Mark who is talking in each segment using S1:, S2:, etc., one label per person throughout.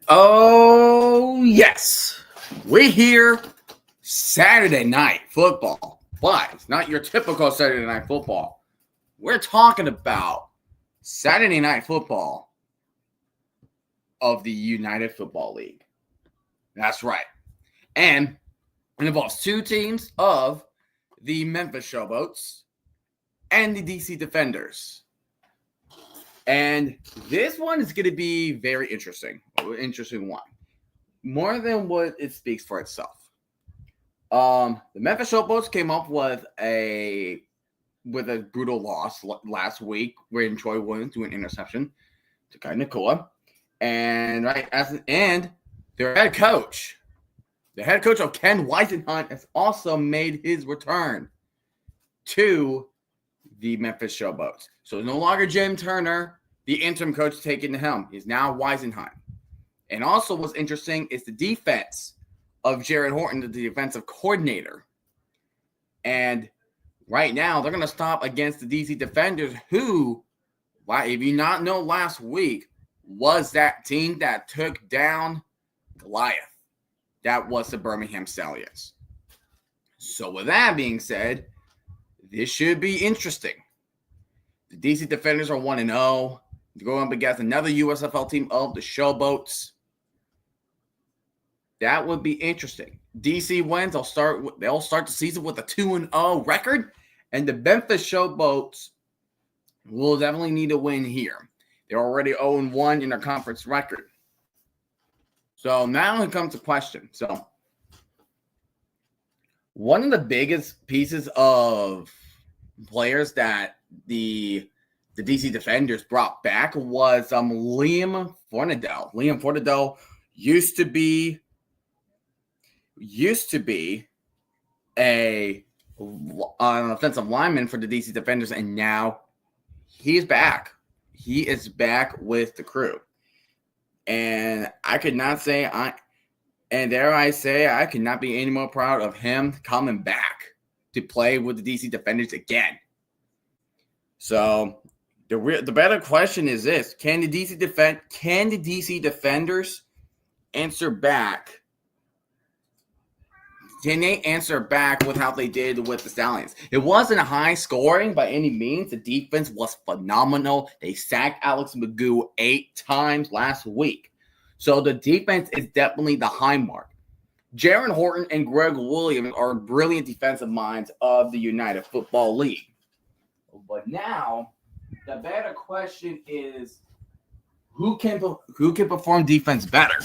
S1: Oh, yes. We're here Saturday night football, but it's not your typical Saturday night football. We're talking about Saturday night football of the United Football League. That's right. And it involves two teams of the Memphis Showboats and the DC Defenders. And this one is going to be very interesting. Interesting one. More than what it speaks for itself. The Memphis Showboats came up with a brutal loss last week when Troy Williams threw an interception to Kai Nakua. And their head coach, the head coach of Ken Whisenhunt, has also made his return to the Memphis Showboats. So it's no longer Jim Turner, the interim coach, taking the helm. He's now Whisenhunt. And also what's interesting is the defense of Jared Horton, the defensive coordinator. And right now, they're going to stop against the DC Defenders, who, if you not know, last week was that team that took down Goliath. That was the Birmingham Stallions. So with that being said, this should be interesting. The DC Defenders are 1-0. They're going up against another USFL team of the Showboats. That would be interesting. DC wins. They'll start the season with a 2-0 record, and the Memphis Showboats will definitely need a win here. They're already 0-1 in their conference record. So now it comes to question. So one of the biggest pieces of players that the DC Defenders brought back was Liam Fornadell. Liam Fornadell used to be an offensive lineman for the DC Defenders, and now he's back. He is back with the crew. And I could not say I could not be any more proud of him coming back to play with the DC Defenders again. So the better question is this: Can the DC Defenders answer back? Can they answer back with how they did with the Stallions? It wasn't high scoring by any means. The defense was phenomenal. They sacked Alex Magoo 8 times last week. So the defense is definitely the high mark. Jaron Horton and Greg Williams are brilliant defensive minds of the United Football League. But now, the better question is, who can perform defense better?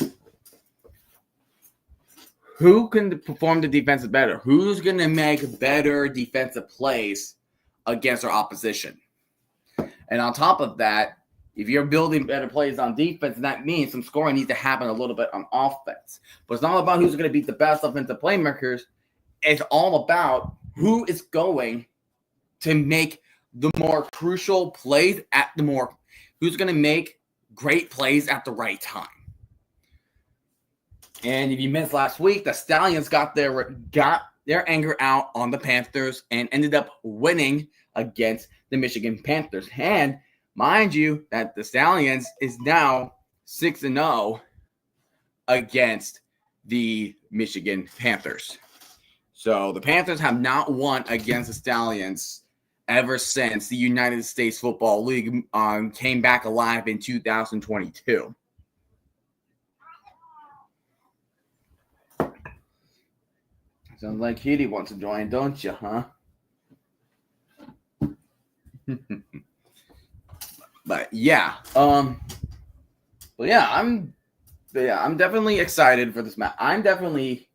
S1: Who can perform the defense better? Who's going to make better defensive plays against our opposition? And on top of that, if you're building better plays on defense, that means some scoring needs to happen a little bit on offense. But it's not about who's going to beat the best offensive playmakers. It's all about who is going to make the more crucial plays who's going to make great plays at the right time. And if you missed last week, the Stallions got their anger out on the Panthers and ended up winning against the Michigan Panthers. And mind you, that the Stallions is now 6-0 against the Michigan Panthers. So the Panthers have not won against the Stallions ever since the United States Football League came back alive in 2022. Sounds like Kitty wants to join, don't you, huh? But yeah, I'm definitely excited for this match. I'm definitely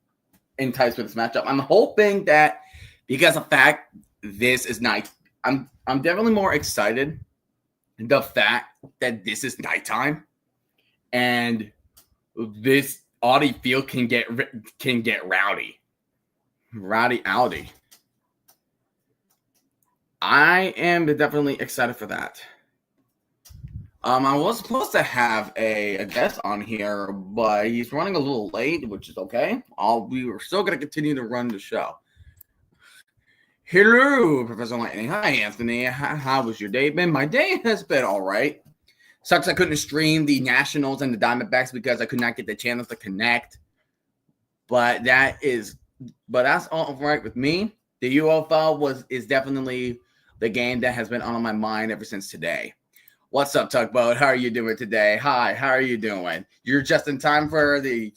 S1: enticed for this matchup. I'm hoping that because of the fact this is night, I'm definitely more excited the fact that this is nighttime and this Audi field can get rowdy. Rowdy Audi. I am definitely excited for that. I was supposed to have a guest on here, but he's running a little late, which is okay. We were still going to continue to run the show. Hello, Professor Lightning. Hi, Anthony. How was your day been? My day has been all right. Sucks I couldn't stream the Nationals and the Diamondbacks because I could not get the channels to connect. But that's all right with me. The UFL is definitely the game that has been on my mind ever since today. What's up, Tugboat? How are you doing today? Hi, how are you doing? You're just in time for a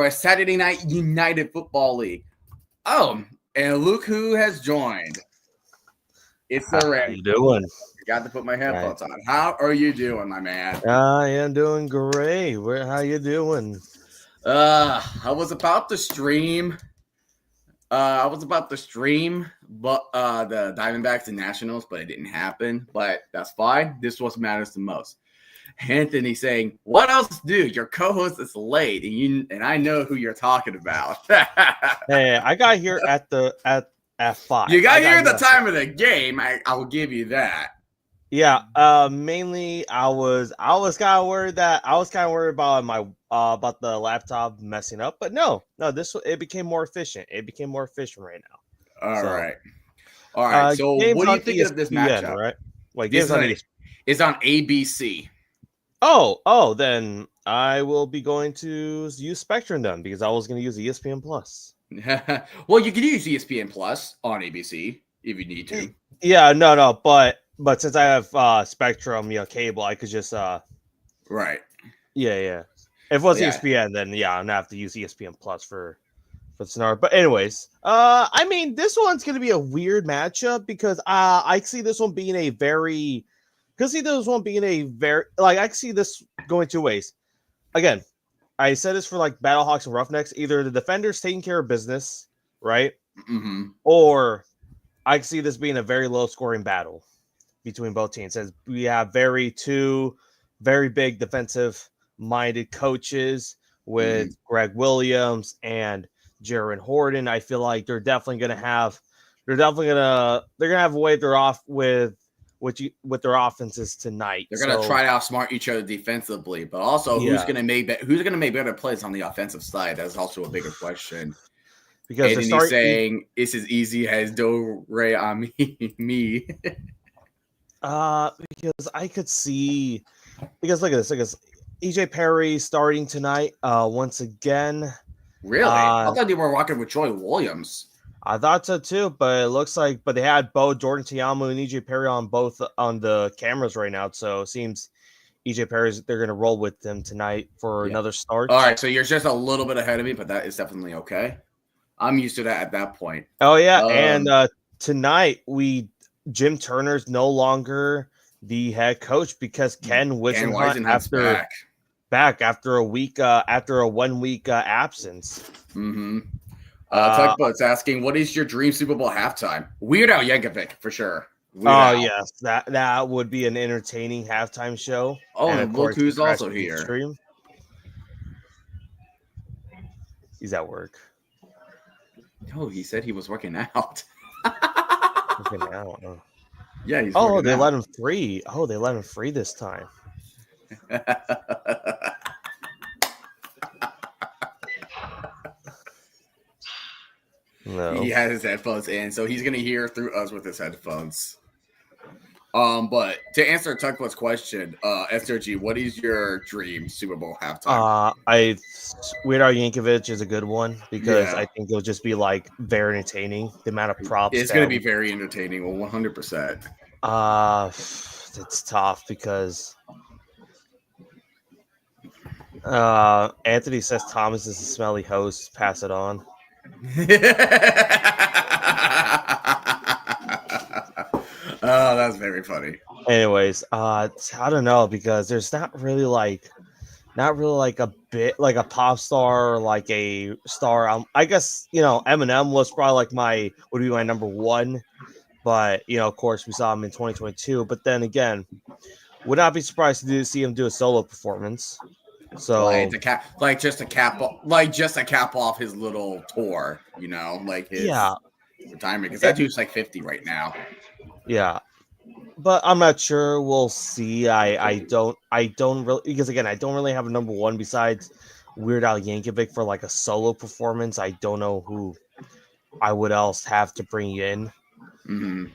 S1: Saturday Night United Football League. Oh, and look who has joined. It's the
S2: How you doing?
S1: I got to put my headphones on. How are you doing, my man?
S2: I am doing great. How you doing?
S1: I was about to stream. But the Diamondbacks and Nationals, but it didn't happen. But that's fine. This is what matters the most. Anthony saying, "What else do? Your co-host is late, and I know who you're talking about."
S2: Hey, I got here at 5.
S1: You got here at the time of the game. I'll give you that.
S2: Yeah. Mainly, I was kind of worried about about the laptop messing up, but no. It became more efficient. It became more efficient right now.
S1: All right. So, what do you think of this matchup?
S2: Right? Like
S1: it's on ABC.
S2: Oh, then I will be going to use Spectrum then because I was going to use ESPN Plus.
S1: Well, you can use ESPN Plus on ABC if you need to.
S2: Yeah, no, but since I have Spectrum, cable, I could just
S1: right.
S2: Yeah. If it was ESPN, then I'm gonna have to use ESPN Plus for the scenario. But anyways, I mean, this one's gonna be a weird matchup because I see this one being I can see this going two ways. Again, I said this for like Battlehawks and Roughnecks. Either the defenders taking care of business, right?
S1: Mm-hmm.
S2: Or I can see this being a very low scoring battle between both teams, as we have two very big defensive minded coaches with Greg Williams and Jaron Horton. I feel like they're gonna have a way they're off with their offenses tonight.
S1: They're gonna try to outsmart each other defensively, but also who's gonna make better plays on the offensive side? That's also a bigger question. Because he's saying it's as easy as do re on me.
S2: Because I could see look at this. EJ Perry starting tonight once again.
S1: Really? I thought they were rocking with Troy Williams.
S2: I thought so too, but it looks like they had both Jordan Tiamu and EJ Perry on the cameras right now, so it seems EJ Perry's they're gonna roll with them tonight for another start.
S1: All right, so you're just a little bit ahead of me, but that is definitely okay. I'm used to that at that point.
S2: Oh yeah, and tonight Jim Turner's no longer the head coach because Ken Whisenhunt back after a 1 week absence.
S1: Mm-hmm. Tugboat's asking, what is your dream Super Bowl halftime? Weird Al Yankovic for sure.
S2: Yes, that would be an entertaining halftime show.
S1: Oh, and look who's also here.
S2: Stream. He's at work.
S1: No, he said he was working out.
S2: Working out.
S1: Yeah, he's
S2: they let him free. Oh, they let him free this time. No.
S1: He has his headphones in, so he's gonna hear through us with his headphones. But to answer Tugboat's question, SRG, what is your dream Super Bowl halftime?
S2: Weird Al Yankovic is a good one because I think it'll just be like very entertaining. The amount of props.
S1: It's gonna be very entertaining. Well, 100%.
S2: It's tough because Anthony says Thomas is a smelly host. Pass it on.
S1: Oh, that's very funny.
S2: Anyways, I don't know because there's not really like a bit like a pop star or like a star. I guess Eminem was probably would be my number one, but of course we saw him in 2022. But then again, would not be surprised to see him do a solo performance. So
S1: just to cap off his little tour, like his retirement, because that dude's like 50 right now.
S2: Yeah, but I'm not sure. We'll see. I don't really, because again, I don't really have a number one besides Weird Al Yankovic for like a solo performance. I don't know who I would else have to bring in.
S1: Mm-hmm.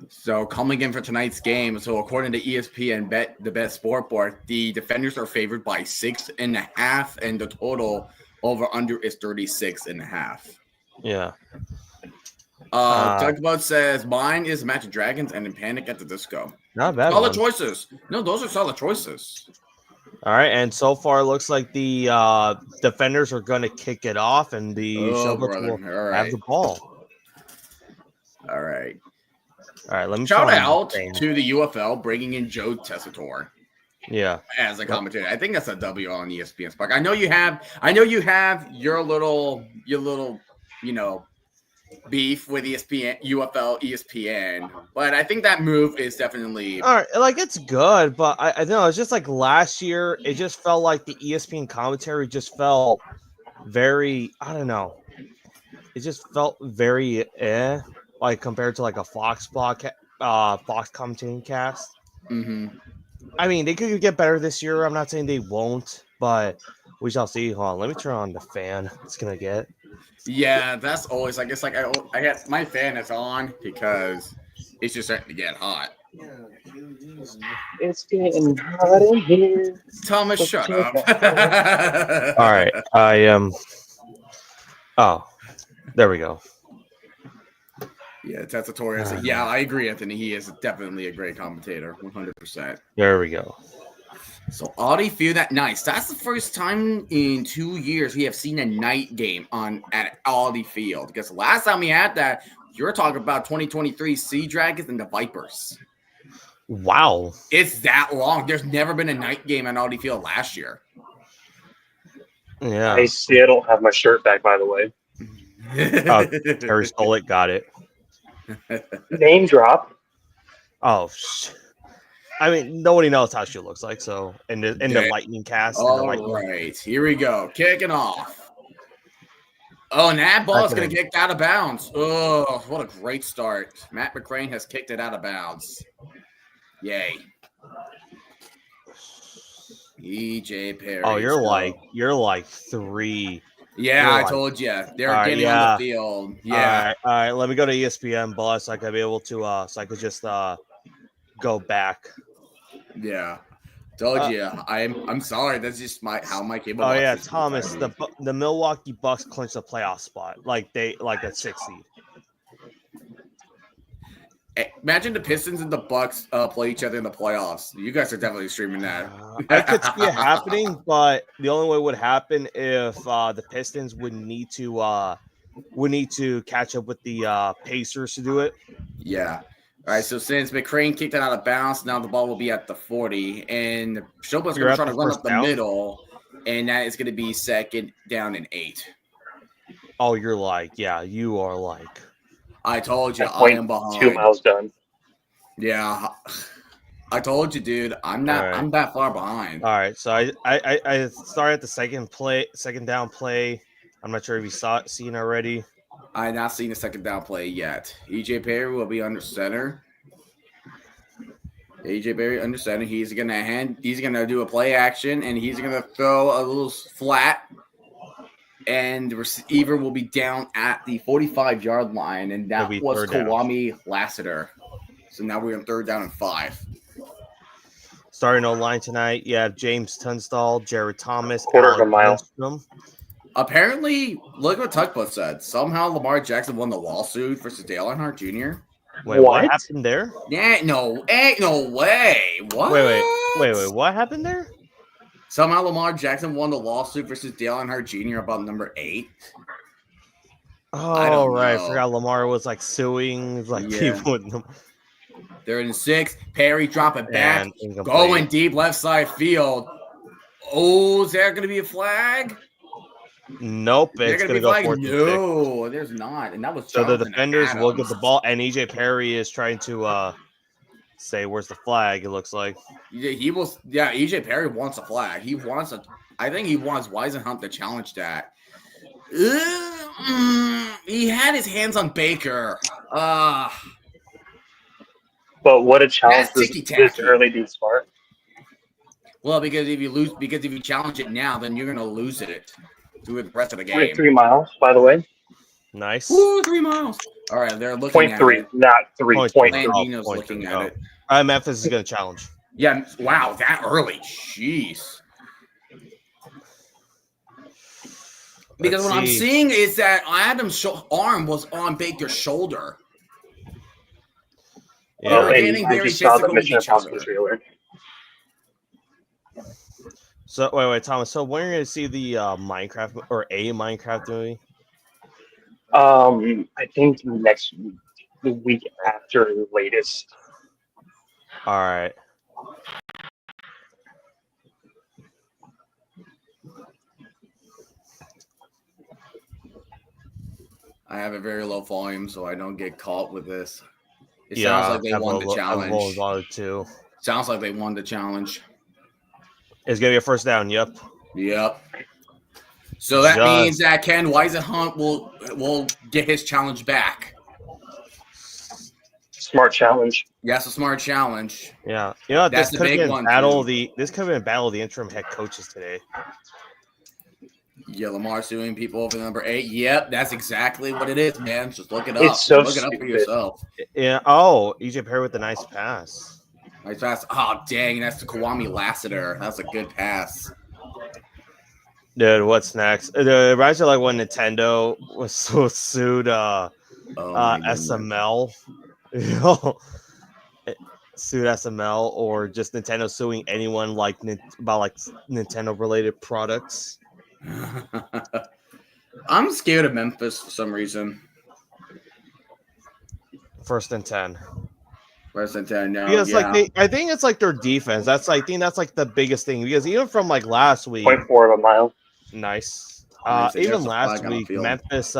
S1: So coming in for tonight's game, so according to ESPN the Bet Sport Board, the Defenders are favored by 6.5, and the total over under is 36.5.
S2: Yeah.
S1: Tugboat says mine is Match of Dragons and then Panic at the Disco.
S2: Not bad.
S1: Solid choices. No, those are solid choices.
S2: All right, and so far it looks like the Defenders are going to kick it off, and the Showboats will have the ball.
S1: All right.
S2: Let me
S1: shout out to the UFL bringing in Joe Tessitore.
S2: Yeah,
S1: as a commentator. I think that's a W on ESPN Spark. I know you have your little beef with ESPN, UFL, ESPN, but I think that move is definitely
S2: all right. Like it's good, but I know it's just like last year. It just felt like the ESPN commentary just felt very. I don't know. It just felt very like compared to like a Fox commentating cast.
S1: Mm-hmm.
S2: I mean, they could get better this year. I'm not saying they won't, but we shall see. Hold on, let me turn on the fan. It's gonna get.
S1: Yeah, that's always like it's like I guess my fan is on because it's just starting to get hot.
S3: It's getting hot in here.
S1: Thomas, shut up.
S2: All right, I am. Oh, there we go.
S1: Yeah, Tessitore. Yeah, I agree, Anthony. He is definitely a great commentator, 100%.
S2: There we go.
S1: So Audi feel that nice. That's the first time in 2 years we have seen a night game at Audi Field. Because last time we had that, you were talking about 2023 Sea Dragons and the Vipers.
S2: Wow,
S1: it's that long. There's never been a night game at Audi Field last year.
S2: Yeah,
S3: I see. I don't have my shirt back, by the way.
S2: Terry stole it. Got it.
S3: Name drop.
S2: Oh, I mean, nobody knows how she looks like. So, in the lightning cast.
S1: All right, here we go. Kicking off. Oh, and that ball is going to kick out of bounds. Oh, what a great start. Matt McCrane has kicked it out of bounds. Yay. EJ Perry.
S2: Oh, you're like three.
S1: Yeah, I told you. They're getting on the field. Yeah.
S2: All right. Let me go to ESPN Plus so I could be able to so I could just go back.
S1: Yeah. Told you. I'm sorry. That's just how my cable.
S2: Oh yeah, Thomas. The Milwaukee Bucks clinched the playoff spot. Like a 6th seed.
S1: Imagine the Pistons and the Bucks play each other in the playoffs. You guys are definitely streaming that.
S2: I could see it happening, but the only way it would happen if the Pistons would need to catch up with the Pacers to do it.
S1: Yeah. All right. So since McCrane kicked it out of bounds, now the ball will be at the 40, and the Showboats are going to try to run up the middle, and that is going to be second down and 8.
S2: Oh, you're like, yeah, you are like.
S1: I told you, I am behind.
S3: 2 miles done.
S1: Yeah, I told you, dude. I'm not. Right. I'm that far behind.
S2: All right, so I started at the second down play. I'm not sure if you seen already.
S1: I have not seen the second down play yet. EJ Perry will be under center. AJ Perry under center. He's gonna do a play action, and he's gonna throw a little flat. And the receiver will be down at the 45-yard line, and that was Kawami Lassiter. So now we're on 3rd down and 5.
S2: Starting online tonight, you have James Tunstall, Jared Thomas,
S3: quarter of a mile.
S1: Apparently, look what Tugboat said. Somehow Lamar Jackson won the lawsuit versus Dale Earnhardt Jr.
S2: Wait, what happened there?
S1: Yeah, no way. What?
S2: Wait. What happened there?
S1: Somehow Lamar Jackson won the lawsuit versus Dale Earnhardt Jr. about number 8.
S2: Oh, right. I forgot Lamar was like suing people with them.
S1: 3rd and 6. Perry dropping back. Going deep left side field. Oh, is there going to be a flag?
S2: Nope. It's going to go 4th and 6.
S1: No, there's not. And that was
S2: so the defenders will get the ball, and EJ Perry is trying to say where's the flag. It looks like
S1: he will. Yeah, EJ Perry wants a flag. I think he wants Weisenhunt to challenge that. He had his hands on Baker.
S3: But what a challenge this early be smart.
S1: Well, because if you challenge it now, then you're gonna lose it through the rest of the game.
S3: 3 miles, by the way.
S2: Nice.
S1: Ooh, 3 miles. All right, they're looking at
S3: 0.3,
S1: it.
S3: not 3.
S2: Point
S3: 0.3.
S1: Landino's looking at it.
S2: Memphis is going to challenge.
S1: Yeah, wow, that early. Jeez. Because what I'm seeing is that Adam's arm was on Baker's shoulder.
S3: Yeah,
S1: they were getting very physical with each other.
S3: Trailer.
S2: So wait, Thomas. So when are you going to see the Minecraft or a Minecraft movie?
S3: I think next week, the week after the latest.
S2: All right.
S1: I have a very low volume, so I don't get caught with this. It sounds like they won the challenge.
S2: Too.
S1: Sounds like they won the challenge.
S2: It's gonna be a first down. Yep.
S1: So that means that Ken Weisenhunt will get his challenge back.
S3: Smart challenge.
S1: Yes, a smart challenge.
S2: Yeah.
S1: That's
S2: this
S1: the big one.
S2: This could have been battle of the interim head coaches today.
S1: Yeah, Lamar suing people over number 8. Yep, that's exactly what it is, man. Just look it up.
S3: It's so
S1: look it up for yourself.
S2: Yeah. Oh, EJ Perry with a nice pass.
S1: Nice pass. Oh, dang, that's the Kwame Lassiter. That's a good pass.
S2: Dude, what's next? It reminds me like when Nintendo was so sued SML. Sued SML, or just Nintendo suing anyone about Nintendo related products.
S1: I'm scared of Memphis for some reason.
S2: 1st and 10.
S1: 1st and 10. No,
S2: because I think it's like their defense. I think that's like the biggest thing, because even from like last week,
S3: 0.4 of a mile.
S2: Nice. Even last week, Memphis.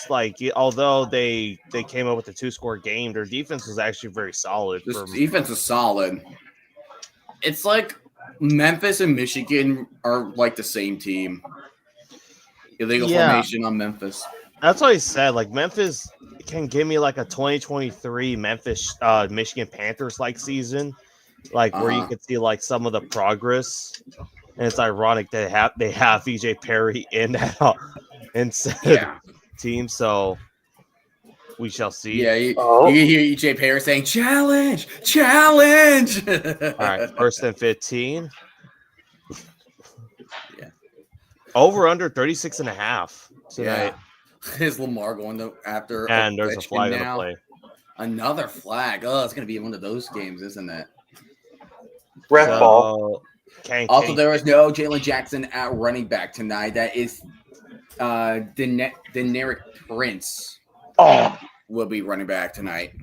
S2: Like, although they came up with a 2-score game, their defense was actually very solid.
S1: Defense is solid. It's like Memphis and Michigan are like the same team. Illegal formation on Memphis.
S2: That's what I said. Like, Memphis can give me like a 2023 Memphis Michigan Panthers like season, like where you could see like some of the progress. And it's ironic they have EJ Perry in that team, so we shall see.
S1: Yeah, you can hear EJ Perry saying challenge. All
S2: right, 1st and 15.
S1: Yeah.
S2: Over under 36.5 tonight.
S1: Is Lamar going after?
S2: And there's a flag on the play.
S1: Another flag. Oh, it's going to be one of those games, isn't it?
S3: Ref ball.
S1: There was no Jalen Jackson at running back tonight. That is Deneric Prince will be running back tonight.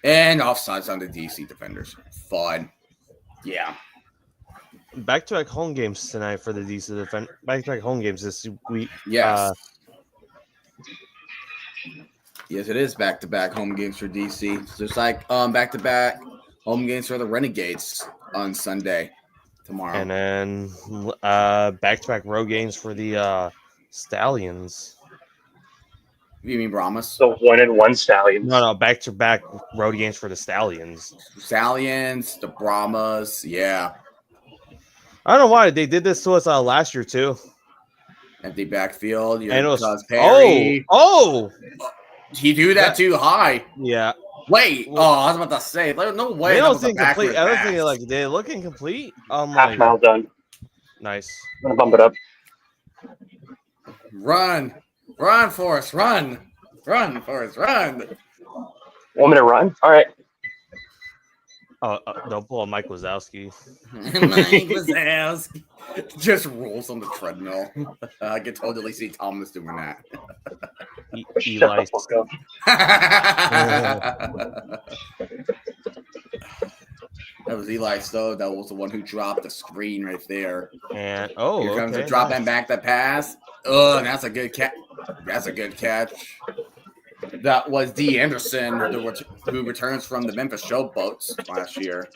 S1: And offsides on the DC defenders. Fun. Yeah.
S2: Back-to-back home games tonight for the DC defense. Back-to-back home games this week.
S1: Yes. Yes, it is back-to-back home games for DC. So it's like back-to-back home games for the Renegades on Sunday tomorrow.
S2: And then back-to-back road games for the Stallions.
S1: You mean Brahmas?
S3: The 1-1 Stallions.
S2: No, back-to-back road games for the Stallions.
S1: Stallions, the Brahmas, yeah.
S2: I don't know why they did this to us last year too.
S1: Empty backfield.
S2: And it was
S1: Perry. He threw that too high.
S2: Yeah.
S1: Wait. I was about to say. No way.
S2: I don't think complete. I don't think like they're looking complete.
S3: Half mile done.
S2: Nice.
S3: I'm gonna bump it up.
S1: Run, Forrest, run, Forrest, run.
S3: 1 minute run. All right.
S2: Don't pull a Mike Wazowski.
S1: Mike Wazowski just rolls on the treadmill. I could totally see Thomas doing that.
S2: Eli.
S1: That was Eli Stowe. That was the one who dropped the screen right there.
S2: And
S1: here comes the drop and back the pass. That's a good catch. That's a good catch. That was D. Anderson, who returns from the Memphis Showboats last year.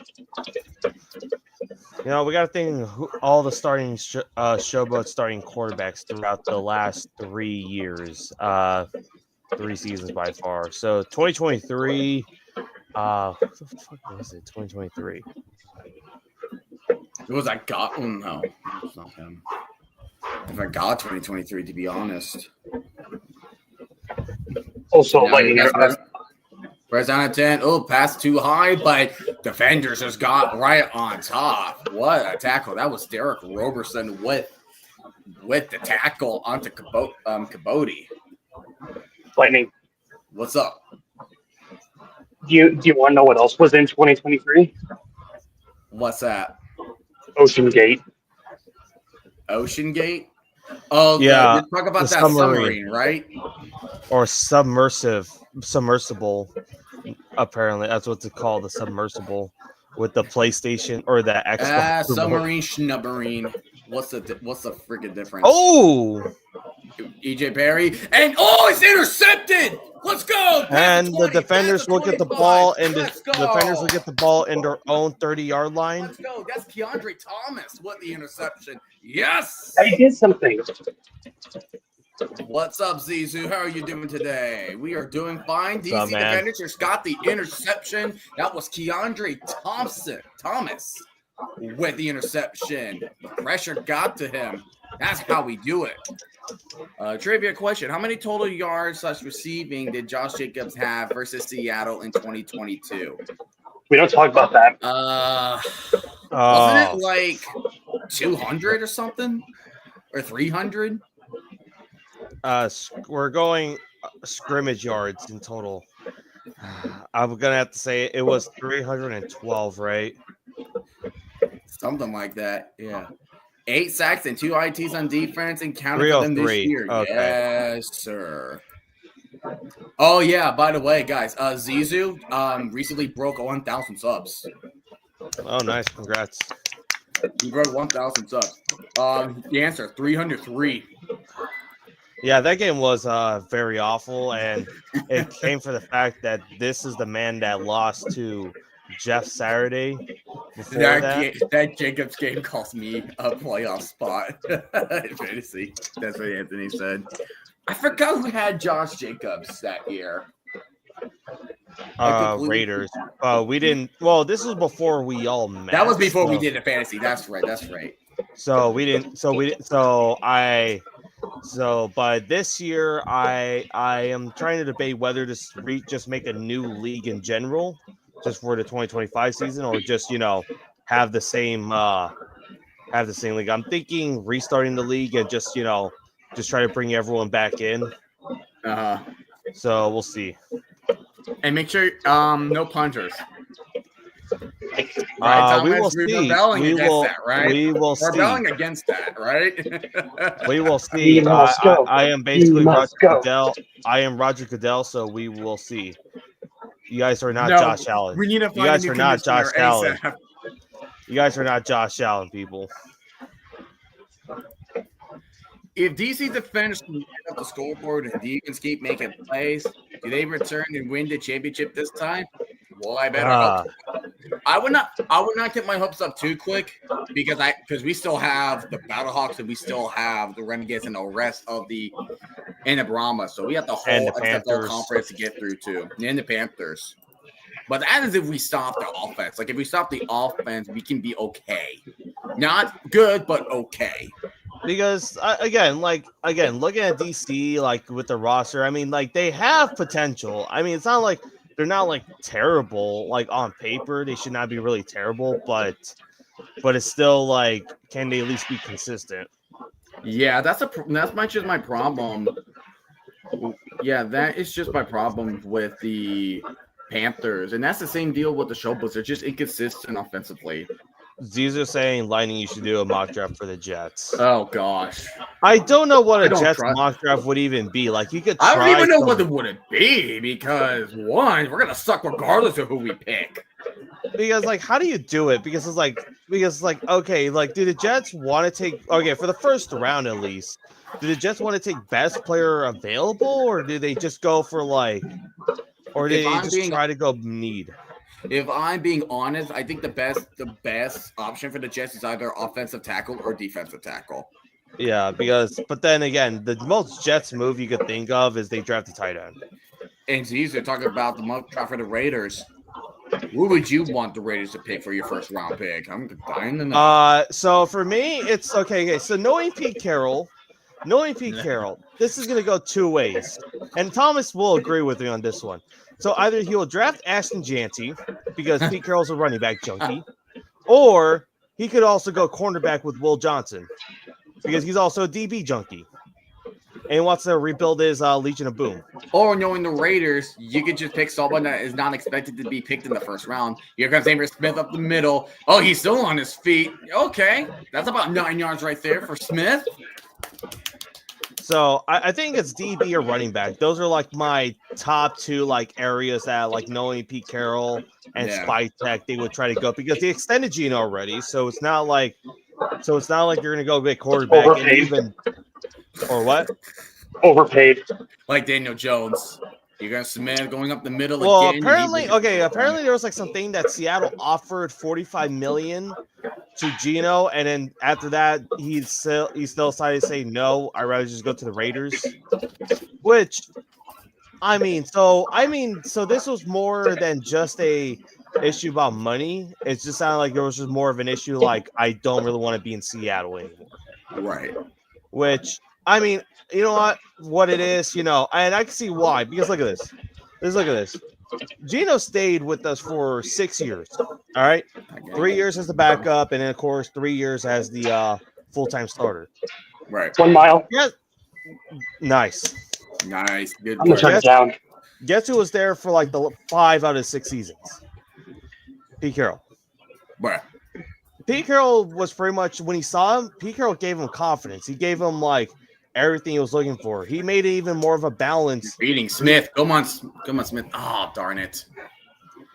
S2: We got to think all the starting Showboats starting quarterbacks throughout the last 3 years, 3 seasons by far. So 2023, what the fuck was it? 2023.
S1: Was that God? Oh, no, it's not him. I forgot 2023, to be honest.
S3: Also,
S1: Yeah,
S3: Lightning
S1: that's
S3: are
S1: first down at 10. Oh, pass too high, but defenders just got right on top. What a tackle. That was Derek Roberson with the tackle onto Cabote.
S3: Lightning.
S1: What's up?
S3: Do you want to know what else was in 2023?
S1: What's that?
S3: Ocean Gate.
S1: Ocean Gate? Oh,
S2: Yeah,
S1: let's talk about
S2: the
S1: that submarine, right?
S2: Or submersible. Apparently, that's what it's called, the submersible with the PlayStation or the Xbox.
S1: Submarine, schnubmarine. What's the freaking difference?
S2: Oh,
S1: EJ Perry, and it's intercepted. Let's go.
S2: and the defenders will get the ball, and the
S1: Let's go.
S2: defenders will get the ball in their own 30-yard line.
S1: Let's go. That's Keandre Thomas with the interception. Yes.
S3: I did something.
S1: What's up, Zizou? How are you doing today? We are doing fine. DC
S2: up, man?
S1: defenders just got the interception. That was Keandre Thomas with the interception. The pressure got to him. That's how we do it. Trivia question. How many total yards / receiving did Josh Jacobs have versus Seattle in 2022?
S3: We don't talk about that.
S1: Wasn't it like 200 or something? Or 300?
S2: We're going scrimmage yards in total. I'm going to have to say it was 312, right?
S1: Something like that, yeah. 8 sacks and 2 ITs on defense and counted for them this year.
S2: Okay.
S1: Yes, sir. Oh, yeah, by the way, guys, Zizou recently broke 1,000 subs.
S2: Oh, nice. Congrats.
S1: He broke 1,000 subs. The answer, 303.
S2: Yeah, that game was very awful, and it came for the fact that this is the man that lost to Jeff Saturday.
S1: That Jacobs game cost me a playoff spot in fantasy. That's what Anthony said. I forgot who had Josh Jacobs that year.
S2: Raiders. We didn't. Well, this was before we all met.
S1: That was before we did the fantasy. That's right.
S2: So we didn't. But this year, I am trying to debate whether to just make a new league in general, just for the 2025 season, or just have the same league. I'm thinking restarting the league and just try to bring everyone back in. So we'll see.
S1: And make sure no punters. Right,
S2: we will see. We will
S1: rebelling against that, right?
S2: We will see. I am basically Roger Goodell. I am Roger Goodell, so we will see. You guys are not Josh Allen.
S1: We need to find
S2: you guys are not Josh Allen.
S1: ASAP.
S2: You guys are not Josh Allen, people.
S1: If DC defenders can get up the scoreboard and defense keep making plays, do they return and win the championship this time? Well, I better hope. I would not get my hopes up too quick because we still have the Battlehawks and we still have the Renegades and the rest of the Brahma. So we have the whole conference to get through too. And the Panthers. But that is if we stop the offense. Like if we stop the offense, we can be okay. Not good, but okay.
S2: Because again, looking at DC, like with the roster, I mean, like they have potential. I mean, it's not like they're not like terrible. Like on paper, they should not be really terrible, but it's still like, can they at least be consistent?
S1: Yeah, that's just my problem. Yeah, that is just my problem with the Panthers, and that's the same deal with the Showboats. They're just inconsistent offensively.
S2: These are saying Lightning, you should do a mock draft for the Jets.
S1: Oh gosh,
S2: I don't know what a Jets mock draft would even be. Like you could.
S1: I don't even know what it would be because one, we're gonna suck regardless of who we pick.
S2: Because like, how do you do it? Because okay, like, do the Jets want to take for the first round at least? Do the Jets want to take best player available, or do they just go for like, or do they just try to go need?
S1: If I'm being honest, I think the best option for the Jets is either offensive tackle or defensive tackle.
S2: Yeah, but then again, the most Jets move you could think of is they draft a tight end.
S1: And these are talking about the mock draft for the Raiders. Who would you want the Raiders to pick for your first round pick? I'm dying to know.
S2: So for me, it's okay. So knowing Pete Carroll, knowing Pete Carroll, this is going to go two ways. And Thomas will agree with me on this one. So either he will draft Ashton Janty because Pete Carroll's a running back junkie, or he could also go cornerback with Will Johnson because he's also a DB junkie and wants to rebuild his Legion of Boom.
S1: Or knowing the Raiders, you could just pick someone that is not expected to be picked in the first round. Here comes Amos Smith up the middle. Oh, he's still on his feet. Okay, that's about 9 yards right there for Smith.
S2: So I think it's DB or running back. Those are like my top two like areas that like knowing Pete Carroll and Spy Tech they would try to go because they extended Gino already. So it's not like you're gonna go big quarterback and even or what?
S3: Overpaid.
S1: Like Daniel Jones. You got Smith going up the middle again.
S2: Apparently there was like something that Seattle offered $45 million to Gino, and then after that he still decided to say no. I'd rather just go to the Raiders. Which so this was more than just a issue about money. It just sounded like there was just more of an issue like I don't really want to be in Seattle anymore.
S1: Right.
S2: Which you know what it is, and I can see why. Because look at this. Look at this. Gino stayed with us for 6 years. All right, 3 years as the backup, and then of course 3 years as the full-time starter.
S1: Right.
S3: 1 mile.
S2: Yeah. Nice.
S1: Good.
S3: I'm gonna turn it down.
S2: Guess who was there for like the 5 out of 6 seasons? Pete Carroll.
S1: Right.
S2: Pete Carroll was pretty much when he saw him. Pete Carroll gave him confidence. He gave him like everything he was looking for. He made it even more of a balance.
S1: Beating Smith. Come on, Smith. Oh, darn it.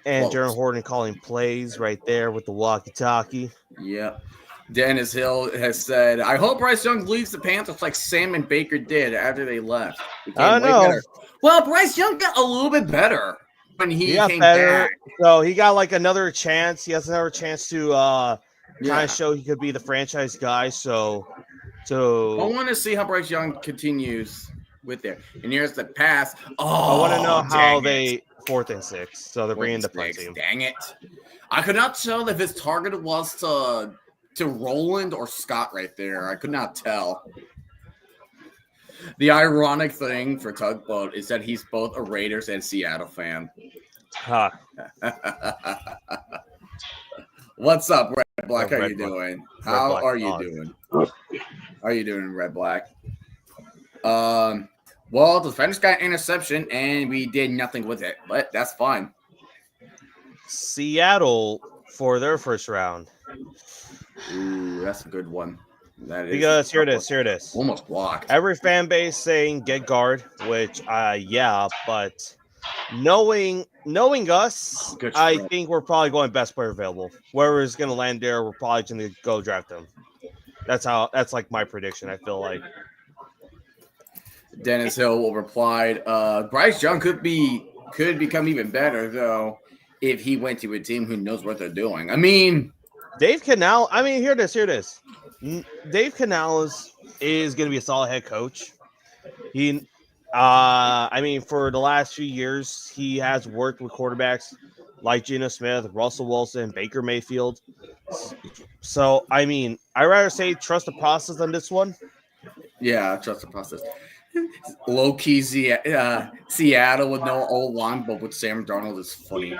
S2: And Jaron Horton calling plays right there with the walkie-talkie.
S1: Yep. Dennis Hill has said, I hope Bryce Young leaves the Panthers like Sam and Baker did after they left.
S2: I know.
S1: Better. Well, Bryce Young got a little bit better when he
S2: got
S1: came
S2: better.
S1: back.
S2: So he got like another chance. He has another chance to kind of show he could be the franchise guy. So I
S1: want to see how Bryce Young continues with it. And here's the pass.
S2: I want to know how they 4th and 6. So they're bringing the punt team.
S1: Dang it! I could not tell if his target was to Roland or Scott right there. I could not tell. The ironic thing for Tugboat is that he's both a Raiders and Seattle fan.
S2: Huh.
S1: What's up, Red Black? How you doing? How are you doing? How are you doing, Red Black? Well, the defenders got an interception, and we did nothing with it, but that's fine.
S2: Seattle for their first round.
S1: Ooh, that's a good one. That is
S2: because here it is.
S1: Almost blocked.
S2: Every fan base saying get guard, which but knowing us, I think we're probably going best player available. Whoever's gonna land there, we're probably gonna go draft them. That's like my prediction. I feel like
S1: Dennis Hill replied, Bryce Young could become even better though if he went to a team who knows what they're doing. I mean,
S2: Dave Canales. Here it is. Dave Canales is going to be a solid head coach. He, for the last few years, he has worked with quarterbacks like Geno Smith, Russell Wilson, Baker Mayfield. So, I rather say trust the process on this one.
S1: Yeah, trust the process. Low key Seattle with no O-line, but with Sam Darnold is funny.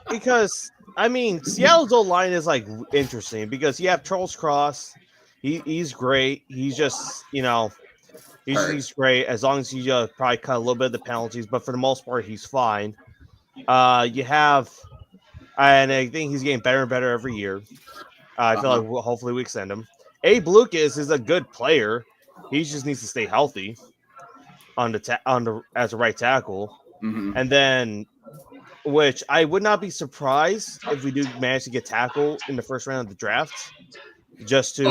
S2: Because Seattle's O-line is like interesting because you have Charles Cross. He's great. He's just he's great as long as he probably cut a little bit of the penalties, but for the most part he's fine. You have, and I think he's getting better and better every year. I feel like hopefully we extend him. Abe Lucas is a good player. He just needs to stay healthy as a right tackle, and then. Which I would not be surprised if we do manage to get tackle in the first round of the draft. Just to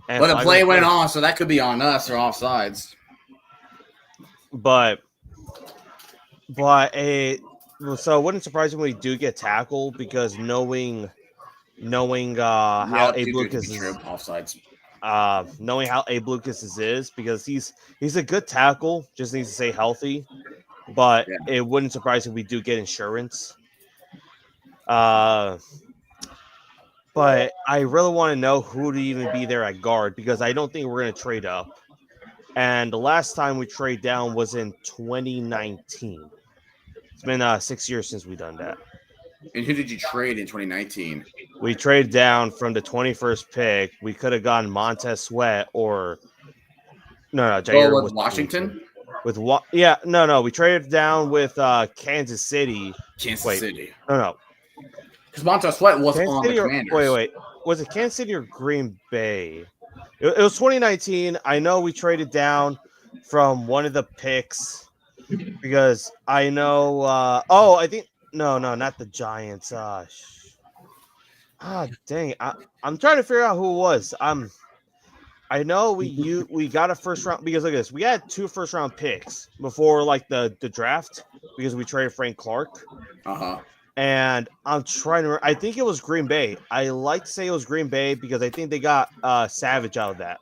S1: But the play went on, so that could be on us or offsides.
S2: But so it wouldn't surprise me when we do get tackle because knowing how Abe Lucas is
S1: offsides.
S2: Knowing how Abe Lucas is because he's a good tackle, just needs to stay healthy. But it wouldn't surprise if we do get insurance. But but I really want to know who to even be there at guard because I don't think we're going to trade up. And the last time we trade down was in 2019. It's been 6 years since we've done that.
S1: And who did you trade in 2019?
S2: We traded down from the 21st pick. We could have gotten Montez Sweat or Jair
S1: with Washington.
S2: With what? Yeah, no. We traded down with Kansas City.
S1: City.
S2: No.
S1: Because Montez Sweat was
S2: Kansas
S1: on
S2: City
S1: the Commanders.
S2: Wait. Was it Kansas City or Green Bay? It was 2019. I know we traded down from one of the picks because I know. I think no, not the Giants. Dang! I'm trying to figure out who it was. I know we got a first round because look at this. We had 2 first round picks before like the draft because we traded Frank Clark. And I'm trying to. I think it was Green Bay. I like to say it was Green Bay because I think they got Savage out of that.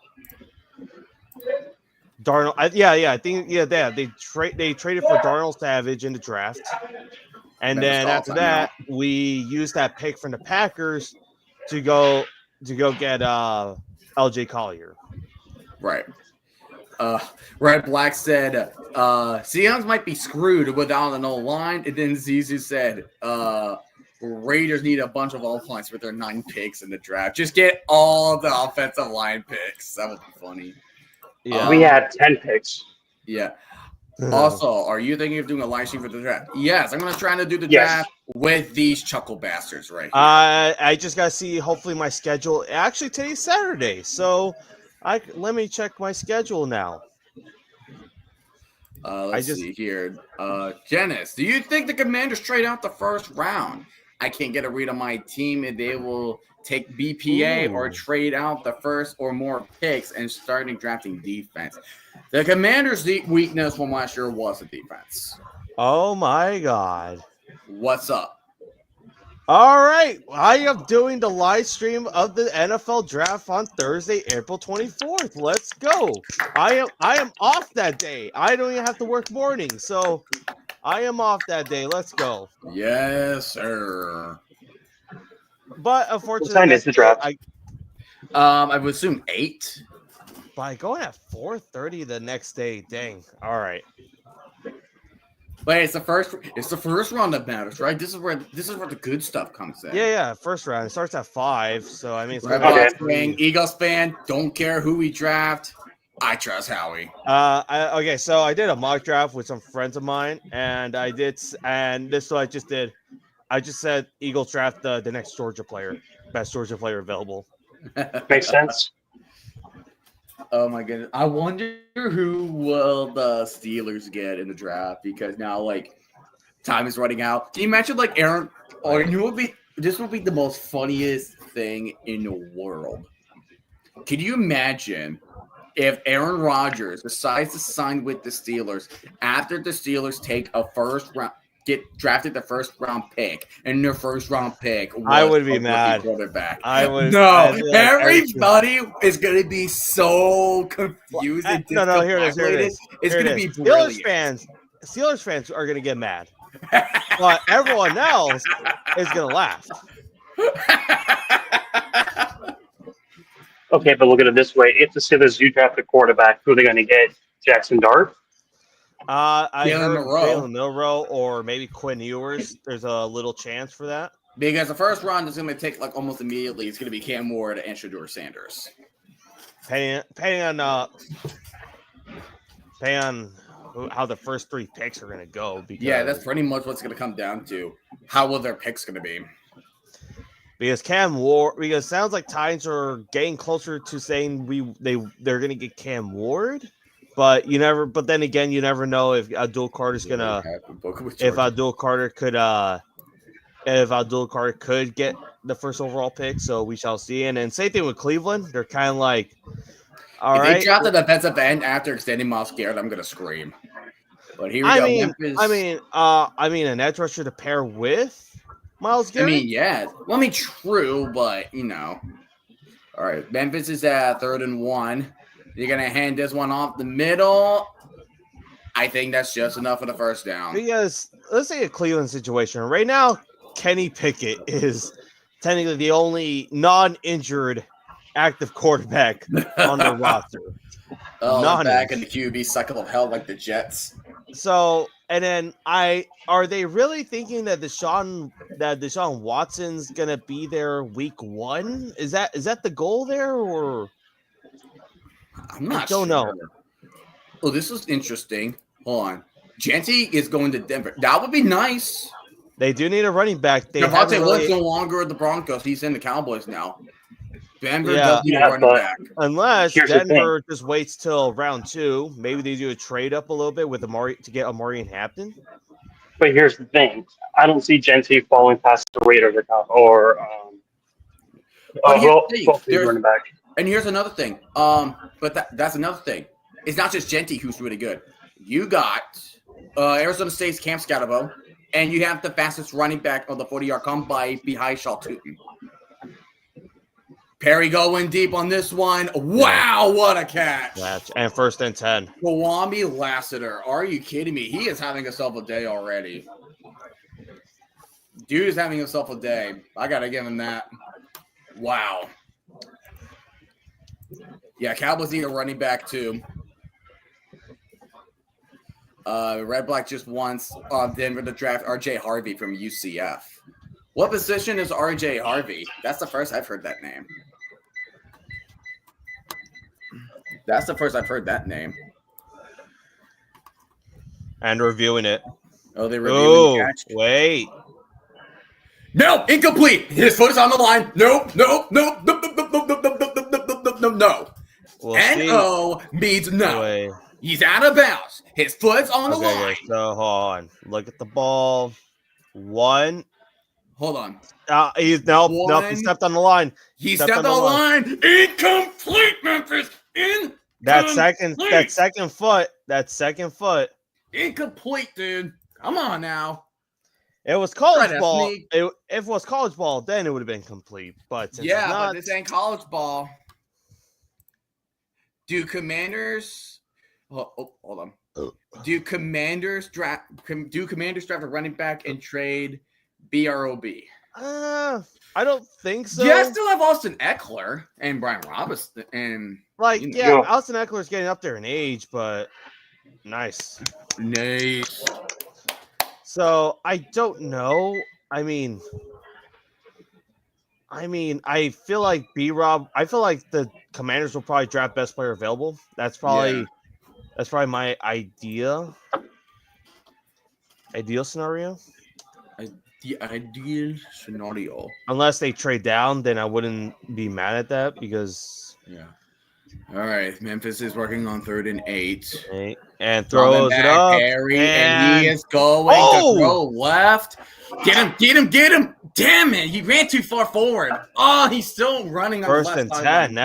S2: Darnold. I think they traded for Darnold Savage in the draft, and then after that we used that pick from the Packers to go get LJ Collier.
S1: Right. Red Black said Seahawks might be screwed without an O-line. And then Zizou said Raiders need a bunch of O-lines with their 9 picks in the draft. Just get all the offensive line picks. That would be funny.
S2: Yeah.
S3: We had 10 picks.
S1: Yeah. Also, are you thinking of doing a live stream for the draft? Yes, I'm going to try to do the draft with these chuckle bastards right here.
S2: I just got to see, hopefully, my schedule. Actually, today's Saturday, so let me check my schedule now.
S1: Let's see here. Janice, do you think the Commanders trade out the first round? I can't get a read on my team if they will take BPA or trade out the first or more picks and starting drafting defense. The Commanders' weakness from last year was the defense.
S2: Oh, my God.
S1: What's up?
S2: All right. I am doing the live stream of the NFL draft on Thursday, April 24th. Let's go. I am off that day. I don't even have to work morning, so I am off that day. Let's go.
S1: Yes, sir.
S2: But unfortunately,
S3: what time is the draft?
S1: I would assume 8.
S2: By going at 4:30 the next day, dang. All right.
S1: But it's the first round that matters, right? This is where the good stuff comes in.
S2: Yeah. First round. It starts at 5, so I mean,
S1: it's Eagles fan, don't care who we draft. I trust Howie.
S2: Okay, so I did a mock draft with some friends of mine, and this is what I just did. I just said Eagles draft the next Georgia player, best Georgia player available.
S3: Makes sense.
S1: Oh my goodness! I wonder who will the Steelers get in the draft because now time is running out. Can you imagine Aaron? Or this would be the most funniest thing in the world. Can you imagine if Aaron Rodgers decides to sign with the Steelers after the Steelers take a get drafted the first round pick, and their first round pick
S2: I would be mad.
S1: Quarterback.
S2: Everybody
S1: is going to be so confused.
S2: No, here it is.
S1: It's going to be brilliant.
S2: Steelers fans are going to get mad, but everyone else is going to laugh.
S3: Okay, but look at it this way: if the Steelers do draft a quarterback, who are they going to get? Jackson Dart?
S2: I heard Jalen Milroe or maybe Quinn Ewers. There's a little chance for that.
S1: Because the first round is going to take almost immediately. It's going to be Cam Ward and Shedeur Sanders.
S2: Depending on how the first 3 picks are going to go. Because,
S1: that's pretty much what's going to come down to. How will their picks going to be?
S2: Because it sounds like Titans are getting closer to saying they're going to get Cam Ward. But then again, you never know if Abdul Carter's gonna. If Abdul Carter could get the first overall pick, so we shall see. And then same thing with Cleveland. They're kind of like, all right.
S1: They dropped the defensive end after extending Myles Garrett. I'm gonna scream. But here we go. Memphis.
S2: An edge rusher to pair with Myles Garrett.
S1: True, but All right, Memphis is at 3rd and 1. You're going to hand this one off the middle. I think that's just enough for the first down.
S2: Because let's say a Cleveland situation. Right now, Kenny Pickett is technically the only non-injured active quarterback on the roster.
S1: Oh, back in the QB cycle of hell like the Jets.
S2: So, and then are they really thinking that Deshaun Watson's gonna be there week 1? Is that the goal there, or
S1: I'm not
S2: don't know.
S1: Oh, this is interesting. Hold on. Genty is going to Denver. That would be nice.
S2: They do need a running back.
S1: Devontae Woods no longer at the Broncos. He's in the Cowboys now. Denver does need a running back.
S2: Unless Denver just waits till round 2. Maybe they do a trade up a little bit with Amari to get Amari and Hampton.
S3: But here's the thing. I don't see Genty falling past the Raiders or running back.
S1: And here's another thing. But that's another thing. It's not just Genty who's really good. You got Arizona State's Cam Scatterbo, and you have the fastest running back of the 40-yard combine behind Shaw Tootin. Perry going deep on this one. Wow, what a catch.
S2: And 1st and 10.
S1: Kwame Lassiter. Are you kidding me? He is having himself a day already. Dude is having himself a day. I got to give him that. Wow. Yeah, Cowboys need a running back too. Red Black just wants Denver to draft R.J. Harvey from UCF. What position is R.J. Harvey? That's the first I've heard that name. That's the first I've heard that name.
S2: And reviewing it.
S1: Oh, they reviewing the catch.
S2: Wait.
S1: No, incomplete. His foot is on the line. No. N-O means no.
S2: Wait.
S1: He's out of bounds. His foot's on the line.
S2: So hold on. Look at the ball. 1.
S1: Hold on.
S2: He stepped on the line.
S1: He stepped on the line. Incomplete, Memphis.
S2: That second foot.
S1: Incomplete, dude. Come on now.
S2: It was college ball. If it was college ball, then it would have been complete. But since it's not,
S1: but this ain't college ball. Do Commanders? Hold on. Do Commanders draft a running back and trade BROB?
S2: I don't think so.
S1: Yeah, I still have Austin Eckler and Brian Robinson and
S2: Austin Eckler's getting up there in age, but nice. So I don't know. I feel like B-Rob. I feel like the Commanders will probably draft best player available. That's probably my ideal scenario.
S1: The ideal scenario.
S2: Unless they trade down, then I wouldn't be mad at that because
S1: All right, Memphis is working on 3rd and 8.
S2: And throws it up.
S1: Perry, and he is going to throw left. Get him. Damn it. He ran too far forward. Oh, he's still running on
S2: 1st and 10.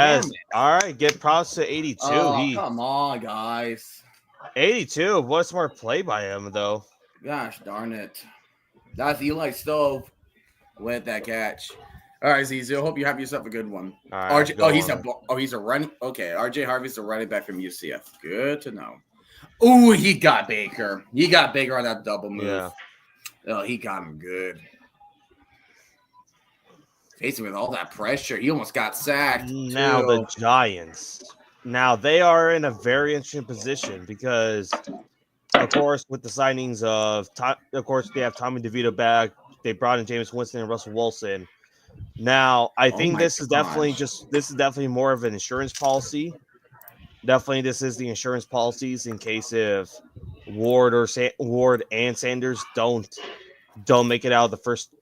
S2: All right, get props to 82.
S1: Oh, come on, guys.
S2: 82. What a smart play by him, though.
S1: Gosh darn it. That's Eli Stove with that catch. All right, Zizu. I hope you have yourself a good one.
S2: Right,
S1: he's a running. Okay, RJ Harvey's a running back from UCF. Good to know. Ooh, he got Baker. He got Baker on that double move.
S2: Yeah.
S1: Oh, he got him good. Facing with all that pressure, he almost got sacked.
S2: Now the Giants. Now they are in a very interesting position because, of course, with the signings they have Tommy DeVito back. They brought in Jameis Winston and Russell Wilson. Now, I think this is definitely more of an insurance policy. Definitely, this is the insurance policies in case if Ward and Sanders don't make it out of the first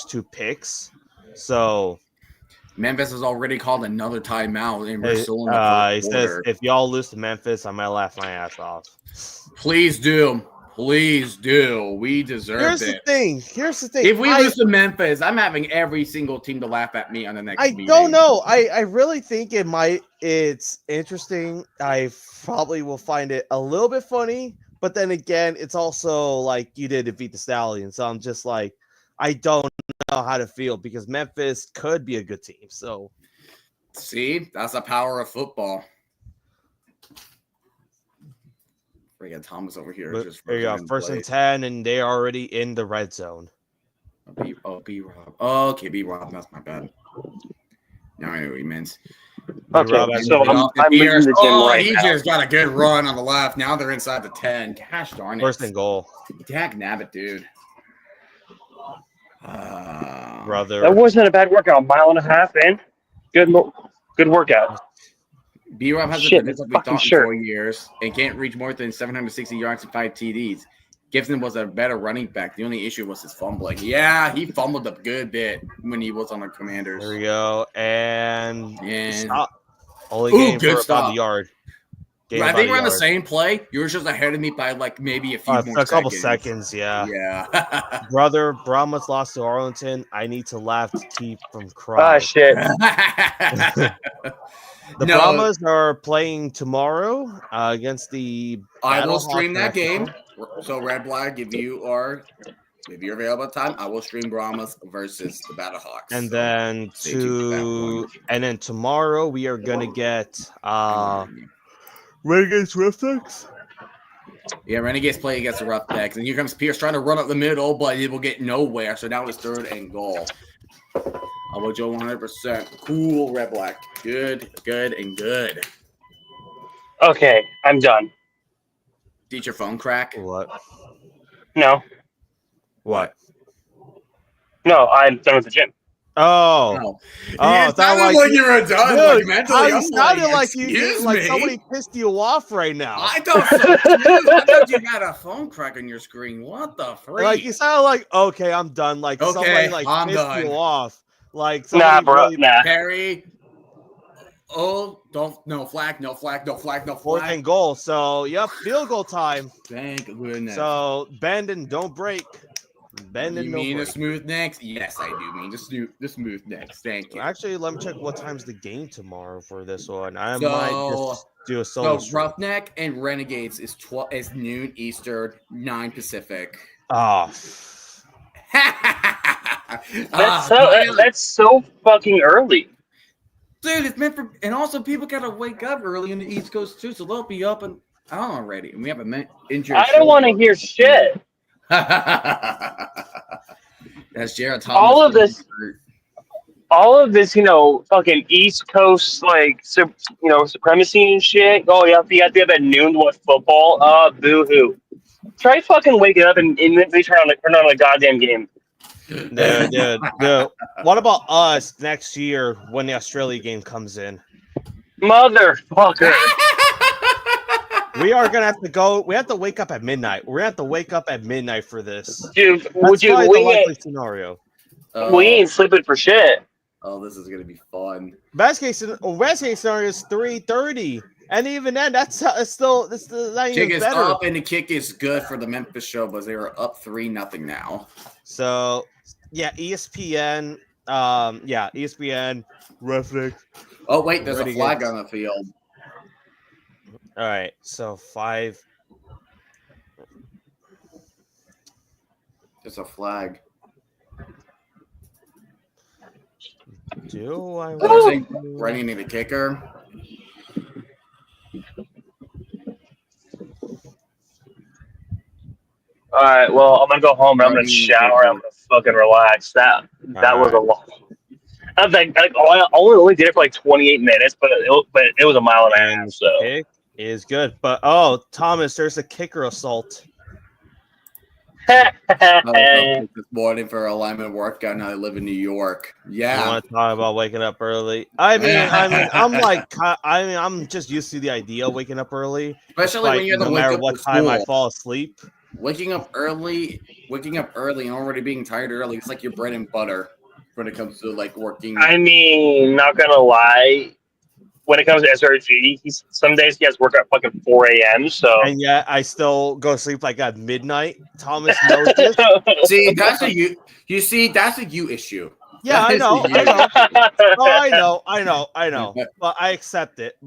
S2: 2 picks. So
S1: Memphis has already called another timeout, and we're still in the fourth
S2: he
S1: quarter.
S2: says if y'all lose to Memphis, I might laugh my ass off.
S1: Please do. We deserve it.
S2: Here's the thing.
S1: If we lose to Memphis, I'm having every single team to laugh at me on the next meeting.
S2: Don't know. I really think it's interesting. I probably will find it a little bit funny, but then again, it's also like you did defeat the Stallions. So I'm just like, I don't know how to feel because Memphis could be a good team. So
S1: see, that's the power of football. Freaking Thomas over here.
S2: There you go. 1st and 10, and they're already in the red zone.
S1: B Rob. Oh, okay, B Rob. That's my bad. Now I know what he means.
S3: Okay, so I'm
S1: Pierce.
S3: leaving the gym right
S1: he
S3: now.
S1: just got a good run on the left. Now they're inside the 10. Gosh darn it.
S2: First and goal.
S1: Dag nabbit, dude.
S2: Brother.
S3: That wasn't a bad workout. 1.5 miles in. Good workout.
S1: B-Rob hasn't
S3: Shit,
S1: been this
S3: it's
S1: up we
S3: fucking
S1: thought in
S3: shirt.
S1: 4 years and can't reach more than 760 yards and 5 TDs. Gibson was a better running back. The only issue was his fumbling. Yeah, he fumbled a good bit when he was on the Commanders.
S2: There we go. And stop. Only
S1: Ooh,
S2: game
S1: good
S2: for
S1: stop.
S2: about the yard.
S1: I think we're on the same play. You were just ahead of me by like maybe a few more seconds.
S2: A couple seconds, yeah.
S1: Yeah.
S2: Brother, Brahmas lost to Arlington. I need to laugh to keep from crying.
S3: Ah, shit.
S2: The Brahmas are playing tomorrow against the
S1: I will stream that game. So Red Black, if you're available at time, I will stream Brahmas versus the Battlehawks.
S2: And
S1: so
S2: then tomorrow we are gonna get Renegades Roughnecks.
S1: Yeah, Renegades play against the Roughnecks, and here comes Pierce trying to run up the middle, but he will get nowhere. So now it's 3rd and goal. I will Joe 100%. Cool, Red Black. Good, and good.
S3: Okay, I'm done.
S1: Did your phone crack?
S2: What?
S3: No.
S2: What?
S3: No, I'm done with the gym.
S2: Oh,
S1: it sounded like you were done.
S2: Dude,
S1: like mentally,
S2: it sounded like
S1: you
S2: somebody pissed you off right now.
S1: I thought so too. I thought you had a phone crack on your screen. What the freak?
S2: Like you sounded like, okay, I'm done. Like somebody
S1: I'm
S2: pissed
S1: done.
S2: you off. Like
S3: Nah, bro. Nah.
S1: Perry. Oh, no flag.
S2: 4th and goal. So field goal time.
S1: Thank goodness.
S2: So bend and don't break. Bend and
S1: you
S2: don't
S1: mean
S2: break.
S1: a smooth next? Yes, I do mean the smooth next. Thank you.
S2: Actually, let me check what time's the game tomorrow for this one. I might just do a solo.
S1: So Roughneck and Renegades is noon Eastern, 9 Pacific.
S2: Oh.
S3: That's so fucking early.
S1: Dude, it's meant for, and also people gotta wake up early in the East Coast too, so they'll be up and out already. And we have a injured.
S3: I don't want to hear shit.
S1: That's Jared Thomas.
S3: All of this, fucking East Coast supremacy and shit. Oh, you have to be up at noon to watch football. Boo hoo. Try fucking waking up and immediately turn on a goddamn game.
S2: Dude. What about us next year when the Australia game comes in?
S3: Motherfucker.
S2: We are gonna have to go. We have to wake up at midnight. We're gonna have to wake up at midnight for this.
S3: Dude,
S2: the likely scenario.
S3: We ain't sleeping for shit.
S1: Oh, this is gonna be fun.
S2: Best case scenario is 3:30, and even then, that's still not even
S1: Kick is
S2: better.
S1: up, and the kick is good for the Memphis Showboats. They are up 3-0 now.
S2: So, ESPN. ESPN. Roughneck.
S1: Oh wait, there's a flag on the field.
S2: All right, so 5.
S1: There's a flag.
S2: Do I
S1: running to the kicker?
S3: All right, well, I'm gonna go home and I'm gonna shower. I'm gonna fucking relax. That was a lot. I think I only did it for like 28 minutes, but it was a mile and a half. So
S2: kick is good, but Thomas, there's a kicker assault.
S1: This morning for a lineman workout. Now I live in New York. Yeah,
S2: you want to talk about waking up early? I'm just used to the idea of waking up early,
S1: especially when you're
S2: no matter what time I fall asleep.
S1: Waking up early and already being tired early, it's like your bread and butter when it comes to like working.
S3: I mean, not gonna lie, when it comes to SRG, some days he has work at fucking 4 a.m. So
S2: and yet I still go to sleep like at midnight. Thomas knows this.
S1: See, that's a you. You see, that's a you issue.
S2: Yeah, I know. I know. But I accept it.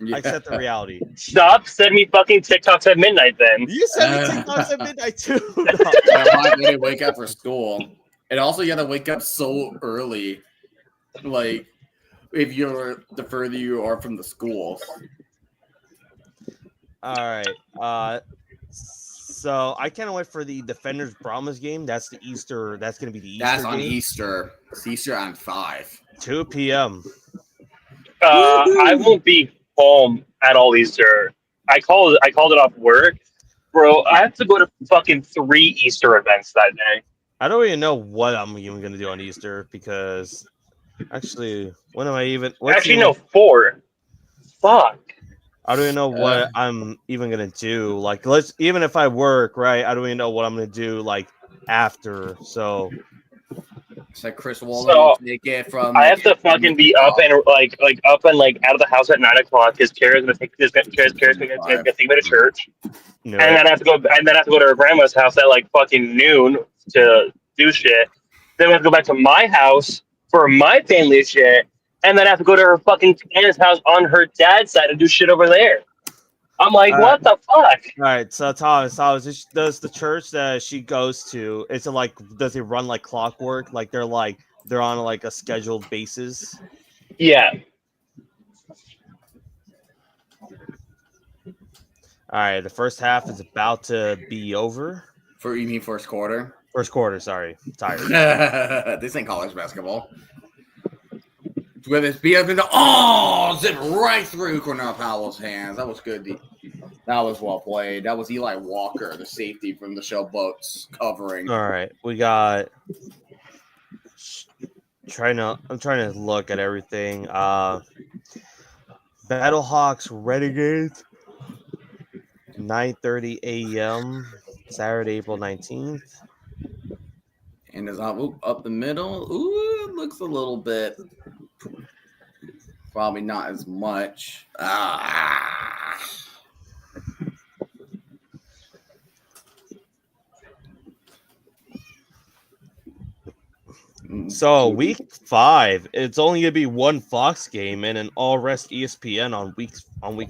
S2: Yeah. I accept the reality.
S3: Stop sending me fucking TikToks at midnight then.
S2: You send me TikToks at midnight too.
S1: You to wake up for school. And also you have to wake up so early. Like if you're the further you are from the schools.
S2: All right. So I can't wait for the Defenders Brahmas game. That's the Easter. That's going to be the Easter.
S1: That's on
S2: game.
S1: Easter. It's Easter on 5.
S2: 2 p.m.
S3: I won't be home at all Easter. I called it off work, bro. I have to go to fucking 3 Easter events that day.
S2: I don't even know what I'm even going to do on Easter because actually, when am I even?
S3: No, 4. Fuck.
S2: I don't even know what I'm even gonna do. Like, even if I work, right? I don't even know what I'm gonna do like after. So
S1: it's like Chris Waller
S3: So,
S1: make it from.
S3: I have to fucking be up and like out of the house at 9 o'clock because Kara's gonna take me to church,
S2: no.
S3: and then I have to go to her grandma's house at like fucking noon to do shit. Then we have to go back to my house for my family shit. And then I have to go to her fucking aunt's house on her dad's side and do shit over there. I'm like, what the fuck?
S2: All right, so Thomas, does the church that she goes to? It's like, does it run like clockwork? Like they're on like a scheduled basis?
S3: Yeah.
S2: All right, the first half is about to be over.
S1: You mean first quarter?
S2: First quarter, sorry, I'm tired.
S1: This ain't college basketball. With his beat up into zip right through Cornell Powell's hands. That was good. That was well played. That was Eli Walker, the safety from the Showboats covering.
S2: All right, we got. I'm trying to look at everything. Battlehawks Renegades, 9:30 a.m. Saturday, April 19th.
S1: And it's up the middle. Ooh, it looks a little bit. Probably not as much.
S2: So week 5, it's only gonna be one Fox game and an all rest ESPN on week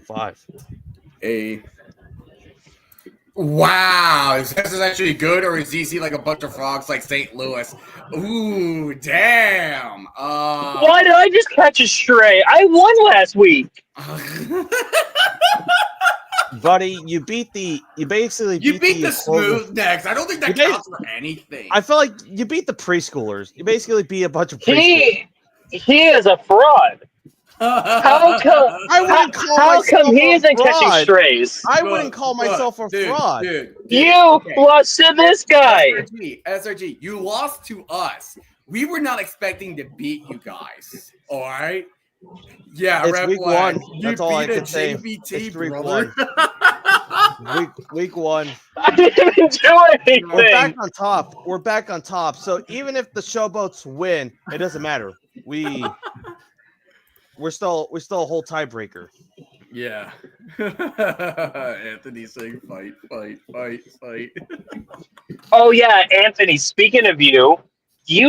S2: 5.
S1: Wow, is this actually good, or is DC like a bunch of frogs like St. Louis? Ooh, damn.
S3: Why did I just catch a stray? I won last week.
S2: Buddy, you beat the
S1: smooth necks. I don't think that counts for anything.
S2: I feel like you beat the preschoolers. You basically beat a bunch of preschoolers.
S3: He is a fraud. How come he isn't catching strays?
S2: I wouldn't call myself a fraud.
S3: Dude, you lost to this guy.
S1: SRG, you lost to us. We were not expecting to beat you guys. All right. Yeah,
S2: it's week 1. That's all I can say.
S1: JBT,
S2: week
S1: brother.
S2: 1. week 1.
S3: I didn't even do anything.
S2: We're back on top. So even if the Showboats win, it doesn't matter. We're still a whole tiebreaker.
S1: Yeah. Anthony saying fight.
S3: Oh yeah, Anthony. Speaking of you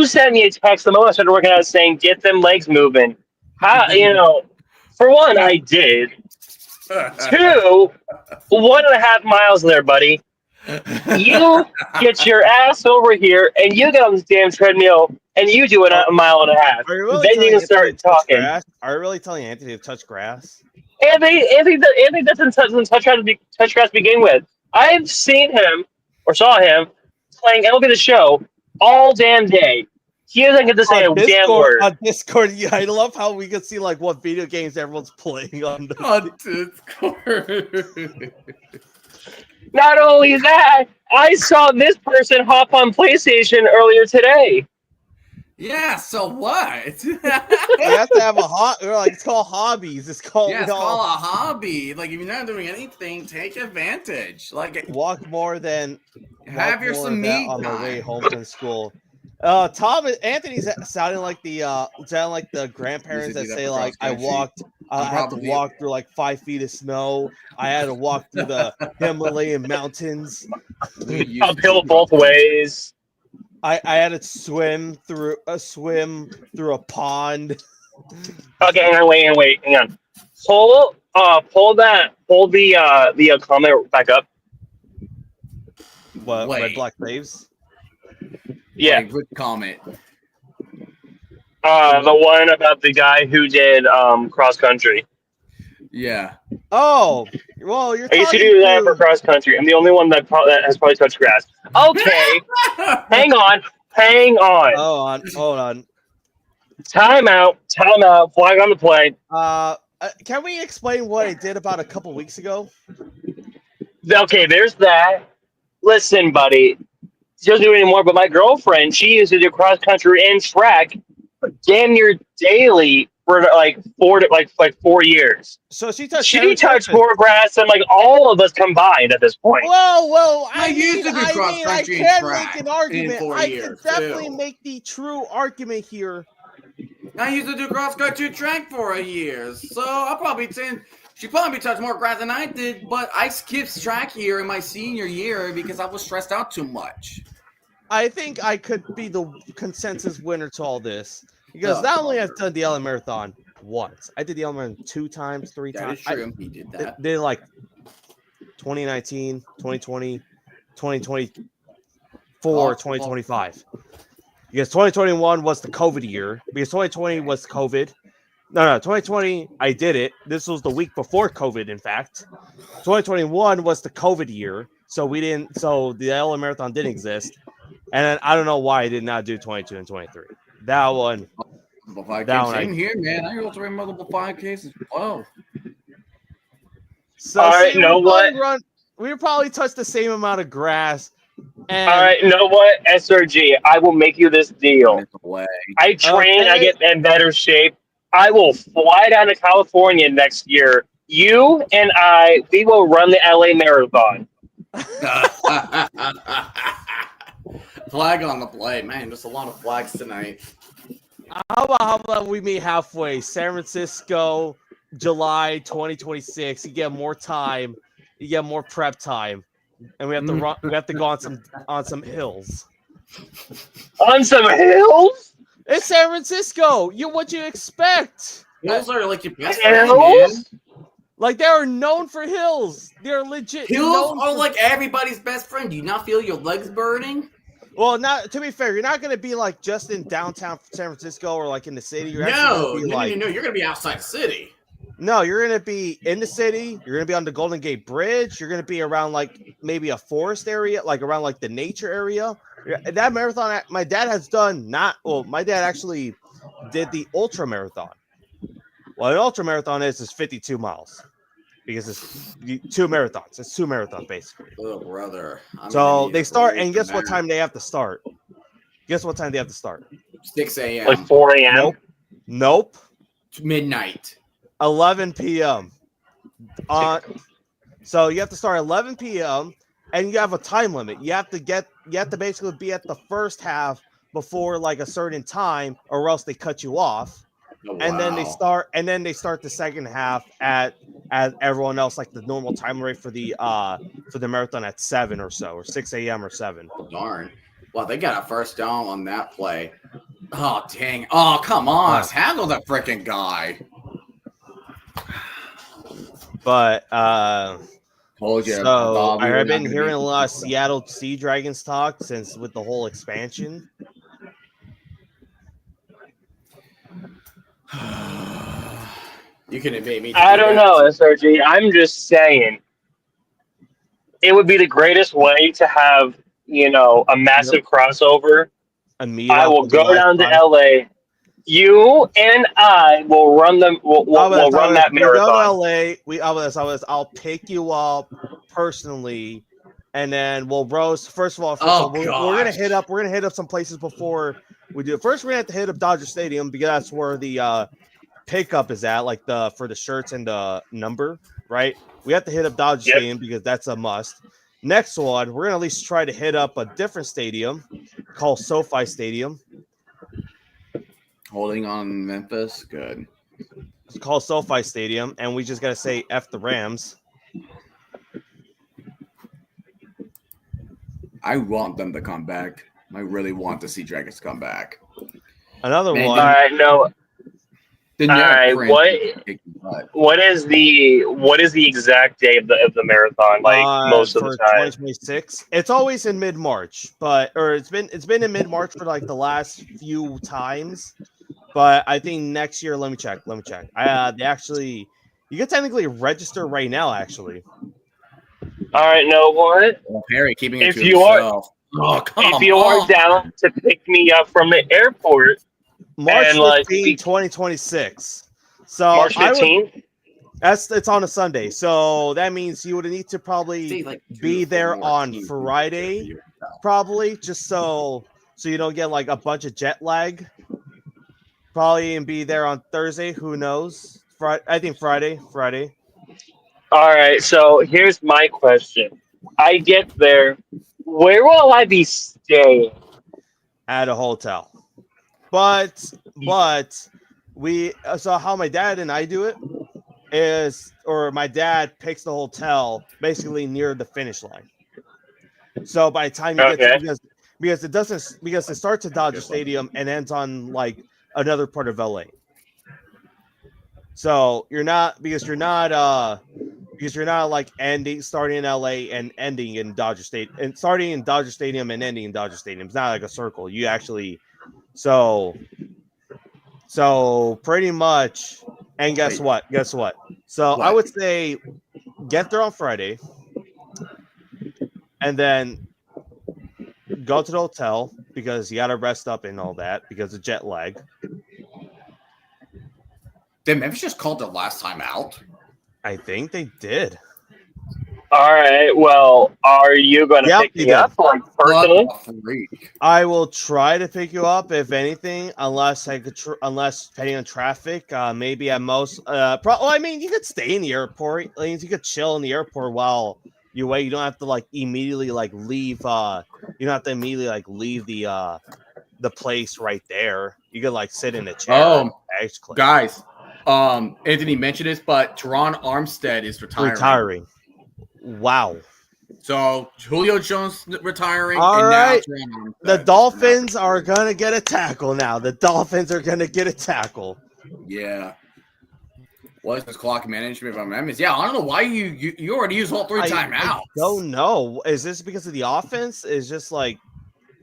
S3: sent me a text the moment I started working out saying, "Get them legs moving." How for one, I did. 2, 1.5 miles there, buddy. You get your ass over here and you get on this damn treadmill and you do it a mile and a half. Then you can start talking.
S2: Are you really telling Anthony to touch grass?
S3: Anthony doesn't touch grass to begin with. I've seen him or saw him playing MLB The Show all damn day. He doesn't get to say a damn word.
S2: On Discord, yeah, I love how we can see like what video games everyone's playing on
S1: Discord.
S3: Not only that, I saw this person hop on PlayStation earlier today.
S1: Yeah, so what?
S2: You have to have it's called hobbies. It's called
S1: a hobby. Like if you're not doing anything, take advantage. Like
S2: walk more than
S1: have your some meat
S2: on the way home from school. Anthony's sounding like the grandparents that say like I had to walk through like 5 feet of snow. I had to walk through the Himalayan mountains.
S3: Uphill both ways.
S2: I had to swim through a pond.
S3: Okay, hang on. Pull the comment back up.
S2: What? Red Black Waves?
S3: Yeah.
S1: Like, which comment?
S3: The one about the guy who did cross country.
S1: Yeah.
S2: Oh, well, you're
S3: I used to
S2: talking
S3: do that for
S2: to.
S3: cross country. I'm the only one that has probably touched grass. Okay, hang on.
S2: Hold on.
S3: Time out. Flag on the play.
S2: Can we explain what I did about a couple weeks ago?
S3: Okay, there's that. Listen, buddy. She doesn't do it anymore, but my girlfriend, she used to do cross country and track damn near daily for like 4 years.
S2: So she touched.
S3: She touched more grass than like all of us combined at this point.
S2: Well,
S1: I used to do cross
S2: I
S1: country and
S2: can
S1: track
S2: make an
S1: in
S2: argument.
S1: 4
S2: I
S1: years,
S2: can definitely
S1: too.
S2: make the true argument here.
S1: I used to do cross country track for a year, so I'll probably say she probably touched more grass than I did. But I skipped track here in my senior year because I was stressed out too much.
S2: I think I could be the consensus winner to all this because not only I've done the LA Marathon once, I did the LA Marathon 2 times, 3
S1: That
S2: times.
S1: is true. He did that.
S2: Did like 2019, 2020, 2024, 2025. Because 2021 was the COVID year. Because 2020 was COVID. No, 2020, I did it. This was the week before COVID, in fact. 2021 was the COVID year. So the LA Marathon didn't exist. And then I don't know why I did not do 22 and 23. That one.
S1: Same here, man. I also ran multiple 5Ks as well.
S2: So
S3: all right, you know what?
S2: We probably touched the same amount of grass. And
S3: all right, you know what? SRG, I will make you this deal. I train, I get in better shape. I will fly down to California next year. You and we will run the LA Marathon.
S1: Flag on the play, man. There's a lot of flags tonight.
S2: How about we meet halfway? San Francisco, July 2026. You get more time. You get more prep time, and we have to run. We have to go on some hills.
S3: On some hills?
S2: It's San Francisco. What you expect?
S1: Hills are like your best friend, man.
S2: Like, they are known for hills. They're legit.
S1: Hills are like everybody's best friend. Do you not feel your legs burning?
S2: Well, to be fair, you're not going to be like just in downtown San Francisco or like in the city. You're
S1: no. You're going to be outside the city.
S2: No, you're going to be in the city. You're going to be on the Golden Gate Bridge. You're going to be around like maybe a forest area, like around like the nature area. That marathon, my dad has done my dad actually did the ultra marathon. Well, an ultra marathon is 52 miles because it's 2 marathons. It's 2 marathons basically.
S1: Oh, brother.
S2: So they start, and guess what time they have to start? Guess what time they have to start?
S1: 6 a.m.
S3: Like 4 a.m.?
S2: Nope.
S1: Midnight.
S2: 11 p.m. So you have to start 11 p.m. and you have a time limit. You have to basically be at the first half before like a certain time, or else they cut you off.
S1: Oh, wow.
S2: And then they start the second half at everyone else, like the normal time rate for the marathon at 7 or so, or 6 a.m. or 7.
S1: Oh, darn. Well, they got a first down on that play. Oh, dang. Oh, come on. Handle that freaking guy.
S2: But
S1: told you.
S2: So I've been hearing a lot of Seattle Sea Dragons talk since with the whole expansion.
S1: You can invade me.
S3: I don't know, SRG. I'm just saying it would be the greatest way to have, a massive crossover. I will go down to LA. You and I will run them. We'll run that marathon.
S2: Go to LA. I'll pick you up personally, and then we'll roast. First of all, we're gonna hit up some places before we do it. First, we're gonna have to hit up Dodger Stadium because that's where the pickup is at, like for the shirts and the number, right? We have to hit up Dodger Stadium because that's a must. Next one, we're gonna at least try to hit up a different stadium called SoFi Stadium.
S1: Holding on Memphis, good.
S2: It's called SoFi Stadium, and we just gotta say F the Rams.
S1: I want them to come back. I really want to see Dragons come back.
S2: Another one.
S3: All right, no. All right, what is the exact day of the marathon? Like most of the time,
S2: 2026. It's always in mid-March, it's been in mid-March for like the last few times. But I think next year, let me check. They actually You can technically register right now, actually.
S3: All right, know what?
S1: Well, Perry keeping it
S3: If
S1: to
S3: you
S1: himself. Oh,
S3: if you are down to pick me up from the airport,
S2: March
S3: and like
S2: 15, 2026. So
S3: March
S2: I would
S3: 15th.
S2: it's on a Sunday. So that means you would need to probably be there on Friday, probably, just so you don't get like a bunch of jet lag. Probably and be there on Thursday. Who knows? I think Friday.
S3: All right, so here's my question. I get there. Where will I be staying?
S2: At a hotel. But we so how my dad and I do it is, or my dad picks the hotel basically near the finish line. So by the time you get to, because it starts at Dodger Stadium and ends on like another part of LA. So you're not like starting in LA and ending in Dodger State, and starting in Dodger Stadium and ending in Dodger Stadium. It's not like a circle. You actually so pretty much. And guess what? So I would say get there on Friday and then go to the hotel because you got to rest up and all that because of jet lag.
S1: Did Memphis just called the last time out?
S2: I think they did.
S3: All right. Well, are you going to pick me up, like personally?
S2: I will try to pick you up if anything, unless depending on traffic, maybe at most. I mean, you could stay in the airport. Like, you could chill in the airport while you wait. You don't have to like immediately like leave. You don't have to immediately like leave the place right there. You could like sit in a chair.
S1: Oh, guys. Anthony mentioned this, but Teron Armstead is retiring.
S2: Wow.
S1: So Julio Jones retiring.
S2: All
S1: and
S2: right.
S1: Now
S2: the Dolphins are gonna get a tackle now.
S1: Yeah. What is this clock management by Memphis? Yeah, I don't know why you already used all three timeouts.
S2: I don't know. Is this because of the offense? Is just like,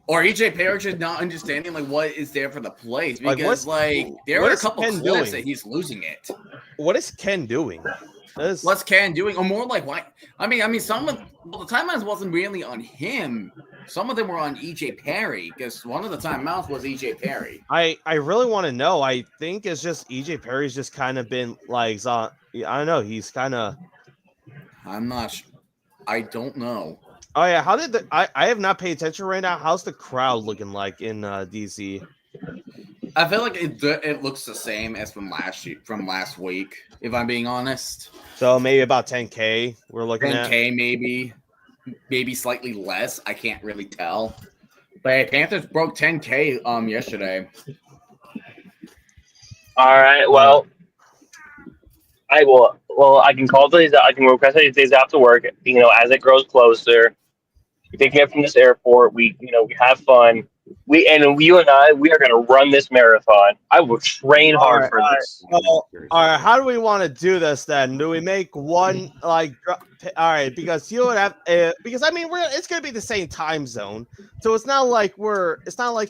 S1: or EJ Perry just not understanding like what is there for the plays because there are a couple clips that he's losing it.
S2: What is Ken doing?
S1: What's Ken doing? Or more like why? I mean, some of the timeouts wasn't really on him. Some of them were on EJ Perry because one of the timeouts was EJ Perry.
S2: I really want to know. I think it's just EJ Perry's just kind of been like, I don't know. He's kind of.
S1: I'm not. I don't know.
S2: Oh yeah, how did I have not paid attention right now. How's the crowd looking like in DC?
S1: I feel like it looks the same as from last week, if I'm being honest.
S2: So maybe about 10K we're looking
S1: 10K at. Maybe slightly less. I can't really tell. But Panthers broke 10K yesterday.
S3: All right. Well, I will. Well, I can call these. I can request these days after work. As it grows closer, we take it from this airport. We have fun. You and I are going to run this marathon. I will train hard for this.
S2: All right. How do we want to do this then? Do we make one all right? Because you would have because I mean it's going to be the same time zone, so it's not like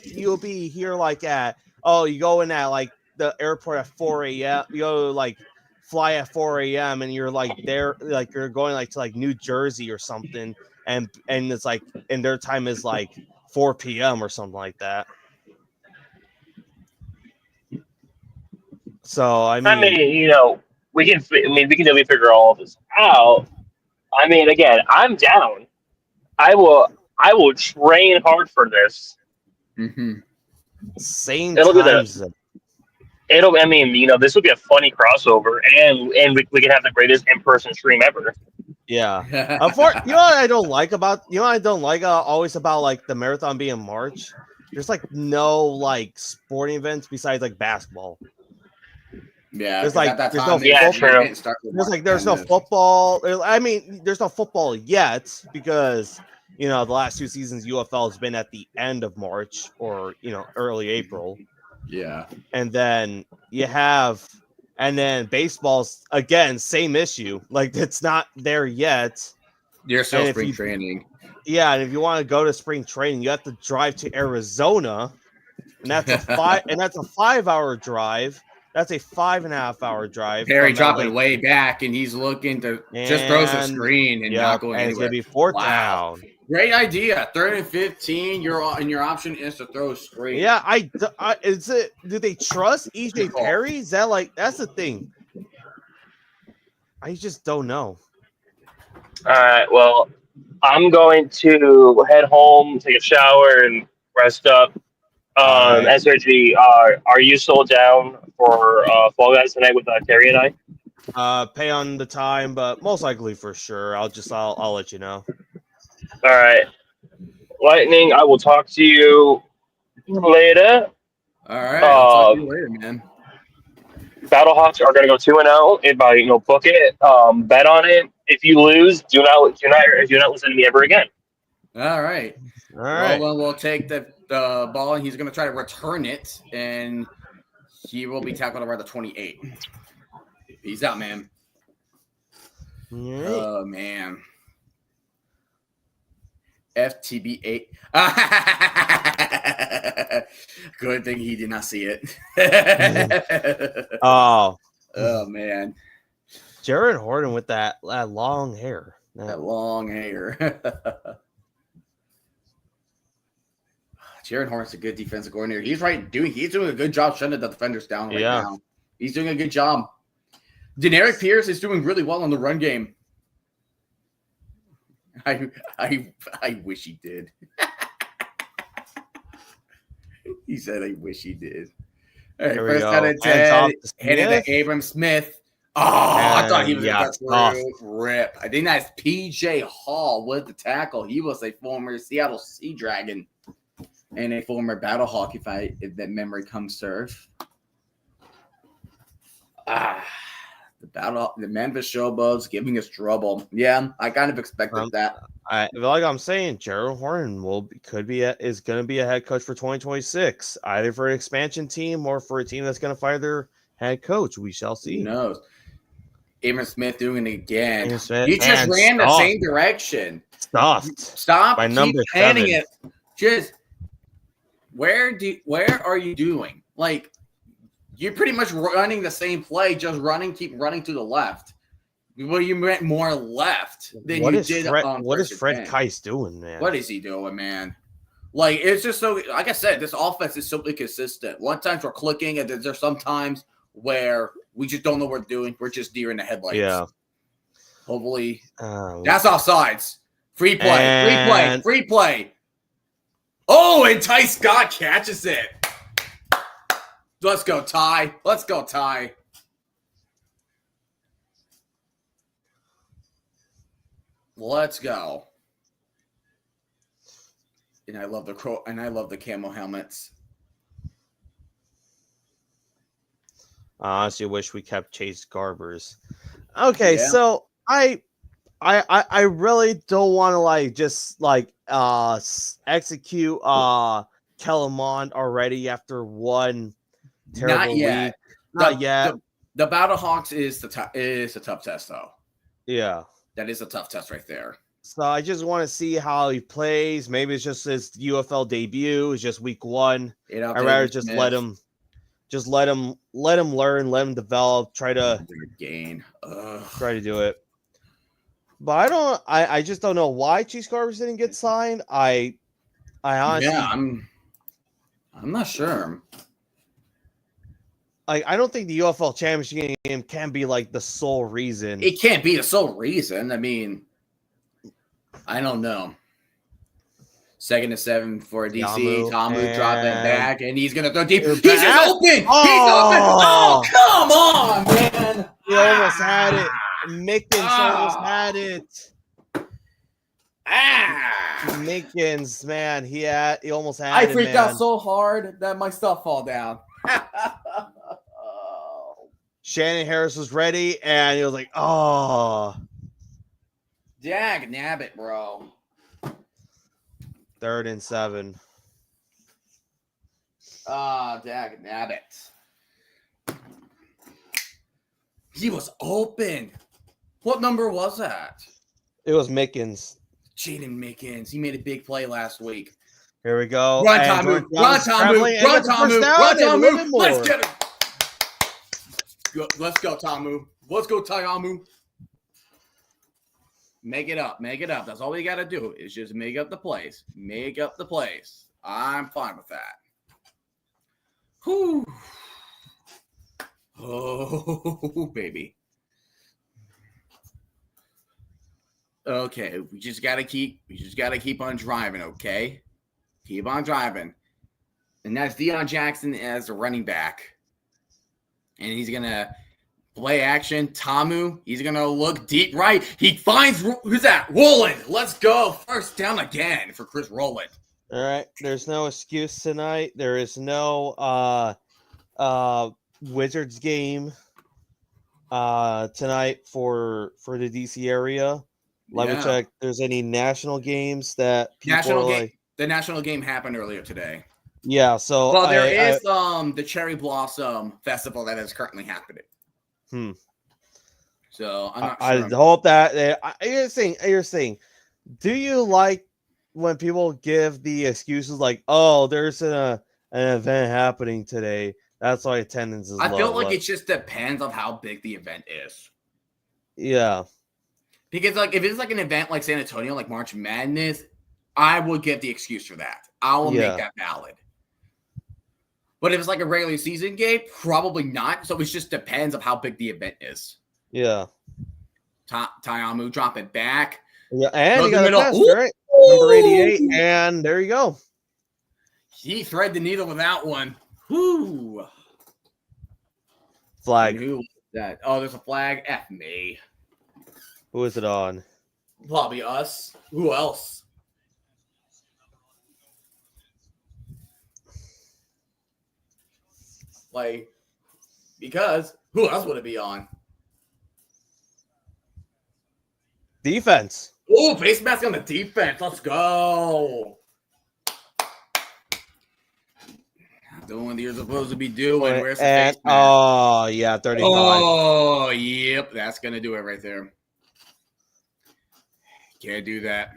S2: you'll be here like at you go in at like the airport at 4 a.m. You go like fly at 4 a.m. and you're like there like you're going like to like New Jersey or something, and it's like and their time is like 4 p.m. or something like that. So
S3: we can definitely figure all of this out. I mean, again, I'm down. I will train hard for this.
S2: Mm-hmm. Same
S3: It'll
S2: times.
S3: I mean, this will be a funny crossover, and we can have the greatest in-person stream ever.
S2: Yeah. What I don't like always about like the marathon being in March. There's like no like sporting events besides like basketball.
S1: Yeah.
S2: There's like
S1: there's
S2: no football. There's no football. I mean, there's no football yet because the last 2 seasons UFL has been at the end of March or early April.
S1: Yeah.
S2: And then and then baseball's again same issue. Like it's not there yet.
S1: You're still spring training.
S2: Yeah, and if you want to go to spring training, you have to drive to Arizona, and that's a 5-hour drive. That's a 5.5-hour drive.
S1: Perry
S2: from
S1: dropping
S2: LA.
S1: way back, and he's looking to just throws a screen and not going
S2: and it's
S1: anywhere.
S2: gonna be 4th down.
S1: Great idea. 3rd and 15. Your option is to throw a screen.
S2: Yeah, do they trust EJ Perry? Is that that's the thing? I just don't know.
S3: All right. Well, I'm going to head home, take a shower, and rest up.
S2: Right.
S3: SRG, are you still down for Fall Guys tonight with Terry and I?
S2: Pay on the time, but most likely for sure. I'll let you know.
S3: All right. Lightning, I will talk to you later.
S1: All right. I'll talk to you later, man.
S3: Battlehawks are going to go 2-0. If I book it, bet on it. If you lose, do not listen to me ever again.
S1: All right.
S2: All right.
S1: Well, we'll take the ball, and he's going to try to return it, and he will be tackled around the 28. He's out, man.
S2: Right.
S1: Oh, man. FTB8. Good thing he did not see it.
S2: Oh,
S1: man.
S2: Jared Horton with that long hair.
S1: That long hair. Jared Horton's a good defensive coordinator. He's doing a good job shutting the defenders down right now. He's doing a good job. Deneric Pierce is doing really well on the run game. I wish he did. He said, "I wish he did." All right, first out of 10, headed to Abram Smith. Oh, I thought he was going to rip. I think that's PJ Hall with the tackle. He was a former Seattle Sea Dragon and a former Battlehawk, if that memory comes serve. The Memphis Showboats giving us trouble. Yeah, I kind of expected that.
S2: Like I'm saying, Jared Horton is going to be a head coach for 2026, either for an expansion team or for a team that's going to fire their head coach. We shall see.
S1: Who knows? Aaron Smith doing it again.
S2: He
S1: just ran the same direction. Stop.
S2: By number 7.
S1: It. Just where are you doing? Like, you're pretty much running the same play, just keep running to the left. Well, you went more left than you did on
S2: what is Fred Keiss doing, man?
S1: What is he doing, man? Like, it's just so, like I said, this offense is simply consistent. One times we're clicking, and there's some times where we just don't know what we're doing. We're just deer in the headlights.
S2: Yeah.
S1: Hopefully. That's offsides. Free play. Oh, and Ty Scott catches it. Let's go, Ty. Let's go. And I love the camo helmets.
S2: I honestly wish we kept Chase Garbers. Okay, so I really don't want to execute Kellermont already after one terrible week. Not yet.
S1: The Battlehawks is a tough test, though.
S2: Yeah.
S1: That is a tough test right there.
S2: So I just want to see how he plays. Maybe it's just his UFL debut. It's just week 1. I'd rather just let him learn, let him develop, try to do it. But I just don't know why Chase Garbers didn't get signed. I honestly,
S1: I'm not sure.
S2: I don't think the UFL championship game can be the sole reason.
S1: It can't be the sole reason. I mean, I don't know. 2nd and 7 for DC. Tamu dropping back, and he's going to throw deep. He's just open. He's open. Oh, come on, man.
S2: He almost had it. Mickens almost had it. Mickens, man, he almost had it.
S1: I freaked out so hard that my stuff fall down.
S2: Shannon Harris was ready, and he was like, "Oh,
S1: dag nabbit, bro."
S2: 3rd and 7.
S1: Dag nabbit. He was open. What number was that?
S2: It was Mickens.
S1: Jaden Mickens. He made a big play last week.
S2: Here we go.
S1: Run, Tamu. Let's get it. go. Let's go, Tamu. Let's go, Tayamu. Make it up. Make it up. That's all we got to do is just make up the plays. Make up the plays. I'm fine with that. Whew. Oh, baby. Okay, we just gotta keep on driving, okay? Keep on driving. And that's Deion Jackson as a running back. And he's gonna play action. Tamu, he's gonna look deep right. He finds who's that? Roland. Let's go. First down again for Chris Roland.
S2: All right. There's no excuse tonight. There is no Wizards game tonight for the DC area. Let me check. There's any national games that people
S1: the national game happened earlier today.
S2: Yeah, so
S1: well, there is the Cherry Blossom Festival that is currently happening. So I'm not sure.
S2: I hope that you're saying, do you like when people give the excuses like, oh, there's an event happening today, that's why attendance is low?
S1: I feel like it just depends on how big the event is.
S2: Yeah.
S1: Because like if it's like an event like San Antonio, like March Madness, I would get the excuse for that. I will make that valid. But if it's like a regular season game, probably not. So it just depends on how big the event is.
S2: Yeah.
S1: Tayamu drop it back.
S2: Yeah, and he got a pass, right? Number 88, and there you go.
S1: He threaded the needle with that one. Whoo.
S2: Flag.
S1: Who was that? Oh, there's a flag. F me.
S2: Who is it on?
S1: Probably us. Who else? Like, because who else would it be on?
S2: Defense.
S1: Oh, face mask on the defense. Let's go. Doing what you're supposed to be doing. Where's the face mask?
S2: Oh, yeah, 35.
S1: Oh, yep. That's going to do it right there. Can't do that.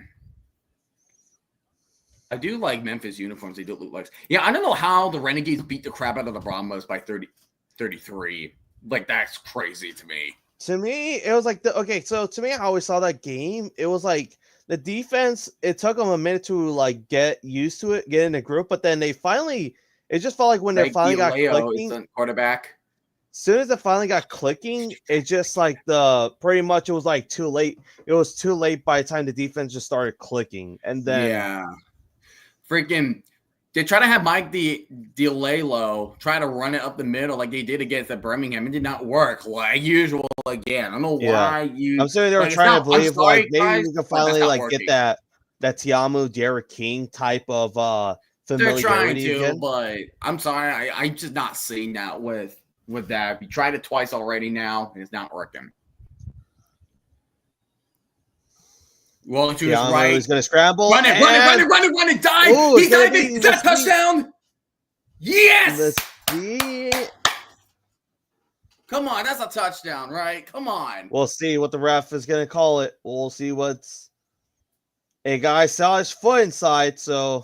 S1: I do like Memphis uniforms. They don't look like. Yeah, I don't know how the Renegades beat the crap out of the Brahmas by 33. Like, that's crazy to me.
S2: To me, it was like so to me, I always saw that game. It was like the defense, it took them a minute to like get used to it, get in a group, but then it just felt like when they finally got clicking.
S1: Quarterback.
S2: As soon as it finally got clicking, it just like pretty much it was like too late. It was too late by the time the defense just started clicking. And then
S1: freaking they try to have Mike DeLalo try to run it up the middle like they did against the Birmingham. It did not work like usual again. I don't know why
S2: I'm saying they were trying to believe like maybe we can finally like get that Tiamu, Derek King type of familiarity.
S1: They're trying to,
S2: again.
S1: but I'm sorry, I'm just not seeing that with that. We tried it twice already now, and it's not working. Rolling to his right.
S2: He's going to scramble.
S1: Run it, dive.
S2: Ooh,
S1: He's diving. Is that a touchdown? Yes.
S2: Let's see.
S1: Come on, that's a touchdown, right? Come on.
S2: We'll see what the ref is going to call it. We'll see what's. A guy saw his foot inside, so.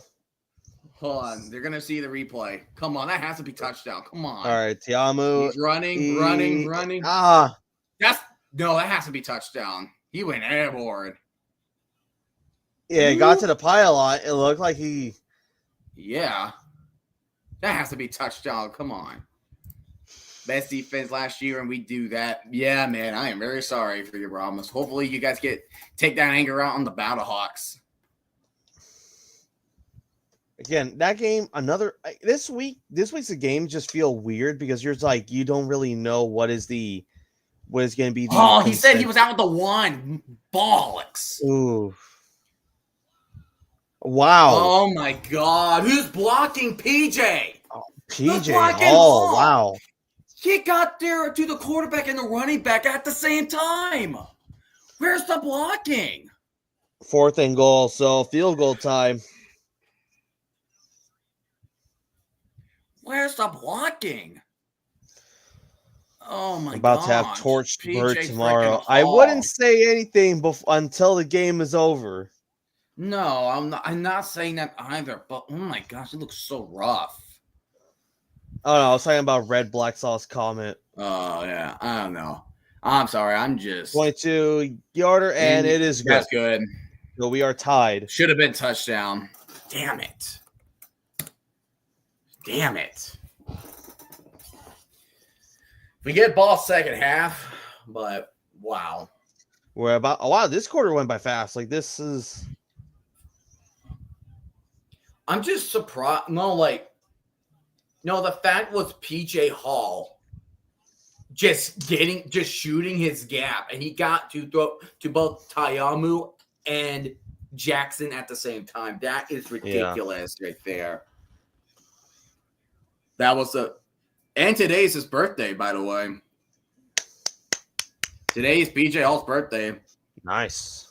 S1: Hold on. They're going to see the replay. Come on, that has to be touchdown. Come on.
S2: All right, Tiamu.
S1: He's running.
S2: Ah.
S1: That has to be touchdown. He went airborne.
S2: Yeah, he got to the pylon. It looked like he.
S1: Yeah. That has to be touchdown. Come on. Best defense last year, and we do that. Yeah, man, I am very sorry for your problems. Hopefully you guys take that anger out on the Battlehawks.
S2: Again, that game, this week's game just feel weird because you're like, you don't really know what is going to be.
S1: He said he was out with the one. Bollocks.
S2: Ooh. Wow.
S1: Oh, my God. Who's blocking PJ?
S2: Oh, PJ Hall. Wow.
S1: He got there to the quarterback and the running back at the same time. Where's the blocking?
S2: 4th and goal, so field goal time.
S1: Where's the blocking? Oh, my God.
S2: About to have torched bird tomorrow. I wouldn't say anything until the game is over.
S1: No, I'm not saying that either, but oh my gosh, it looks so rough.
S2: Oh no, I was talking about Red Black Sauce comment.
S1: Oh, yeah. I don't know. I'm sorry. I'm just
S2: 22-yarder, and it is good.
S1: That's good.
S2: So we are tied.
S1: Should have been touchdown. Damn it. We get ball second half, but wow.
S2: We're about this quarter went by fast. Like this is.
S1: I'm just surprised. No, the fact was PJ Hall just shooting his gap, and he got to throw to both Tayamu and Jackson at the same time. That is ridiculous right there. That was and today's his birthday, by the way. Today's PJ Hall's birthday.
S2: Nice.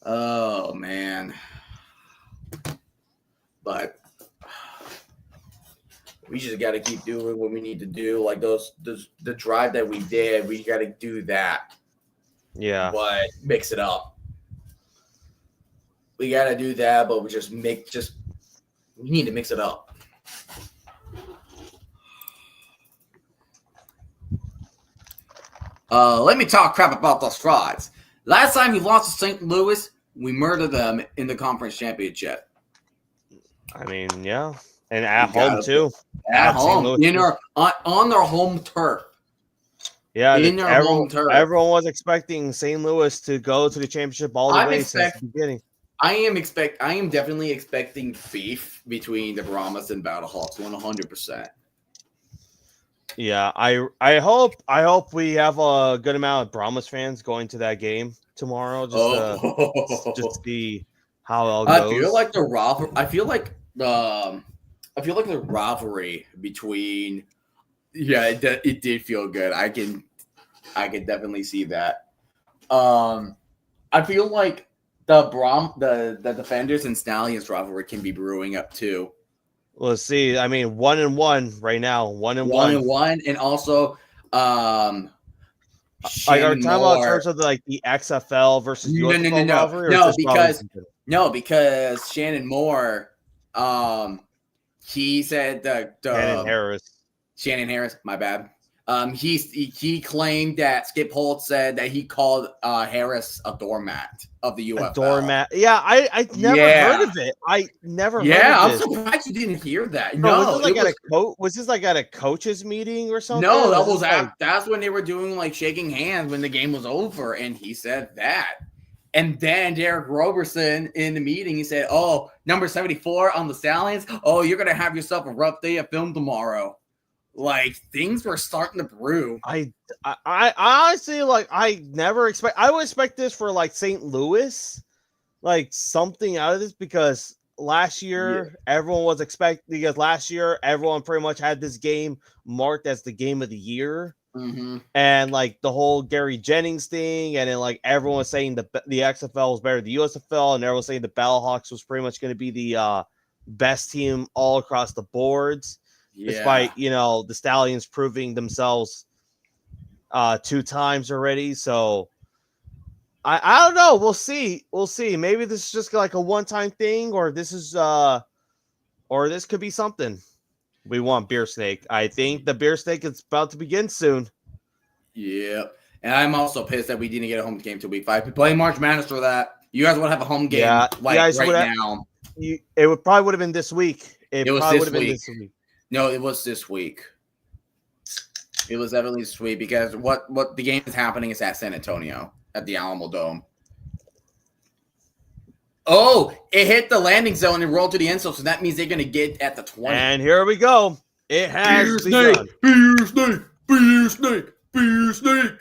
S1: Oh man. But we just got to keep doing what we need to do. Like the drive that we did, we got to do that.
S2: Yeah.
S1: But mix it up. We got to do that, but we need to mix it up. Let me talk crap about those frauds. Last time we lost to St. Louis, we murdered them in the conference championship.
S2: I mean, yeah. And at home, too.
S1: At home. On their home turf.
S2: Yeah. Everyone was expecting St. Louis to go to the championship all the way since the beginning.
S1: I am definitely expecting beef between the Brahmas and Battlehawks 100%.
S2: Yeah, I hope we have a good amount of Brahmas fans going to that game tomorrow just to see how it all goes.
S1: I feel like the rivalry between it did feel good. I can definitely see that. I feel like the Defenders and Stallions rivalry can be brewing up too.
S2: Let's see. I mean, 1-1 right now.
S1: 1-1, and also
S2: are we talking about in terms of the XFL versus UFL rivalry?
S1: Because Shannon Moore, he said that Shannon Harris, my bad. He claimed that Skip Holt said that he called Harris a doormat of the UFL.
S2: A doormat. Yeah, I never heard of it. I never heard of
S1: I'm
S2: this.
S1: surprised you didn't hear that.
S2: Was this at a coach's meeting or something?
S1: No, that's when they were doing shaking hands when the game was over, and he said that. And then Derek Roberson in the meeting, he said, "Oh, number 74 on the Stallions. Oh, you're gonna have yourself a rough day of film tomorrow." Things were starting to brew.
S2: I honestly I never expect. I would expect this for St. Louis, something out of this because last year everyone was expecting. Because last year everyone pretty much had this game marked as the game of the year, and the whole Gary Jennings thing, and then everyone was saying the XFL was better than the USFL, and everyone was saying the Battlehawks was pretty much going to be the best team all across the boards. Despite the Stallions proving themselves 2 times already, so I don't know. We'll see. Maybe this is just a one-time thing, or this is or this could be something. We want Beer Snake. I think the Beer Snake is about to begin soon.
S1: Yeah, and I'm also pissed that we didn't get a home game till week 5. We play March Madness for that. You guys would have a home game right now.
S2: It probably would have been this week.
S1: It was this week. No, it was this week. It was definitely this week because what the game is happening is at San Antonio at the Alamo Dome. Oh, it hit the landing zone and rolled to the end zone, so that means they're going to get at the 20.
S2: And here we go. It has begun.
S1: Beer Snake, Beer Snake, Beer Snake,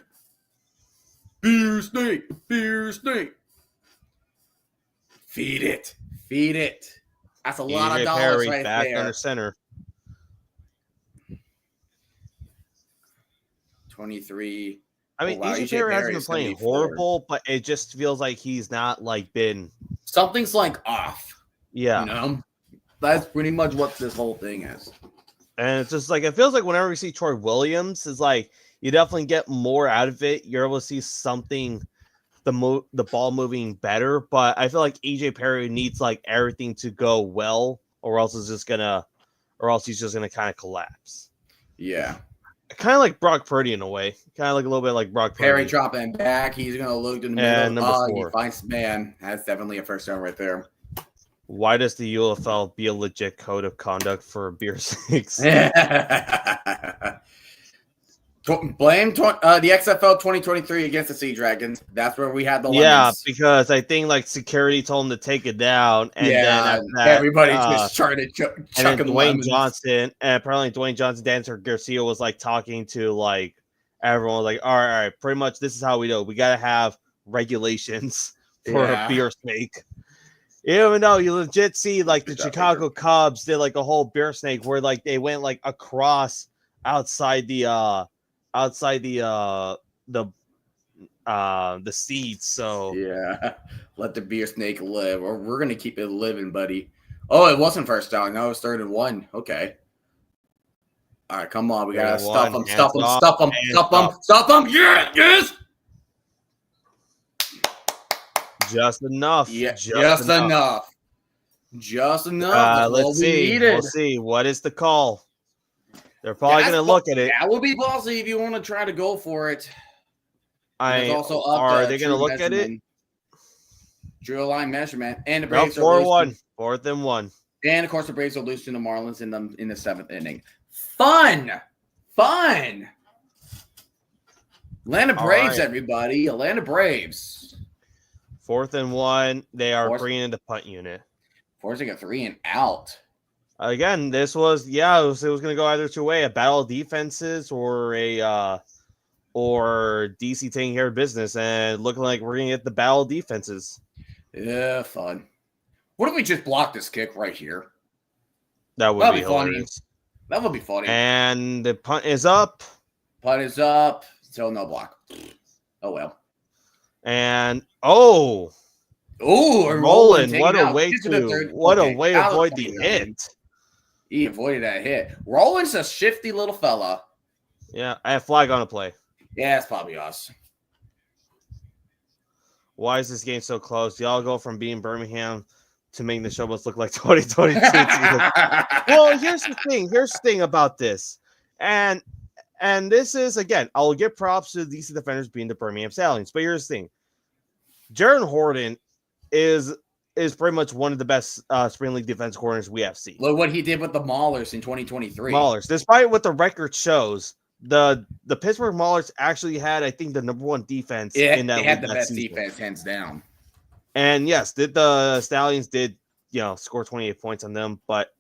S1: Beer Snake, Beer Snake. Feed it. That's a lot of dollars right
S2: back
S1: there.
S2: Under center.
S1: 23.
S2: I mean, EJ Perry hasn't been playing horrible, but it just feels like he's not been.
S1: Something's off.
S2: Yeah.
S1: That's pretty much what this whole thing is.
S2: And it's just it feels like whenever we see Troy Williams, is you definitely get more out of it. You're able to see something the ball moving better, but I feel like AJ Perry needs like everything to go well, or else he's just gonna kind of collapse.
S1: Yeah.
S2: Kind of like Brock Purdy in a way. Kind of like a little bit like Brock
S1: Perry
S2: Purdy.
S1: dropping back. He's going to look in the
S2: And
S1: middle.
S2: number 4.
S1: He finds man. That's definitely a first down right there.
S2: Why does the UFL be a legit code of conduct for beer snakes?
S1: Blame the XFL 2023 against the Sea Dragons. That's where we had the lemons.
S2: Yeah, because I think like security told him to take it down, and then after that,
S1: everybody just started chucking
S2: and then Dwayne
S1: lemons.
S2: Johnson, and apparently Dwayne Johnson, Dancer Garcia was like talking to like everyone, like, all right, pretty much this is how we do. We gotta have regulations for a beer snake. Even though you legit see like the Chicago Cubs did like a whole beer snake where like they went like across outside the seeds. So
S1: yeah, let the beer snake live, or we're gonna keep it living, buddy. Oh, it wasn't first down. No, it was 3rd and 1. Okay. All right, come on. We gotta stuff them. Yeah, yes.
S2: Just enough.
S1: Yeah, just enough.
S2: Let's see. We'll see. What is the call? They're probably going to look at it.
S1: That would be ballsy if you want to try to go for it.
S2: Are they going to look at it?
S1: Drill line measurement. And the Braves
S2: are 4-1. 4th and 1.
S1: And, of course, the Braves are losing the Marlins in the 7th inning. Fun. Atlanta Braves, everybody. Atlanta Braves.
S2: 4th and 1. They are bringing in the punt unit.
S1: Forcing a 3 and out.
S2: Again, this was it was going to go either two way, a battle of defenses or or DC taking care of business, and looking like we're going to get the battle of defenses.
S1: Yeah, fun. What if we just block this kick right here?
S2: That would be funny.
S1: That would be funny.
S2: And the punt is up.
S1: Still no block. Oh well.
S2: And
S1: Roland,
S2: what a way to avoid the hit.
S1: He avoided that hit. Roland's a shifty little fella.
S2: Yeah, I have flag on a play.
S1: Yeah, it's probably us.
S2: Why is this game so close? Y'all go from being Birmingham to making the Showboats look like 2022. Well, here's the thing about this. And this is, again, I'll give props to the DC defenders being the Birmingham Stallions. But here's the thing. Jaron Horton is pretty much one of the best spring league defense corners we have seen.
S1: Look what he did with the Maulers in 2023.
S2: Despite what the record shows, the Pittsburgh Maulers actually had, I think, the number 1 defense in that league. They had the best
S1: defense, hands down.
S2: And yes, the Stallions did, score 28 points on them. But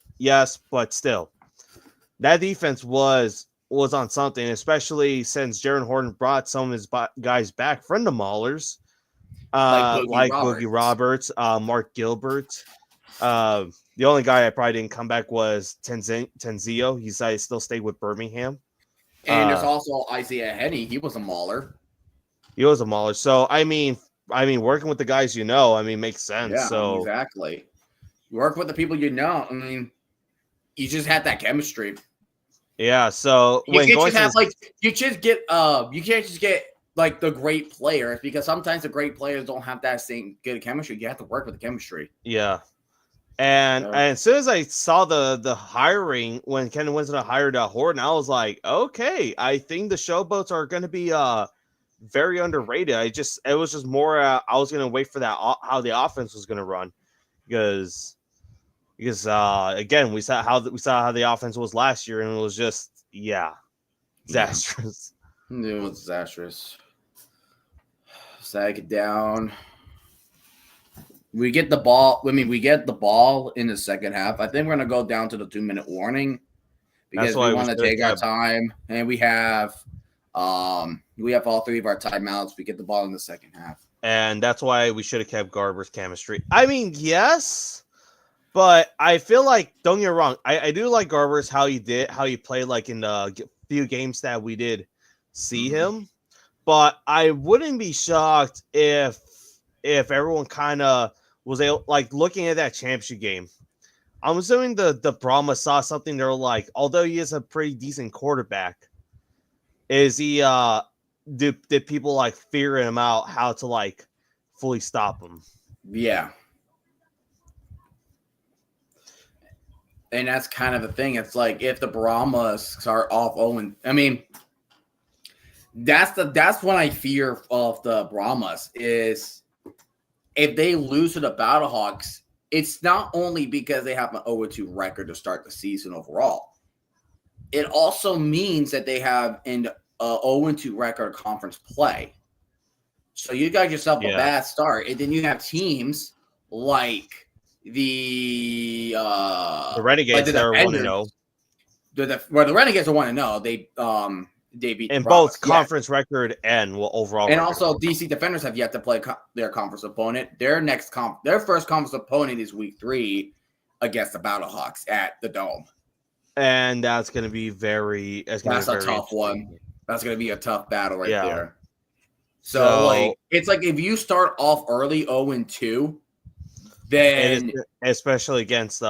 S2: still, that defense was on something, especially since Jaron Horton brought some of his guys back from the Maulers. Like Boogie Roberts, Mark Gilbert. The only guy I probably didn't come back was Tenzio. He still stayed with Birmingham.
S1: And there's also Isaiah Henney. He was a mauler.
S2: So I mean, working with the guys makes sense.
S1: Yeah,
S2: so
S1: exactly. Work with the people you know. I mean, you just had that chemistry.
S2: Yeah. So
S1: you can't just get like the great players, because sometimes the great players don't have that same good chemistry. You have to work with the chemistry.
S2: Yeah. And as soon as I saw the hiring, when Ken Winston hired Horton, I was like, okay, I think the Showboats are going to be very underrated. It was just more. I was going to wait for that how the offense was going to run, because again we saw how the offense was last year, and it was just disastrous.
S1: It was disastrous. Sag it down. We get the ball. We get the ball in the second half. I think we're going to go down to the 2-minute warning because we want to take our time, and we have all 3 of our timeouts. We get the ball in the second half,
S2: and that's why we should have kept Garber's chemistry. I mean, yes, but I feel like, don't get me wrong, I do like Garber's how he played like in the few games that we did see him, but I wouldn't be shocked if everyone kind of was able, like, looking at that championship game. I'm assuming the Brahma saw something. They're like, although he is a pretty decent quarterback, is he did people like figure him out how to like fully stop them.
S1: Yeah. And that's kind of the thing. It's like if the Brahmas start off 0, I mean, that's what I fear of the Brahmas is if they lose to the Battlehawks, it's not only because they have an 0-2 record to start the season overall. It also means that they have an 0-2 record conference play. So you got yourself a bad start, and then you have teams like the
S2: Renegades that are 1-0.
S1: Where the Renegades are 1-0, they beat
S2: in both conference record and overall.
S1: And
S2: record.
S1: Also, DC Defenders have yet to play their conference opponent. Their first conference opponent is week 3 against the Battlehawks at the Dome.
S2: And that's going to be that's
S1: a tough one. That's going to be a tough battle right there. So, like, it's like if you start off early 0-2, then
S2: especially against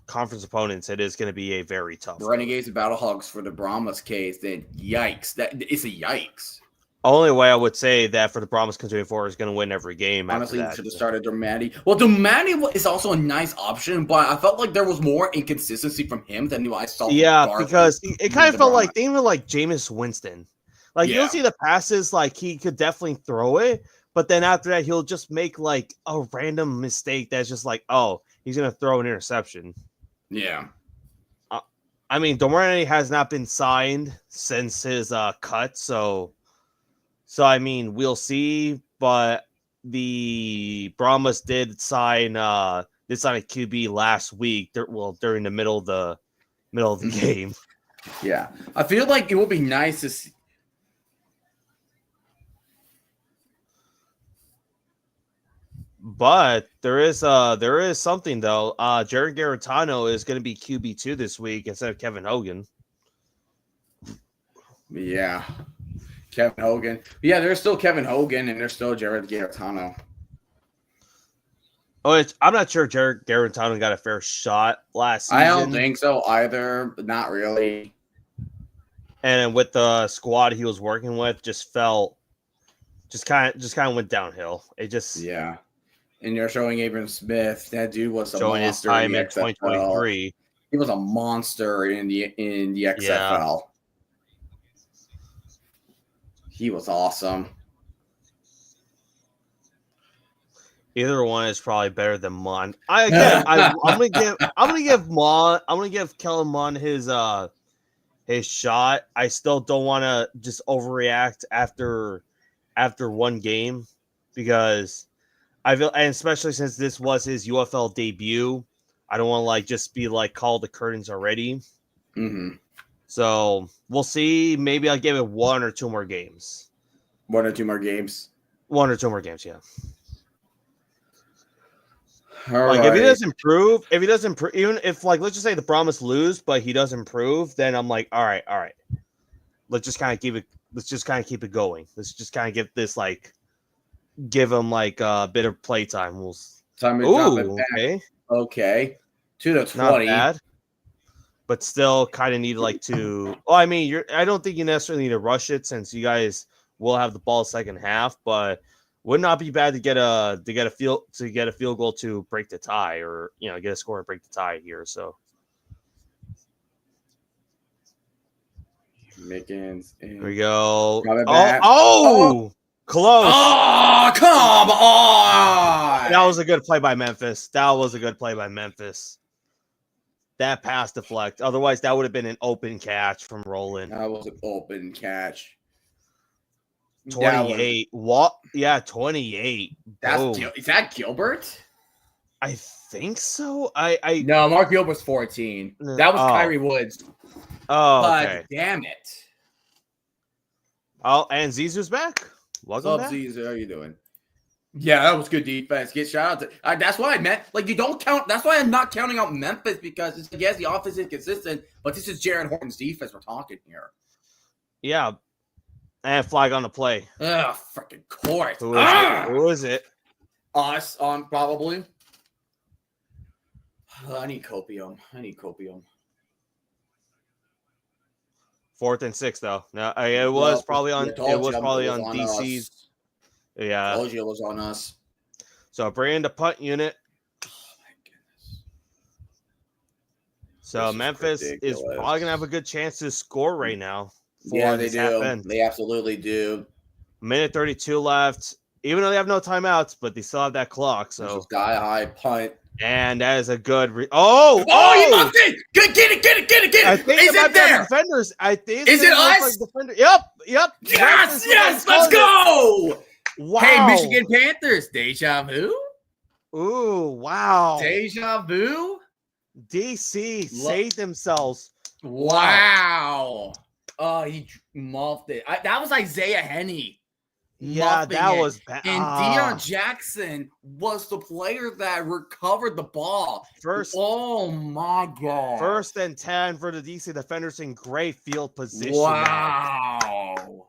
S2: conference opponents, it is going to be a very tough.
S1: Renegades and Battlehawks for the Brahmas case, then yikes! It's a yikes.
S2: Only way I would say that for the Brahmas continuing forward is going to win every game.
S1: Honestly, should have started Domani. Well, Domani is also a nice option, but I felt like there was more inconsistency from him than I saw.
S2: Yeah, because it kind of felt like they even like Jameis Winston. Like you'll see the passes, like he could definitely throw it, but then after that he'll just make like a random mistake that's just like, oh, he's gonna throw an interception.
S1: Yeah.
S2: I mean, Domani has not been signed since his cut, so I mean, we'll see. But the Brahmas did sign a QB last week. During the middle of the game.
S1: Yeah, I feel like it would be nice to see.
S2: But there is something though. Jared Garantano is going to be QB2 this week instead of Kevin Hogan.
S1: Yeah, Kevin Hogan. Yeah, there's still Kevin Hogan and there's still Jared Garantano.
S2: Oh, I'm not sure Jared Garantano got a fair shot last season.
S1: I don't think so either, but not really.
S2: And with the squad he was working with, just kind of went downhill. It just
S1: And you're showing Abram Smith. That dude was a
S2: showing
S1: monster
S2: his time
S1: in
S2: in 2023.
S1: He was a monster in the XFL. Yeah. He was awesome.
S2: Either one is probably better than Mon. I'm gonna give Kellen Mond his shot. I still don't want to just overreact after one game because I feel, and especially since this was his UFL debut, I don't want to just be call the curtains already.
S1: Mm-hmm.
S2: So we'll see. Maybe I'll give it 1 or 2 more games.
S1: 1 or 2 more games.
S2: 1 or 2 more games, yeah.
S1: If
S2: he doesn't improve, even if let's just say the Brahmas lose, but he does improve, then I'm like, all right. Let's just kind of keep it going. Let's just kind of give this give him a bit of play time.
S1: Time to drop it back. Okay. To the 20.
S2: Not bad. But still kind of need to I don't think you necessarily need to rush it since you guys will have the ball second half, but would not be bad to get a field goal to break the tie, or get a score and break the tie here. So
S1: Mickens.
S2: Here we go.
S1: Close.
S2: Oh,
S1: come on.
S2: That was a good play by Memphis. That pass deflect. Otherwise, that would have been an open catch from Roland.
S1: That was an open catch.
S2: 28. What? Yeah, 28.
S1: Is that Gilbert?
S2: I think so.
S1: No, Mark Gilbert's 14. That was Kyrie Woods.
S2: Oh, okay.
S1: Damn it.
S2: Oh, and Zizou's back. Welcome back.
S1: Zizou? How you doing? Yeah, that was good defense. Get shout out to. That's what I meant. You don't count. That's why I'm not counting out Memphis because it's yes, the offense is consistent, but this is Jared Horton's defense we're talking here.
S2: Yeah. And flag on the play.
S1: Ugh, freaking court.
S2: Who is it?
S1: Us, probably. I need copium.
S2: 4th and 6, though. No, it was probably on DC's. Yeah.
S1: Told you it was on us.
S2: So bring in the punt unit.
S1: Oh my goodness.
S2: So Memphis is probably gonna have a good chance to score right now.
S1: Yeah, they do. They absolutely do.
S2: Minute 32 left. Even though they have no timeouts, but they still have that clock. So
S1: sky high punt.
S2: And that is a good.
S1: He muffed it! Get it!
S2: I think
S1: is it there?
S2: Defenders. I think.
S1: Is it us?
S2: Like yep.
S1: Yes. Let's go.
S2: Wow.
S1: Hey, Michigan Panthers, deja vu.
S2: Ooh, wow.
S1: Deja vu.
S2: DC saved themselves.
S1: Wow. Oh, he muffed it. That was Isaiah Henney.
S2: Yeah, that was bad.
S1: And Deion Jackson was the player that recovered the ball. Oh my God.
S2: 1st and 10 for the DC defenders in great field position.
S1: Wow.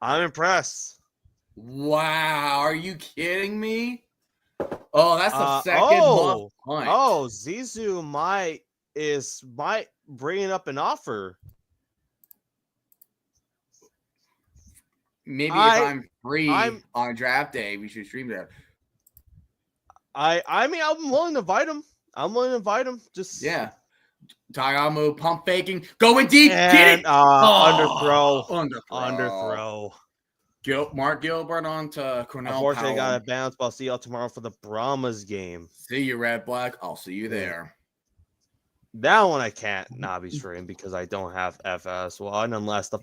S2: I'm impressed.
S1: Wow. Are you kidding me? Oh, that's the second muff punt.
S2: Oh, Zizou might bringing up an offer.
S1: Maybe if I'm free on draft day, we should stream that.
S2: I mean, I'm willing to invite him. Just
S1: Tayamu pump faking, going deep,
S2: and,
S1: get it.
S2: Underthrow.
S1: Mark Gilbert on to Cornell.
S2: Unfortunately, got to bounce. But I'll see y'all tomorrow for the Brahmas game.
S1: See you, Red Black. I'll see you there.
S2: That one I can't not be streamed because I don't have FS1 unless the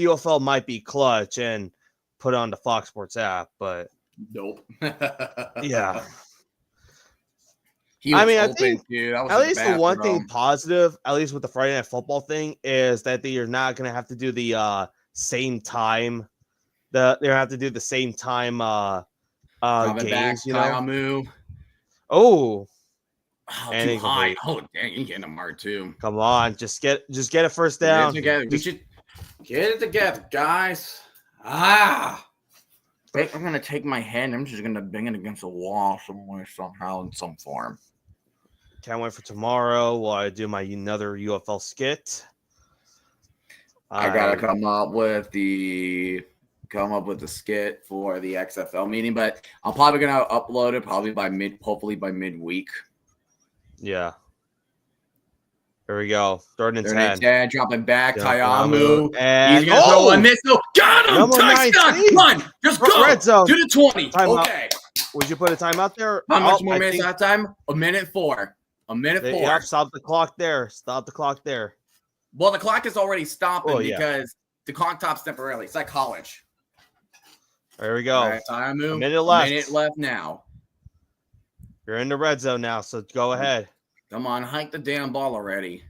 S2: UFL might be clutch and put on the Fox Sports app, but
S1: nope.
S2: Yeah.
S1: I think dude,
S2: at least the one thing positive, at least with the Friday Night Football thing, is that you're not gonna have to do the same time. They're gonna have to do the same time games, you know.
S1: Too high. Oh, dang, you're getting a mark too.
S2: Come on, just get a first down.
S1: We should get it together, guys. I'm gonna take my hand. I'm just gonna bang it against a wall somewhere, somehow, in some form.
S2: Can't wait for tomorrow while I do my another UFL skit.
S1: I gotta come up with the skit for the XFL meeting, but I'm probably gonna upload it hopefully by midweek.
S2: Yeah. Here we go. 3rd and
S1: 10. Dropping back. Tayamu.
S2: And
S1: he's going to throw one missile. Got him. Touchdown. Come on. Just go.
S2: Red zone.
S1: To the 20. Okay.
S2: Would you put a timeout there?
S1: How much more minutes that time? A minute 4.
S2: Yep, stop the clock there.
S1: Well, the clock is already stopping because the clock stops temporarily. It's like college.
S2: There we go.
S1: All right, Tayamu.
S2: A minute left.
S1: Minute left now.
S2: You're in the red zone now, so go ahead.
S1: Come on, hike the damn ball already.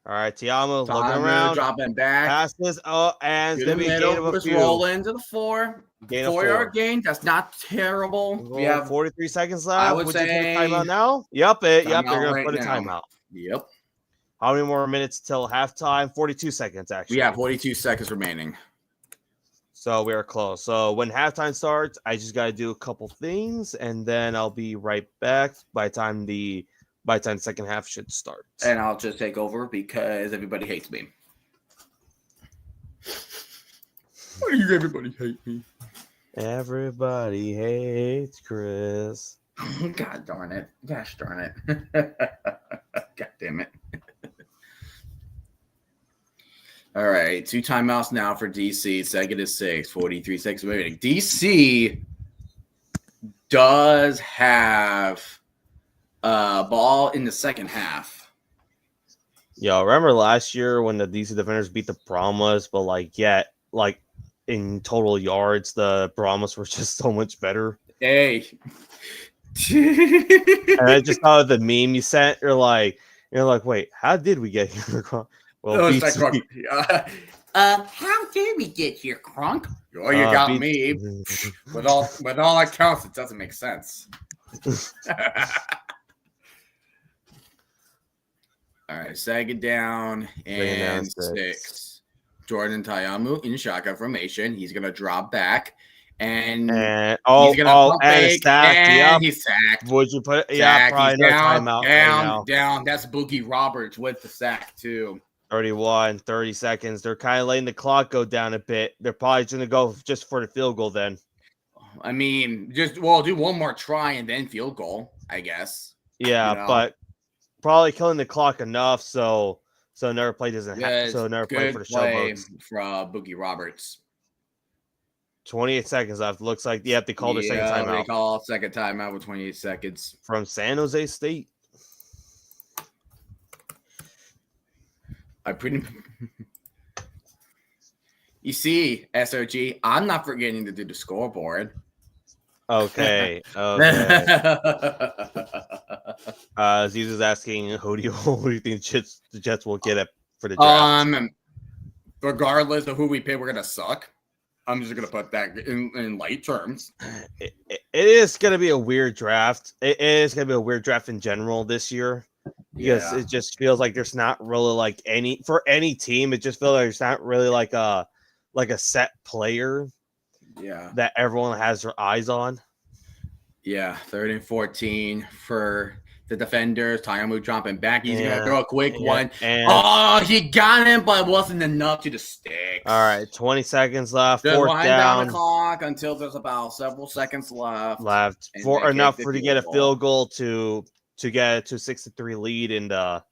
S2: All right, Tiamo looking around,
S1: dropping back.
S2: Passes. And it's gonna be a gain of a few.
S1: Roll into the 4. 4-yard gain. That's not terrible.
S2: We have 43 seconds left.
S1: I would say
S2: put a timeout now. Yep. They're gonna put a timeout.
S1: Yep.
S2: How many more minutes till halftime? 42 seconds actually.
S1: We have 42 seconds remaining.
S2: So we are close. So when halftime starts, I just got to do a couple things, and then I'll be right back by the time the second half should start.
S1: And I'll just take over because everybody hates me. Why do everybody hate me?
S2: Everybody hates Chris.
S1: God darn it. Gosh darn it. God damn it. All right, 2 timeouts now for DC. Second is 6, 43 seconds remaining. DC does have a ball in the second half.
S2: Yo, remember last year when the DC defenders beat the Brahmas, but in total yards, the Brahmas were just so much better.
S1: Hey.
S2: And I just saw the meme you sent. You're like, wait, how did we get here? Well,
S1: how did we get here, Crunk? Oh, you got me. With all accounts, it doesn't make sense. All right, second down and 6. Jordan Tayamu in shotgun formation. He's gonna drop back and he's gonna
S2: and
S1: he's sacked.
S2: Would you put it?
S1: Yeah,
S2: probably no timeout.
S1: Down. That's Boogie Roberts with the sack too.
S2: 31, 30 seconds. They're kind of letting the clock go down a bit. They're probably going to go just for the field goal then.
S1: I mean, do one more try and then field goal, I guess.
S2: Yeah, but probably killing the clock enough so another play doesn't happen. So another play for the Showboats.
S1: For Boogie Roberts.
S2: 28 seconds left. Looks like they call their second timeout.
S1: They call second timeout with 28 seconds.
S2: From San Jose State.
S1: You see, SOG, I'm not forgetting to do the scoreboard.
S2: Okay. Aziz is asking, who do you think the Jets will get it for the draft?
S1: Regardless of who we pick, we're gonna suck. I'm just gonna put that in light terms.
S2: It is gonna be a weird draft. It is gonna be a weird draft in general this year. Because it just feels like there's not really like any team. It just feels like there's not really like a set player.
S1: Yeah,
S2: that everyone has their eyes on.
S1: Yeah, 3rd and 14 for the defenders. Tayamu dropping back. He's gonna throw a quick one. He got him, but it wasn't enough to the sticks.
S2: All right, 20 seconds left.
S1: Just
S2: 4th down
S1: the clock until there's about several seconds left.
S2: For enough for to get a field goal to get it to 6-3 lead in the.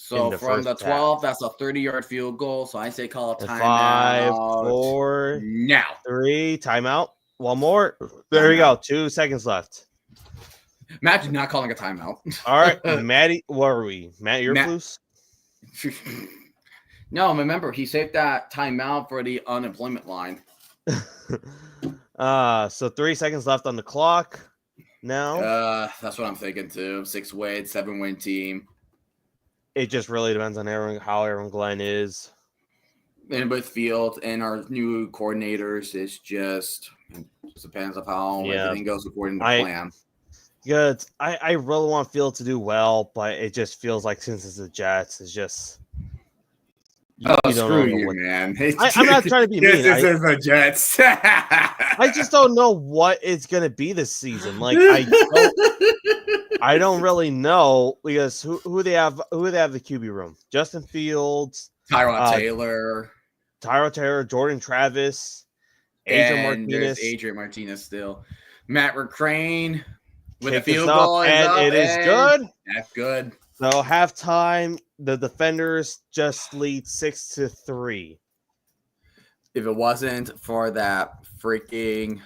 S1: So from the 12th, that's a 30-yard field goal. So I say call a timeout.
S2: 5, 4,
S1: now
S2: 3, timeout. One more. There we go. 2 seconds left.
S1: Imagine not calling a timeout.
S2: All right, Matty. What are we? Matt Earflus?
S1: No, remember he saved that timeout for the unemployment line.
S2: So 3 seconds left on the clock. Now.
S1: That's what I'm thinking too. 6-win, 7-win team.
S2: It just really depends on how Aaron Glenn is.
S1: And with Fields and our new coordinators, it just depends on how everything goes according to plan.
S2: Good. I really want Fields to do well, but it just feels like since it's the Jets, it's just.
S1: Screw you, man.
S2: I'm not trying to be mean.
S1: This is the Jets.
S2: I just don't know what it's going to be this season. Like I don't really know because who they have the QB room? Justin Fields,
S1: Tyrod Taylor,
S2: Jordan Travis,
S1: Adrian Martinez still. Matt McCrane with a field goal,
S2: and it is good.
S1: That's good.
S2: So halftime, the defenders just lead 6-3.
S1: If it wasn't for that freaking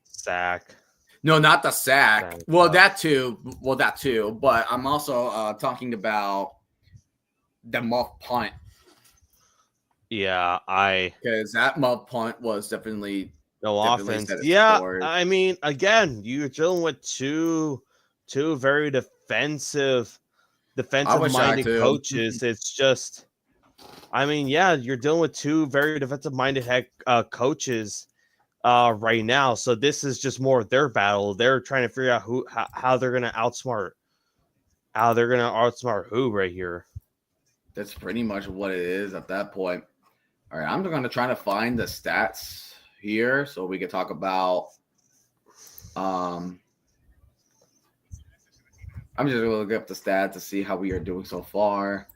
S2: sack.
S1: No, not the sack. Well, that too. But I'm also talking about the muff punt.
S2: Yeah,
S1: because that muff punt was definitely
S2: no offense. Yeah, I mean, again, you're dealing with two very defensive-minded coaches. It's just, I mean, you're dealing with two very defensive-minded head coaches. Right now, so this is just more of their battle. They're trying to figure out how they're gonna outsmart who right here.
S1: That's pretty much what it is at that point. All right, I'm gonna try to find the stats here so we can talk about. I'm just gonna look up the stats to see how we are doing so far.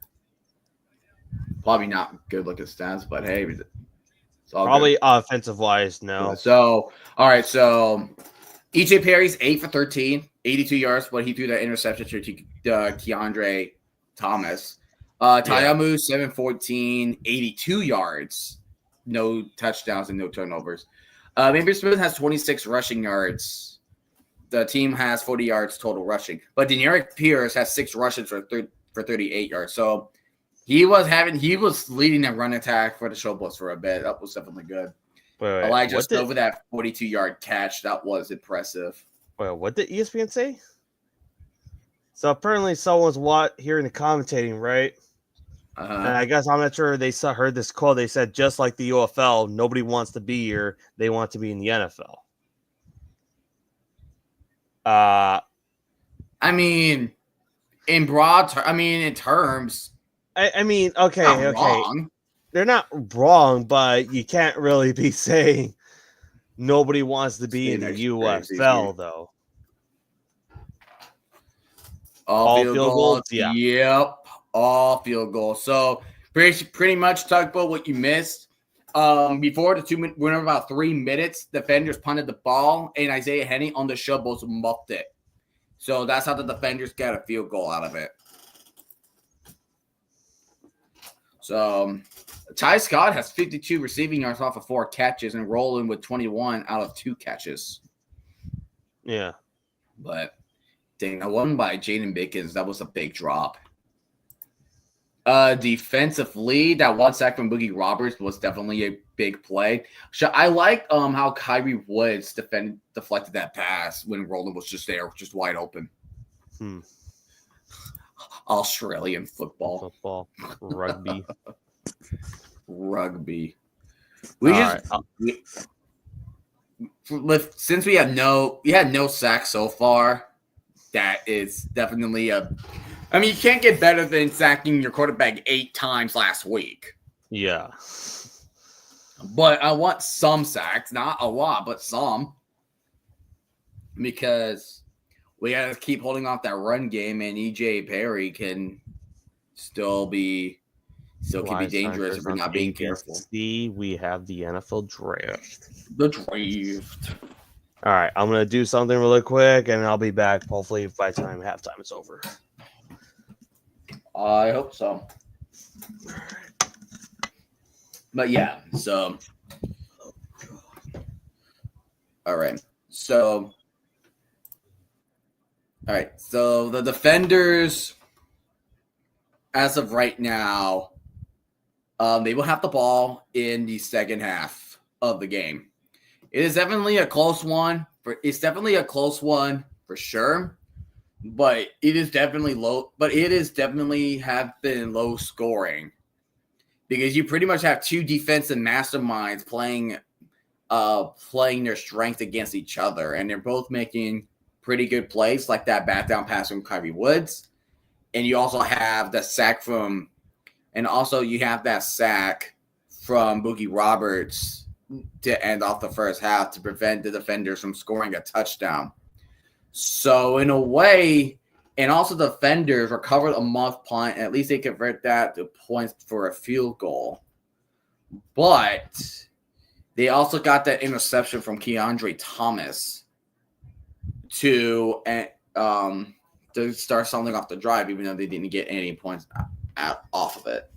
S1: Probably not good looking stats, but hey.
S2: Probably offensive wise, no.
S1: So, all right. So, EJ Perry's 8 for 13, 82 yards, but he threw that interception to Keandre Thomas. Tayamu 7-14, 82 yards, no touchdowns and no turnovers. Memphis Smith has 26 rushing yards. The team has 40 yards total rushing, but Deneric Pierce has 6 rushes for 38 yards. So. He was leading that run attack for the Showboats for a bit. That was definitely good. Elijah over that 42-yard catch. That was impressive.
S2: Well, what did ESPN say? So apparently someone's hearing the commentating, right? And I guess I'm not sure they heard this call. They said just like the UFL, nobody wants to be here. They want to be in the NFL.
S1: I mean, in terms.
S2: I mean, okay.
S1: Wrong.
S2: They're not wrong, but you can't really be saying nobody wants to be in the UFL, though.
S1: All field goals.
S2: Yeah.
S1: Yep. All field goals. So pretty much tugboat what you missed. Before the 2 minute, went about 3 minutes, defenders punted the ball, and Isaiah Henny on the Showboats muffed it. So that's how the defenders got a field goal out of it. So Ty Scott has 52 receiving yards off of 4 catches and rolling with 21 out of 2 catches.
S2: Yeah.
S1: But dang, that one by Jaden Bickens, that was a big drop. Defensively, that 1 sack from Boogie Roberts was definitely a big play. So I like how Kyrie Woods deflected that pass when Roland was just there, just wide open. Australian football.
S2: Rugby.
S1: Since we had no sacks so far, that is definitely I mean, you can't get better than sacking your quarterback 8 times last week.
S2: Yeah.
S1: But I want some sacks, not a lot, but some, because we got to keep holding off that run game, and EJ Perry can still be dangerous if we're not being careful.
S2: We have the NFL draft.
S1: The draft.
S2: All right, I'm gonna do something really quick, and I'll be back. Hopefully, by the time halftime is over.
S1: I hope so. But yeah, so all right. So the defenders, as of right now, they will have the ball in the second half of the game. It is definitely a close one. It's definitely a close one for sure. But it is definitely low. But it is definitely have been low scoring, because you pretty much have 2 defensive masterminds playing their strength against each other, and they're both making pretty good plays, like that bat down pass from Kyrie Woods, and you also have the sack from Boogie Roberts to end off the first half to prevent the defenders from scoring a touchdown. So in a way, and also the defenders recovered a muff punt, and at least they convert that to points for a field goal. But they also got that interception from Keandre Thomas to start something off the drive, even though they didn't get any points off of it.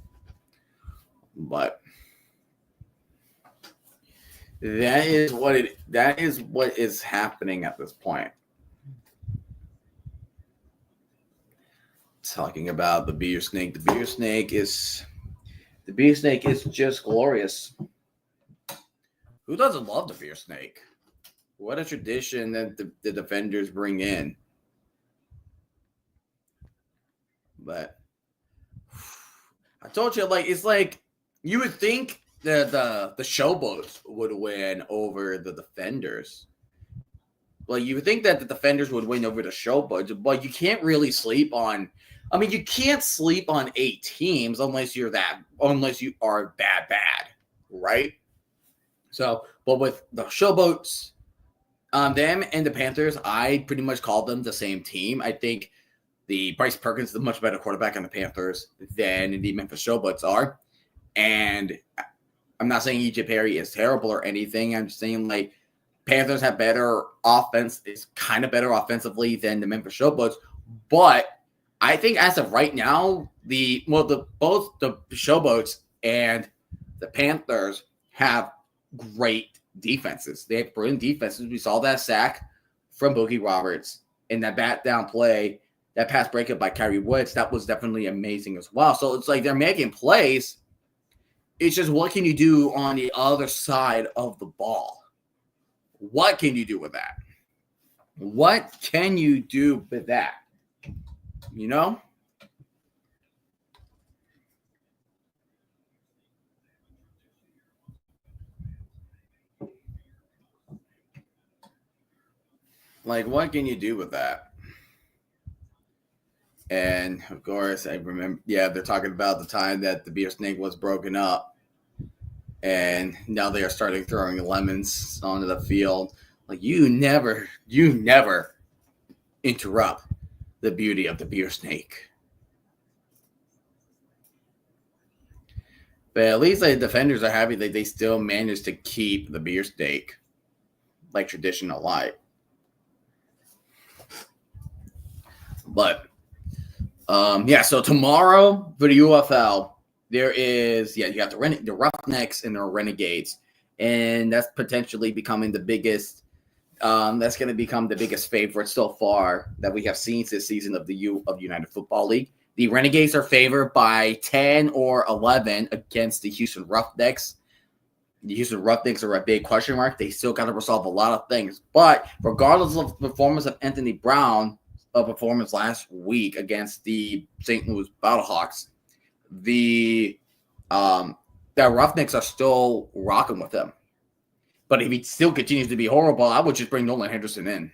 S1: But that is what is happening at this point. Talking about the beer snake. The beer snake is just glorious. Who doesn't love the beer snake? What a tradition that the defenders bring in. But I told you, it's like you would think the Showboats would win over the defenders. Like, you would think that the defenders would win over the Showboats, but you can't really sleep on. I mean, you can't sleep on 8 teams unless you are bad, right? So, but with the Showboats, them and the Panthers, I pretty much call them the same team. I think the Bryce Perkins is a much better quarterback on the Panthers than the Memphis Showboats are. And I'm not saying EJ Perry is terrible or anything. I'm just saying, Panthers have better offense. It's kind of better offensively than the Memphis Showboats. But I think as of right now, both the Showboats and the Panthers have great defenses. They have brilliant defenses. We saw that sack from Boogie Roberts and that bat down play, that pass breakup by Kyrie Woods. That was definitely amazing as well. So it's like they're making plays. It's just, what can you do on the other side of the ball? What can you do with that? What can you do with that? You know? What can you do with that? And, of course, I remember, they're talking about the time that the beer snake was broken up. And now they are starting throwing lemons onto the field. You never interrupt the beauty of the beer snake. But at least the defenders are happy that they still managed to keep the beer steak like tradition alive. But so tomorrow for the UFL, there is you got the Roughnecks and the Renegades, and that's potentially becoming the biggest. That's going to become the biggest favorite so far that we have seen this season of the United Football League. The Renegades are favored by 10 or 11 against the Houston Roughnecks. The Houston Roughnecks are a big question mark. They still got to resolve a lot of things. But regardless of the performance of Anthony Brown, a performance last week against the St. Louis Battlehawks, the Roughnecks are still rocking with them. But if he still continues to be horrible, I would just bring Nolan Henderson in.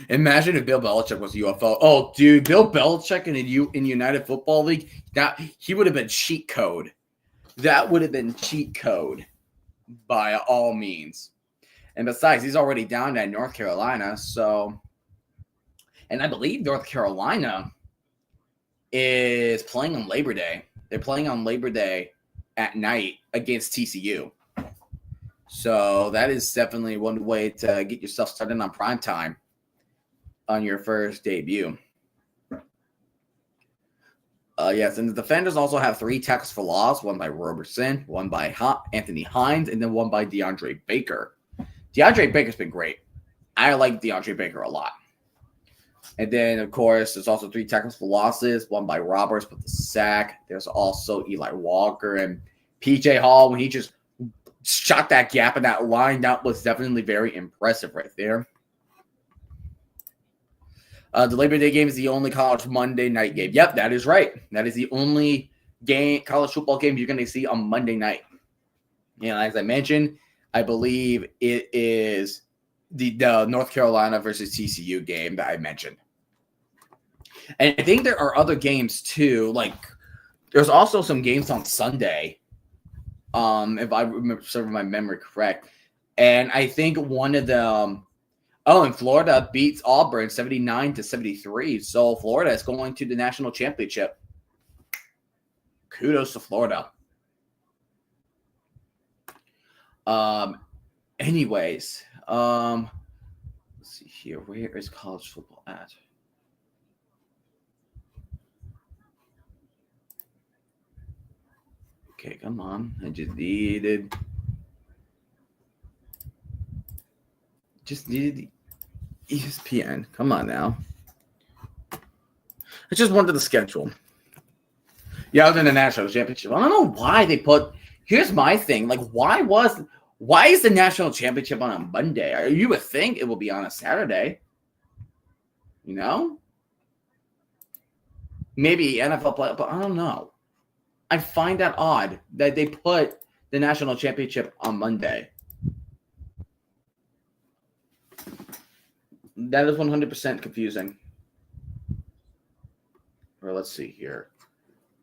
S1: Imagine if Bill Belichick was UFL. Oh, dude, Bill Belichick in United Football League, he would have been cheat code. That would have been cheat code by all means. And besides, he's already down at North Carolina. So, and I believe North Carolina is playing on Labor Day. They're playing on Labor Day at night against TCU. So that is definitely one way to get yourself started on prime time on your first debut. Yes, and the defenders also have 3 tackles for loss, one by Robertson, one by Anthony Hines, and then one by DeAndre Baker. DeAndre Baker's been great. I like DeAndre Baker a lot. And then, of course, there's also 3 tackles for losses, one by Roberts with the sack. There's also Eli Walker and PJ Hall when he just shot that gap in that line. That was definitely very impressive right there. The Labor Day game is the only college Monday night game. Yep, that is right. That is the only college football game you're going to see on Monday night. And as I mentioned, I believe it is the North Carolina versus TCU game that I mentioned. And I think there are other games too. Like there's also some games on Sunday, if I remember serving my memory correct. And I think one of them, and Florida beats Auburn 79-73. So Florida is going to the national championship. Kudos to Florida. Anyways, let's see here. Where is college football at? Okay, come on. I just needed ESPN. Come on now. I just wanted the schedule. Yeah, other than the national championship. I don't know why they put. Here's my thing. Like, why is the national championship on a Monday? You would think it will be on a Saturday. You know? Maybe NFL play, but I don't know. I find that odd that they put the national championship on Monday. That is 100% confusing. Or let's see here.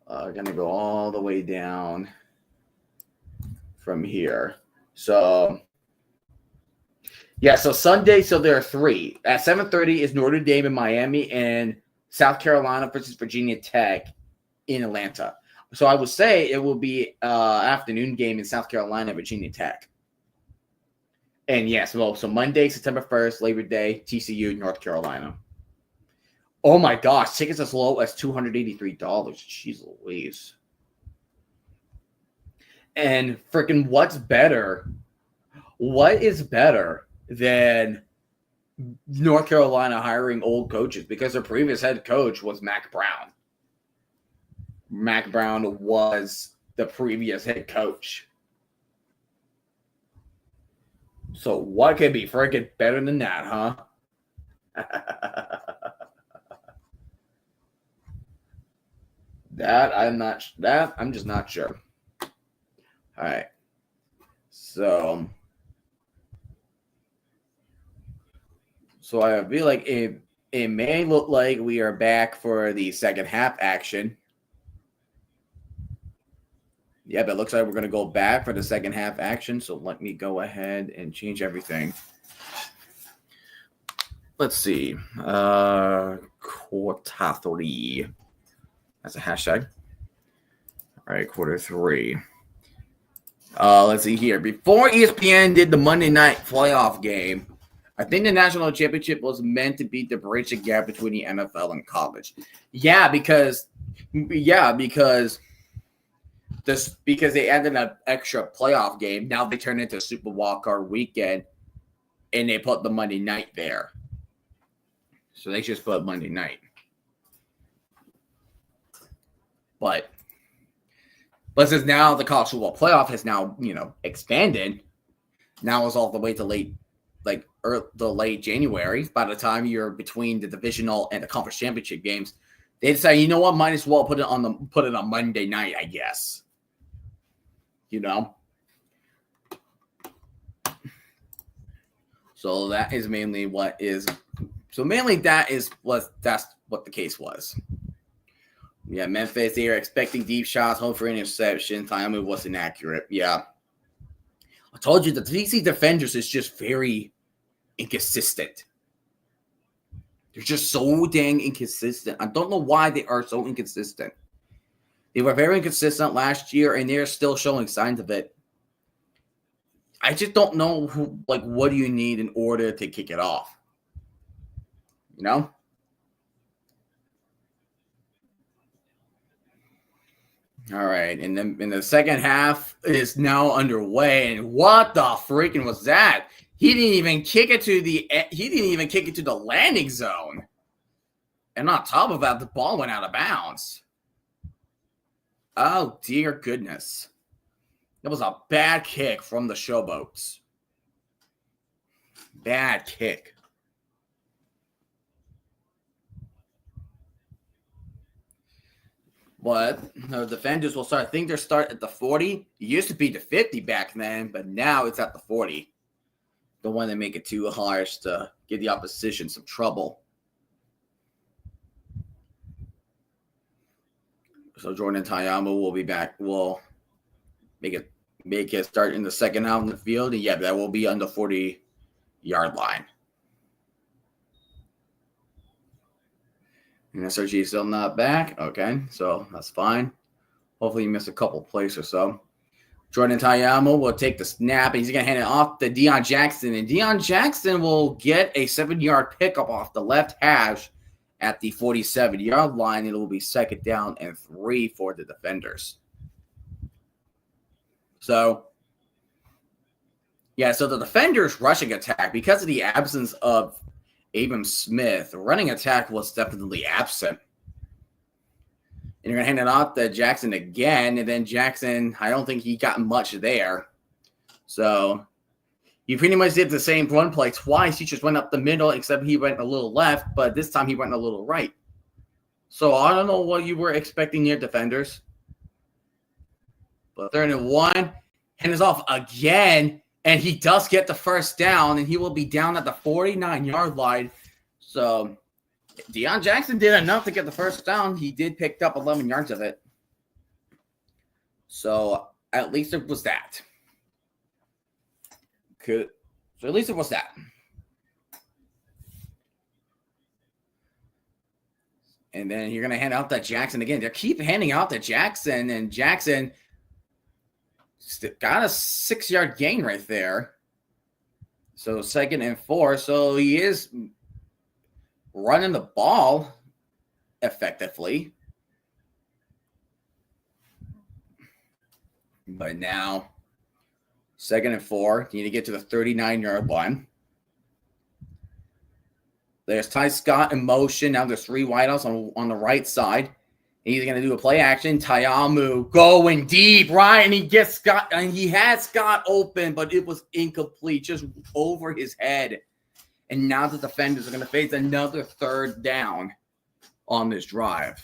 S1: Going to go all the way down from here. So, so Sunday, so there are 3. At 7:30 is Notre Dame in Miami and South Carolina versus Virginia Tech in Atlanta. So I would say it will be afternoon game in South Carolina, Virginia Tech. And yes, so Monday, September 1st, Labor Day, TCU, North Carolina. Oh my gosh, tickets as low as $283. Jeez Louise. And freaking what's better? What is better than North Carolina hiring old coaches? Because their previous head coach was Mack Brown. Mack Brown was the previous head coach. So what could be freaking better than that, huh? I'm just not sure. All right. So I feel like it may look like we are back for the second half action. Yeah, but it looks like we're going to go back for the second half action. So let me go ahead and change everything. Let's see. Quarter 3. That's a hashtag. All right, quarter three. Let's see here. Before ESPN did the Monday night playoff game, I think the national championship was meant to be the bridge the gap between the NFL and college. Because they added an extra playoff game. Now they turn into Super Wildcard Weekend, and they put the Monday night there. So they just put Monday night. But since now the college football playoff has now, expanded, now it's all the way to late January. By the time you're between the divisional and the conference championship games, they decide, you know what, might as well put it on Monday night, I guess. So that is mainly what that's what the case was. Yeah, Memphis, they are expecting deep shots, home for interception. Time was inaccurate. Yeah. I told you the DC defenders is just very inconsistent. They're just so dang inconsistent. I don't know why they are so inconsistent. They were very inconsistent last year, and they're still showing signs of it. I just don't know what do you need in order to kick it off? All right, and then in the second half is now underway, and what the freaking was that? He didn't even kick it to the landing zone, and on top of that, the ball went out of bounds. Oh dear goodness, that was a bad kick from the Showboats. Bad kick. But the defenders will start. I think they'll start at the 40. It used to be the 50 back then, but now it's at the 40. Don't want to make it too harsh to give the opposition some trouble. So Jordan Tayama will be back. Will make it start in the second half in the field. And yeah, that will be on the 40-yard line. And SRG is still not back. Okay, so that's fine. Hopefully, you missed a couple plays or so. Jordan Tayama will take the snap, and he's going to hand it off to Deion Jackson. And Deion Jackson will get a 7-yard pickup off the left hash at the 47-yard line. It will be second down and 3 for the defenders. So the defenders' rushing attack, because of the absence of Abram Smith, the running attack was definitely absent. And you're going to hand it off to Jackson again. And then Jackson, I don't think he got much there. So he pretty much did the same run play twice. He just went up the middle, except he went a little left. But this time he went a little right. So I don't know what you were expecting your defenders. But 3rd and 1. Hand it off again. And he does get the first down, and he will be down at the 49-yard line. So Deion Jackson did enough to get the first down. He did pick up 11 yards of it. So at least it was that. So at least it was that. And then you're going to hand out that Jackson again. They keep handing out that Jackson, and Jackson got a 6-yard gain right there. So 2nd and 4. So he is running the ball effectively. But now, 2nd and 4. You need to get to the 39-yard line. There's Ty Scott in motion. Now there's 3 wideouts on the right side. He's going to do a play action. Tayamu going deep, right? And he had Scott open, but it was incomplete, just over his head. And now the defenders are going to face another 3rd down on this drive.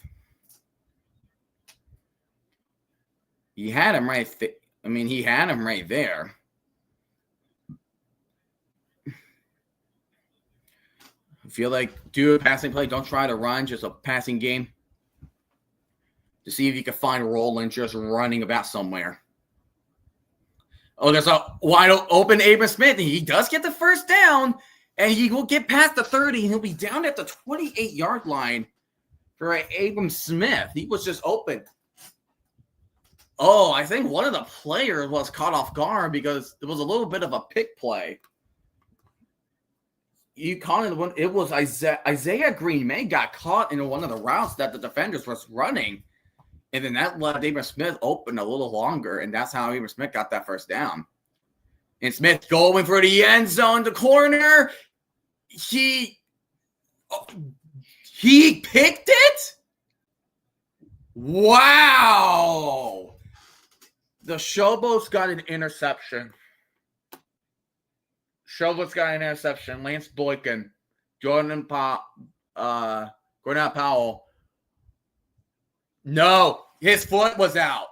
S1: He had him right. He had him right there. I feel like do a passing play. Don't try to run, just a passing game. To see if you can find Roland just running about somewhere. Oh, there's a wide open Abram Smith. And he does get the first down, and he will get past the 30, and he'll be down at the 28-yard line for Abram Smith. He was just open. Oh, I think one of the players was caught off guard because there was a little bit of a pick play. You caught it when it was Isaiah Green May got caught in one of the routes that the defenders was running. And then that let Abram Smith open a little longer, and that's how Abram Smith got that first down. And Smith going for the end zone, the corner. He picked it? Wow. The Showboats got an interception. Lance Boykin, Jordan Powell. No, his foot was out.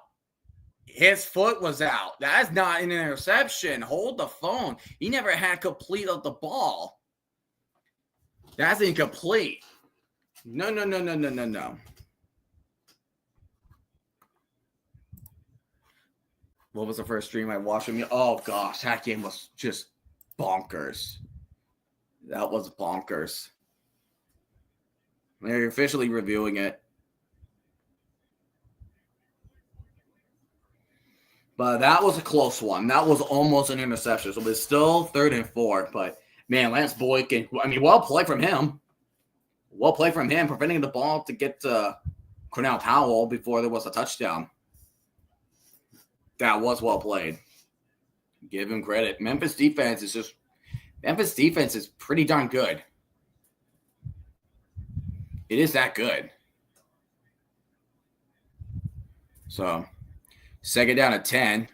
S1: That's not an interception. Hold the phone. He never had complete of the ball. That's incomplete. No. What was the first stream I watched from you? Oh, gosh. That game was just bonkers. That was bonkers. They're officially reviewing it. But that was a close one. That was almost an interception. So it's still 3rd and 4. But, man, Lance Boykin, well played from him. Preventing the ball to get to Cornell Powell before there was a touchdown. That was well played. Give him credit. Memphis defense is pretty darn good. It is that good. So, 2nd down at 10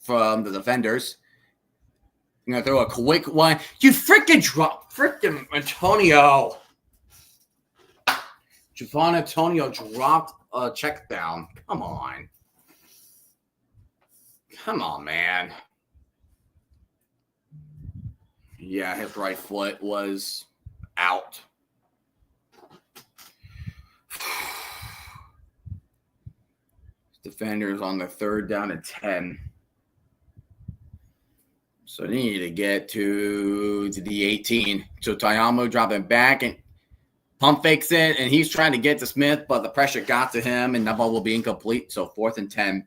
S1: from the defenders. I'm going to throw a quick one. You freaking Antonio. Javon Antonio dropped a check down. Come on, man. Yeah, his right foot was out. Defenders on the 3rd down at 10. So they need to get to the 18. So Tayamo dropping back and pump fakes it, and he's trying to get to Smith, but the pressure got to him, and that ball will be incomplete. So 4th and 10.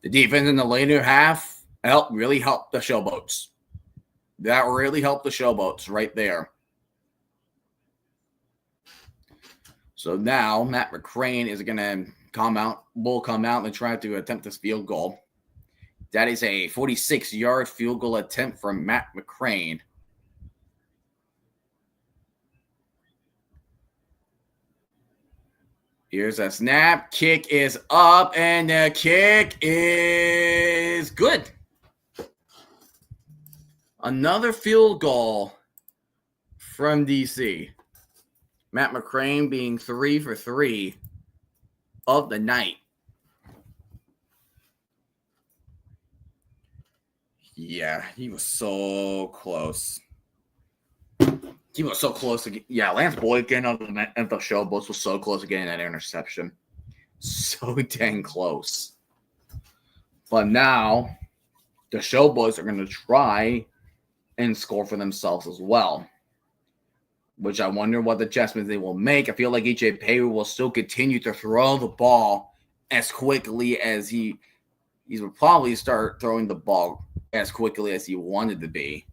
S1: The defense in the later half really helped the Showboats. That really helped the Showboats right there. So now Matt McCrane is going to come out and try to attempt this field goal. That is a 46-yard field goal attempt from Matt McCrane. Here's a snap. Kick is up, and the kick is good. Another field goal from DC. Matt McCrane being 3 for 3 of the night. Yeah, he was so close. Lance Boykin of the Showboats was so close to getting that interception. So dang close. But now the Showboats are going to try and score for themselves as well, which I wonder what adjustments they will make. I feel like E.J. Payer will still continue to throw the ball as quickly as he will probably start throwing the ball as quickly as he wanted to be.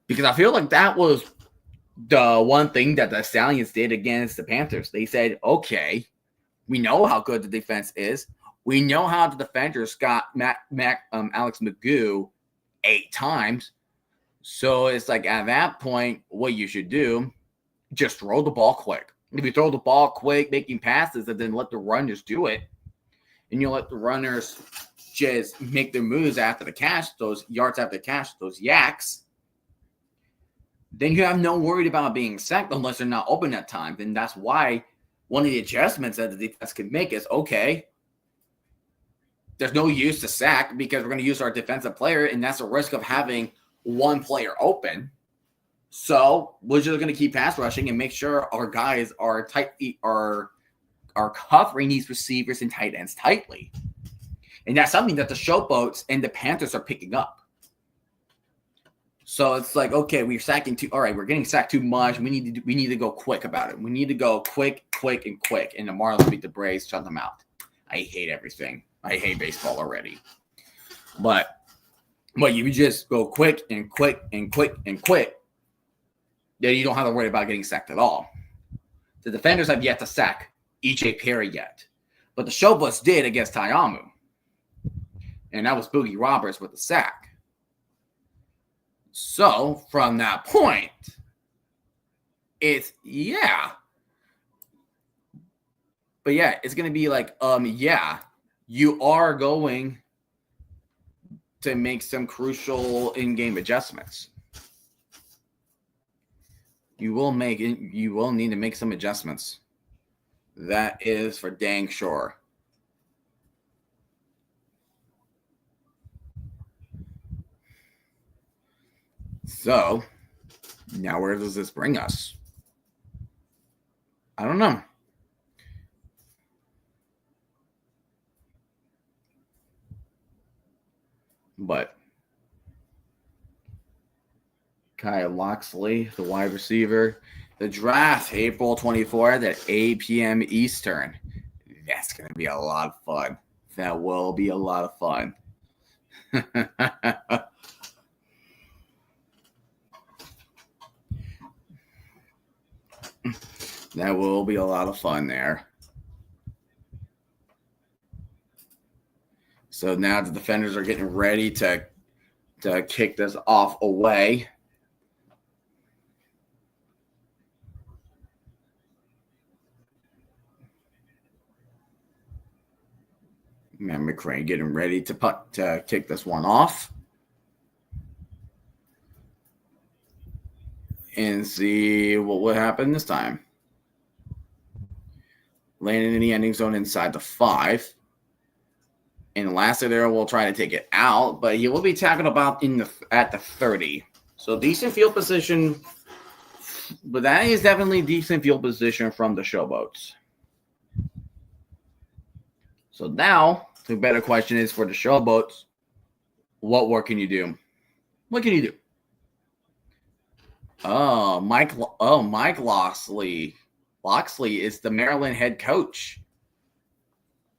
S1: Because I feel like that was the one thing that the Stallions did against the Panthers. They said, okay, we know how good the defense is. We know how the defenders got Alex Magoo 8 times. So it's like at that point, what you should do, just throw the ball quick. If you throw the ball quick, making passes, and then let the runners do it, and you let the runners just make their moves after the catch, those yards after the catch, those yaks, then you have no worry about being sacked unless they're not open at times. And that's why one of the adjustments that the defense can make is, okay, there's no use to sack because we're going to use our defensive player, and that's a risk of having one player open. So we're just going to keep pass rushing and make sure our guys are covering these receivers and tight ends tightly. And that's something that the Showboats and the Panthers are picking up. So it's like, okay, we're sacking too. All right, we're getting sacked too much. We need to go quick about it. We need to go quick. And the Marlins beat the Braves, shut them out. I hate everything. I hate baseball already. But you just go quick, then you don't have to worry about getting sacked at all. The defenders have yet to sack EJ Perry yet. But the Showboats did against Tayamu. And that was Boogie Roberts with the sack. So, from that point, it's, yeah. But yeah, it's going to be like, yeah, you are going to make some crucial in-game adjustments. You will need to make some adjustments. That is for dang sure. So, now where does this bring us? I don't know. But Kyle Loxley, the wide receiver, the draft, April 24th at 8 p.m. Eastern. That's going to be a lot of fun. That will be a lot of fun. That will be a lot of fun there. So now the defenders are getting ready to kick this off away. And McCray getting ready to kick this one off. And see what would happen this time. Landing in the ending zone inside the 5. And lastly there will try to take it out, but he will be tackled about at the 30. So decent field position, but that is definitely decent field position from the Showboats. So now the better question is for the Showboats, what can you do? What can you do? Mike Loxley. Loxley is the Maryland head coach.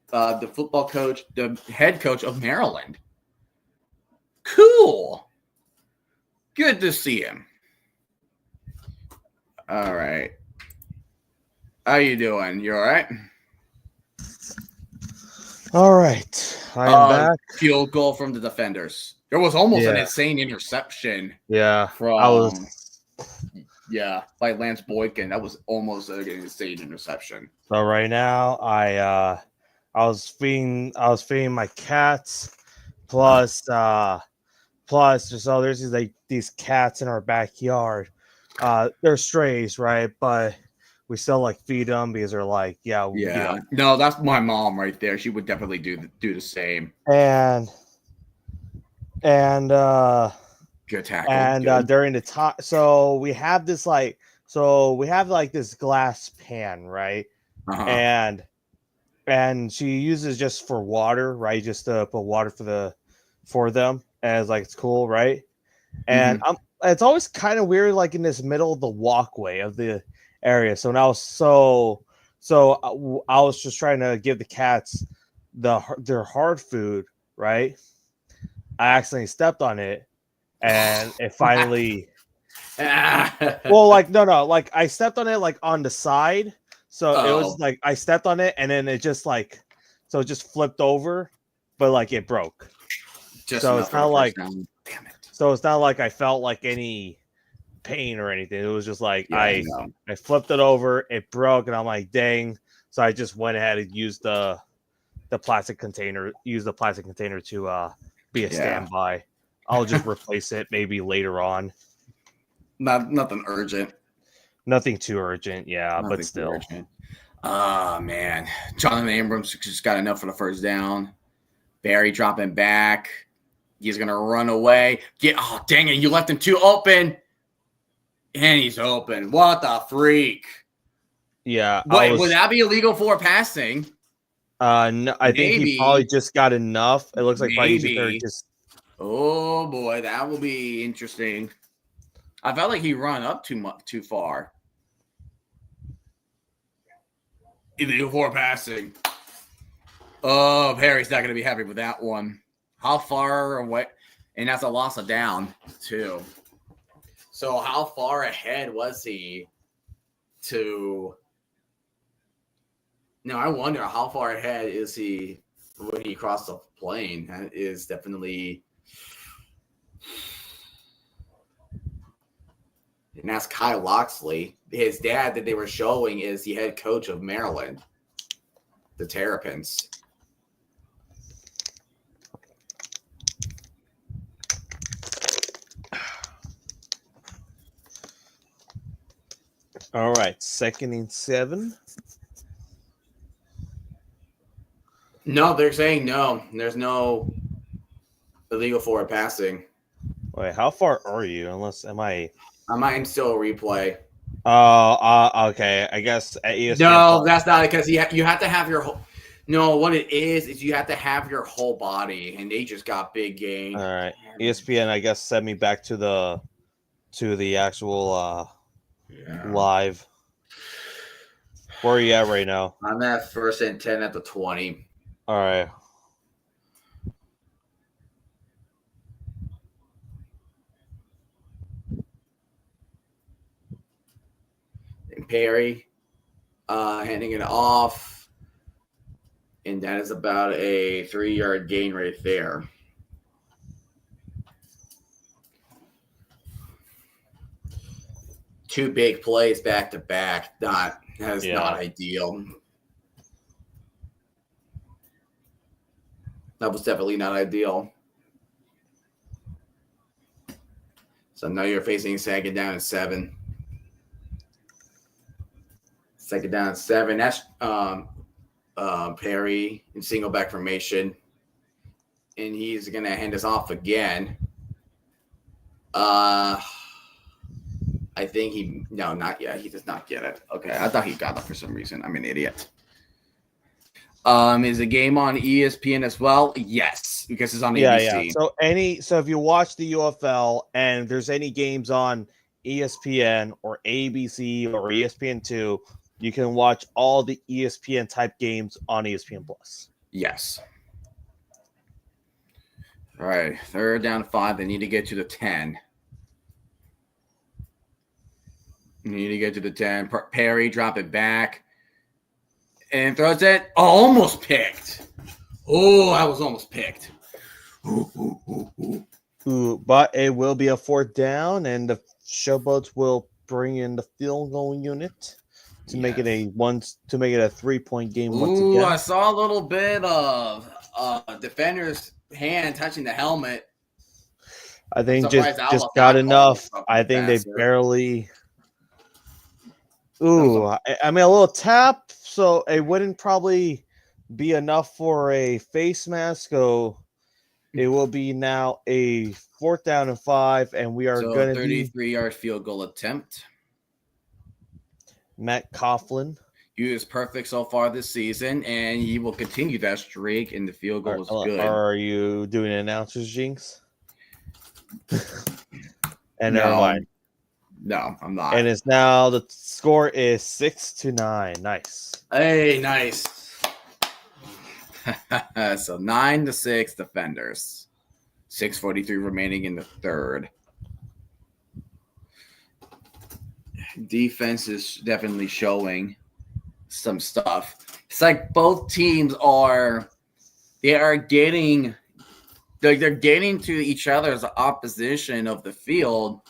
S1: The football coach, the head coach of Maryland. Cool. Good to see him. All right. How you doing? You all right?
S2: All right. I am back.
S1: Field goal from the defenders. There was almost an insane interception.
S2: Yeah.
S1: From by Lance Boykin. That was almost an insane interception.
S2: So right now I was feeding my cats, plus so there's these cats in our backyard. They're strays, right? But we still like feed them because they're like,
S1: No, that's my mom right there. She would definitely do the same.
S2: And
S1: good tackle.
S2: And during the time, so we have this this glass pan, right? Uh-huh. And she uses just for water, right? Just to put water for them, as like it's cool, right? And it's always kind of weird, like in this middle of the walkway of the area. So now, I was just trying to give the cats their hard food, right? I accidentally stepped on it, and it finally. Well, like I stepped on it like on the side. So it was like I stepped on it and then it just it just flipped over, but like it broke. So it's not like, damn it. So it's not like I felt like any pain or anything. It was just like I flipped it over, it broke, and I'm like, dang. So I just went ahead and used the plastic container. Use the plastic container to be a standby. I'll just replace it maybe later on.
S1: Nothing urgent.
S2: Nothing too urgent, but still.
S1: Oh, man. Jonathan Abrams just got enough for the first down. Barry dropping back. He's going to run away. Dang it. You left him too open. And he's open. What the freak?
S2: Yeah.
S1: Would that be illegal for passing?
S2: No, I think he probably just got enough. It looks like probably just
S1: Oh boy, that will be interesting. I felt like he run up too far. Illegal for passing. Oh, Perry's not going to be happy with that one. How far away? And that's a loss of down, too. So how far ahead was he to... No, I wonder how far ahead is he when he crossed the plane. That is definitely... And that's Kyle Loxley. His dad that they were showing is the head coach of Maryland, the Terrapins.
S2: All right, 2nd and 7.
S1: No, they're saying no. There's no illegal forward passing.
S2: Wait, how far are you? I
S1: might still replay.
S2: Okay. I guess at ESPN.
S1: No, that's not it, because you have to have your whole. No, what it is you have to have your whole body, and they just got big gain.
S2: All right, ESPN. I guess send me back to the actual live. Where are you at right now?
S1: I'm at 1st and 10 at the 20.
S2: All right.
S1: Perry handing it off, and that is about a 3-yard gain right there. Two big plays back to back. Not ideal. That was definitely not ideal. So now you're facing 2nd down and 7. 2nd down and 7. That's Perry in single back formation. And he's going to hand us off again. I think not yet. He does not get it. Okay, I thought he got it for some reason. I'm an idiot. Is the game on ESPN as well? Yes, because it's on ABC.
S2: Yeah. So if you watch the UFL and there's any games on ESPN or ABC or ESPN2, you can watch all the ESPN type games on ESPN Plus.
S1: Yes. All right, 3rd down 5. They need to get to the 10. Need to get to the 10. Perry, drop it back. And throws it. Oh, almost picked. Oh, I was almost picked.
S2: But it will be a 4th down, and the Showboats will bring in the field goal unit to make it a 3-point game once again.
S1: I saw a little bit of defender's hand touching the helmet.
S2: I think just got enough. I think they barely. I mean, a little tap, so it wouldn't probably be enough for a face mask. So it will be now a 4th down and 5, and we are going to
S1: 33-yard field goal attempt.
S2: Matt Coughlin.
S1: He is perfect so far this season, and he will continue that streak, and the field goal is good.
S2: Are you doing an announcer's jinx? And
S1: no.
S2: never mind.
S1: No, I'm not.
S2: And it's now the score is 6-9. Nice.
S1: Hey, nice. So 9-6 defenders. 6:43 remaining in the 3rd. Defense is definitely showing some stuff. It's like both teams are getting they're getting to each other's opposition of the field,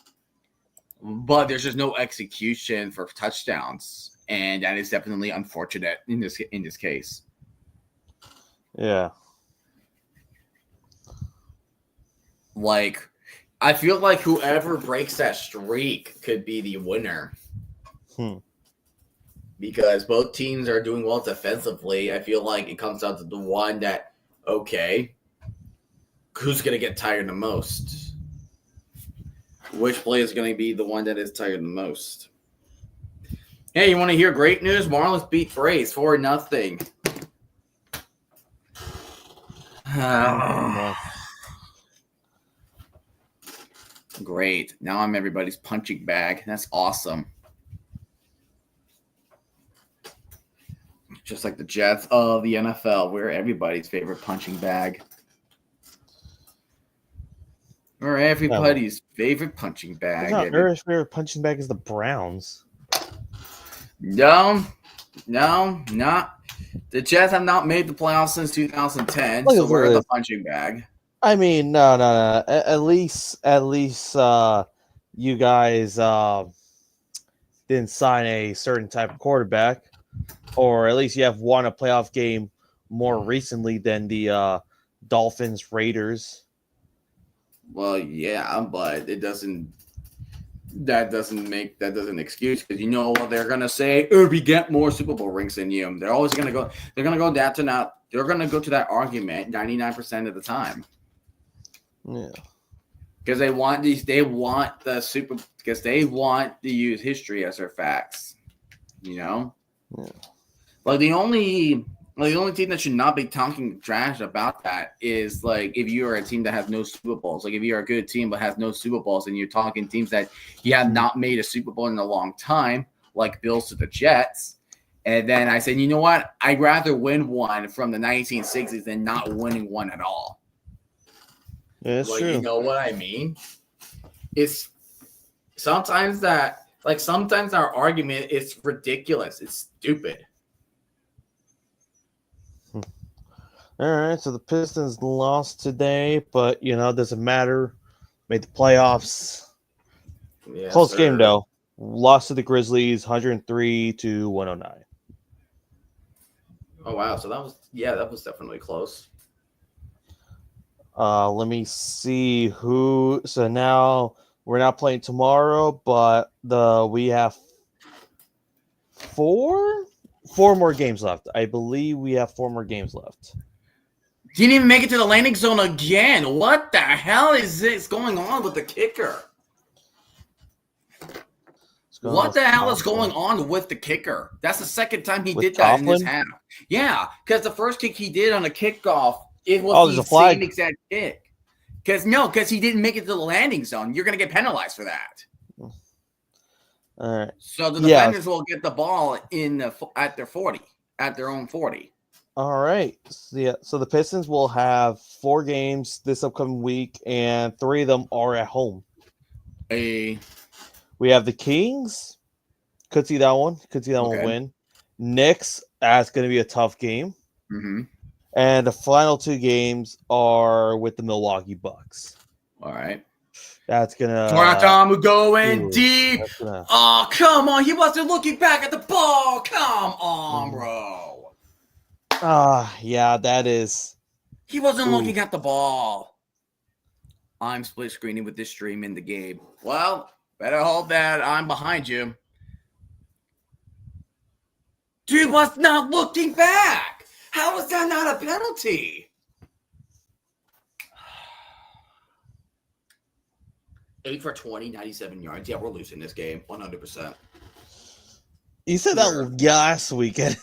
S1: but there's just no execution for touchdowns, and that is definitely unfortunate in this case.
S2: Yeah.
S1: Like, I feel like whoever breaks that streak could be the winner. Because both teams are doing well defensively. I feel like it comes down to the one that, okay, who's going to get tired the most? Which play is going to be the one that is tired the most? Hey, you want to hear great news? Marlins beat Braves 4-0. great. Now I'm everybody's punching bag. That's awesome. Just like the Jets of the NFL, we're everybody's favorite punching bag. We're everybody's favorite punching bag.
S2: Everybody's favorite punching bag is the Browns.
S1: No, not. The Jets have not made the playoffs since 2010, so we're the punching bag.
S2: I mean, no. At least, you guys didn't sign a certain type of quarterback, or at least you have won a playoff game more recently than the Dolphins Raiders.
S1: Well, yeah, but it doesn't. That doesn't excuse, because you know what they're gonna say. Oh, we get more Super Bowl rings than you. They're always gonna go. They're gonna go that to now. They're gonna go to that argument 99% of the time.
S2: Yeah,
S1: because they want these. They want the super. Because they want to use history as their facts. You know, like the only team that should not be talking trash about that is like if you are a team that has no Super Bowls. Like if you're a good team but has no Super Bowls, and you're talking teams that you have not made a Super Bowl in a long time, like Bills to the Jets. And then I said, you know what? I'd rather win one from the 1960s than not winning one at all.
S2: Yeah, that's true.
S1: You know what I mean? It's sometimes our argument is ridiculous. It's stupid.
S2: All right, so the Pistons lost today, but it doesn't matter. Made the playoffs.
S1: Yes,
S2: Close game though. Lost to the Grizzlies, 103-109.
S1: Oh wow! So that was definitely close.
S2: Let me see who. So now we're not playing tomorrow, but we have four more games left. I believe we have 4 more games left.
S1: Didn't even make it to the landing zone again. What the hell is this going on with the kicker? What the hell is going on with the kicker? That's the second time he did that in this half. Yeah, because the first kick he did on a kickoff, it was the same exact kick. Because he didn't make it to the landing zone. You're going to get penalized for that.
S2: All right.
S1: So the defenders will get the ball at their own 40.
S2: All right. So the Pistons will have 4 games this upcoming week, and 3 of them are at home. We have the Kings. Could see that one. One win. Knicks. That's going to be a tough game.
S1: Mm-hmm.
S2: And the final 2 games are with the Milwaukee Bucks.
S1: All right.
S2: That's going to...
S1: Tom going deep. Oh, come on. He wasn't looking back at the ball. Come on, bro.
S2: Yeah, that is.
S1: He wasn't looking at the ball. I'm split screening with this stream in the game. Well, better hope that I'm behind you. Dude was not looking back. How is that not a penalty? 8 for 20, 97 yards. Yeah, we're losing this game 100%.
S2: You said that last weekend.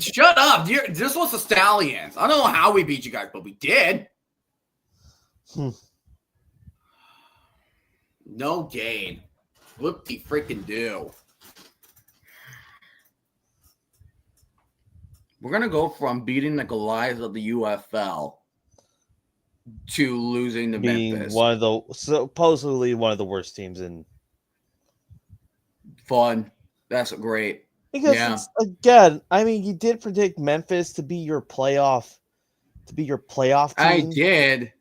S1: Shut up. This was the Stallions. I don't know how we beat you guys, but we did. No gain. Whoop-de freaking do. We're going to go from beating the Goliath of the UFL to losing to Memphis.
S2: Supposedly one of the worst teams in.
S1: Fun. That's great.
S2: Because again, I mean, you did predict Memphis to be your playoff team.
S1: I did.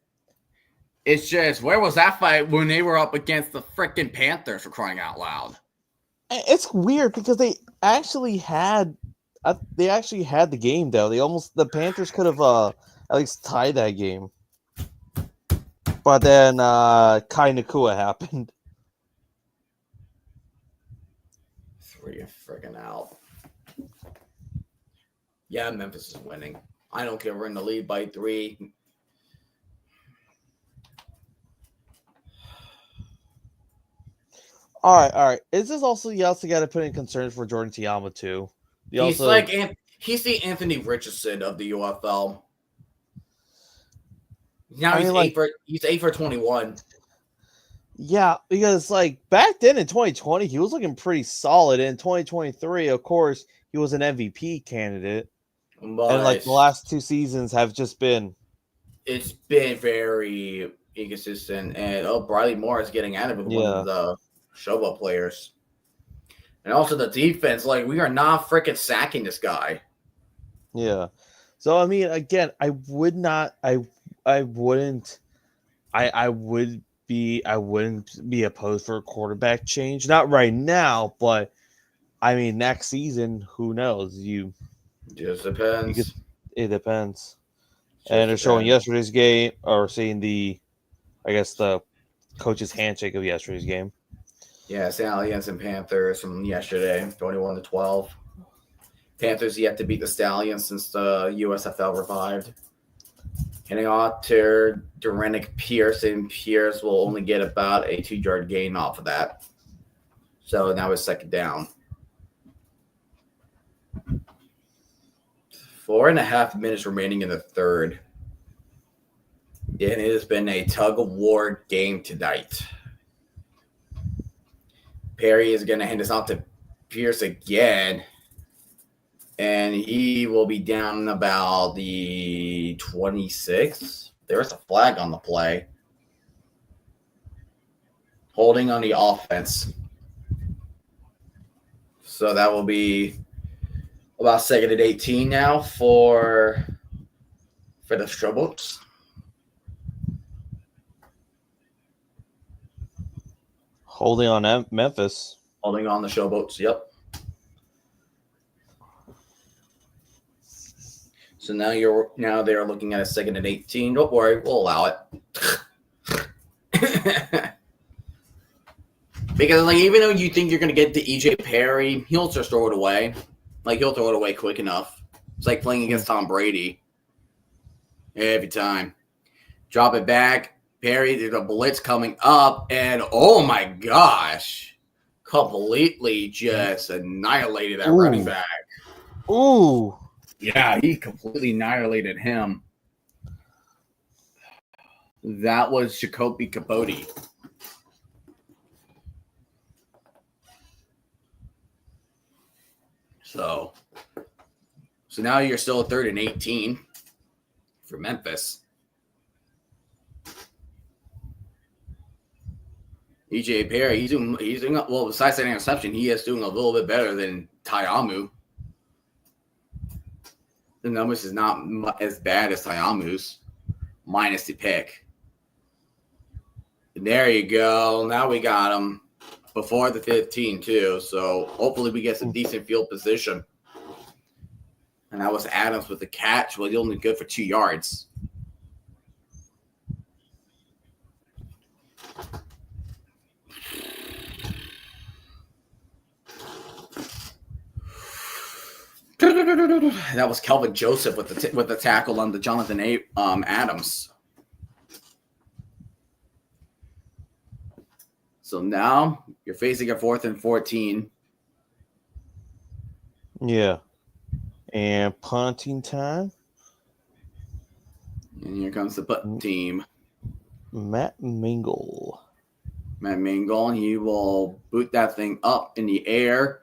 S1: It's just, where was that fight when they were up against the freaking Panthers, for crying out loud?
S2: It's weird because they actually had the game though. The Panthers could have at least tied that game, but then Kai Nakua happened.
S1: 3 freaking out. Yeah, Memphis is winning. I don't care. We're in the lead by 3.
S2: All right. Is this also you also got to put in concerns for Jordan Tiama too? He's
S1: the Anthony Richardson of the UFL. Now he's 8 for 21.
S2: Yeah, because like back then in 2020, he was looking pretty solid. In 2023, of course, he was an MVP candidate. And like
S1: But
S2: the last 2 seasons have just been
S1: it's been very inconsistent. And Bradley Moore is getting out of it, one of the Showboat players. And also the defense, like we are not freaking sacking this guy.
S2: Yeah. So I mean, again, I wouldn't be opposed for a quarterback change. Not right now, but I mean next season, who knows?
S1: Just depends.
S2: It depends.
S1: Just
S2: And they're showing
S1: depends.
S2: yesterday's game or seeing the coach's handshake of yesterday's game.
S1: Yeah, Stallions and Panthers from yesterday, 21-12. Panthers yet to beat the Stallions since the USFL revived. Heading off to Derenick Pierce, and Pierce will only get about a 2-yard gain off of that. So now it's second down. 4.5 minutes remaining in the third. And it has been a tug-of-war game tonight. Perry is going to hand this off to Pierce again. And he will be down about the 26. There's a flag on the play. Holding on the offense. So that will be about 2nd and 18 now for the Showboats.
S2: Holding on Memphis.
S1: Holding on the Showboats, yep. So now they're looking at a 2nd and 18. Don't worry, we'll allow it. Because like even though you think you're gonna get to EJ Perry, he'll just throw it away. Like he'll throw it away quick enough. It's like playing against Tom Brady. Every time. Drop it back. Perry, there's a blitz coming up, and oh my gosh. Completely just annihilated that running back.
S2: Ooh.
S1: Yeah, he completely annihilated him. That was Jacoby Capote. So now you're still at 3rd and 18 for Memphis. EJ Perry, he's doing well. Besides that interception, he is doing a little bit better than Tyamu. The numbers is not as bad as Tyamu's, minus the pick. And there you go. Now we got him before the 15 too. So hopefully we get some decent field position. And that was Adams with the catch. Well, he's only good for 2 yards. That was Kelvin Joseph with the tackle on the Jonathan Adams. So now you're facing a 4th and 14.
S2: Yeah. And punting time.
S1: And here comes the punt team.
S2: Matt Mingle.
S1: And he will boot that thing up in the air.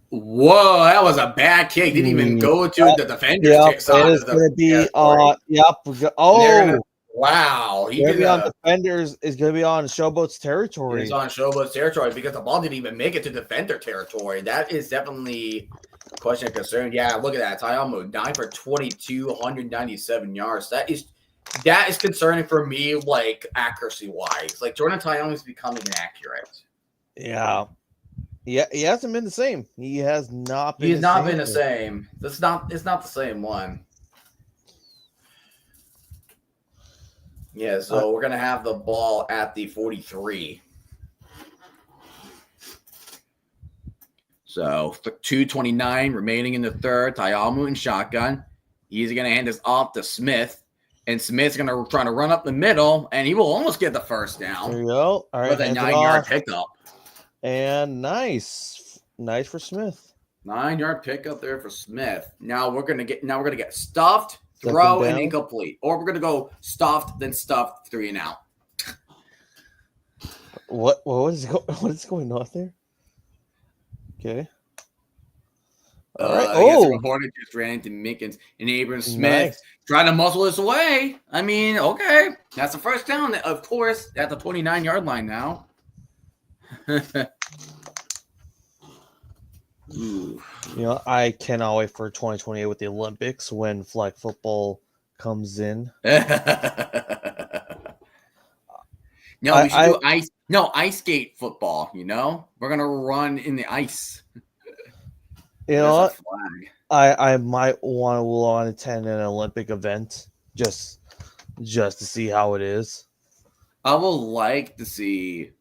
S1: Whoa, that was a bad kick. Didn't even go to the defender's kick side.
S2: It is going to be
S1: wow.
S2: He did on defenders is going to be on Showboats territory.
S1: He's on Showboats territory because the ball didn't even make it to defender territory. That is definitely a question of concern. Yeah, look at that. Tyamu 9 for 22, 197 yards. That is concerning for me, like accuracy wise. Like Jordan Tyamu is becoming inaccurate.
S2: Yeah. Yeah, he hasn't been the same. He has not been.
S1: He's not been the same. It's not the same one. Yeah, so we're gonna have the ball at the 43. So 2:29 remaining in the third. Tyamu and shotgun. He's gonna hand this off to Smith, and Smith's gonna try to run up the middle, and he will almost get the first down.
S2: There you go. All right,
S1: with a 9-yard pickup.
S2: And nice for Smith.
S1: 9-yard pickup there for Smith. Now we're gonna get stuffed, throw, and incomplete, or we're gonna go stuffed, then stuffed, 3 and out.
S2: What is going on there? Okay. All right.
S1: I guess the reporter just ran into Mickens and Abram Smith trying to muscle this away. I mean, okay. That's the first down, of course, at the 29-yard line now.
S2: You know, I cannot wait for 2028 with the Olympics when flag football comes in.
S1: No, we should do ice. No, ice skate football. You know, we're gonna run in the ice.
S2: You know what? I might want to attend an Olympic event just to see how it is.
S1: I would like to see.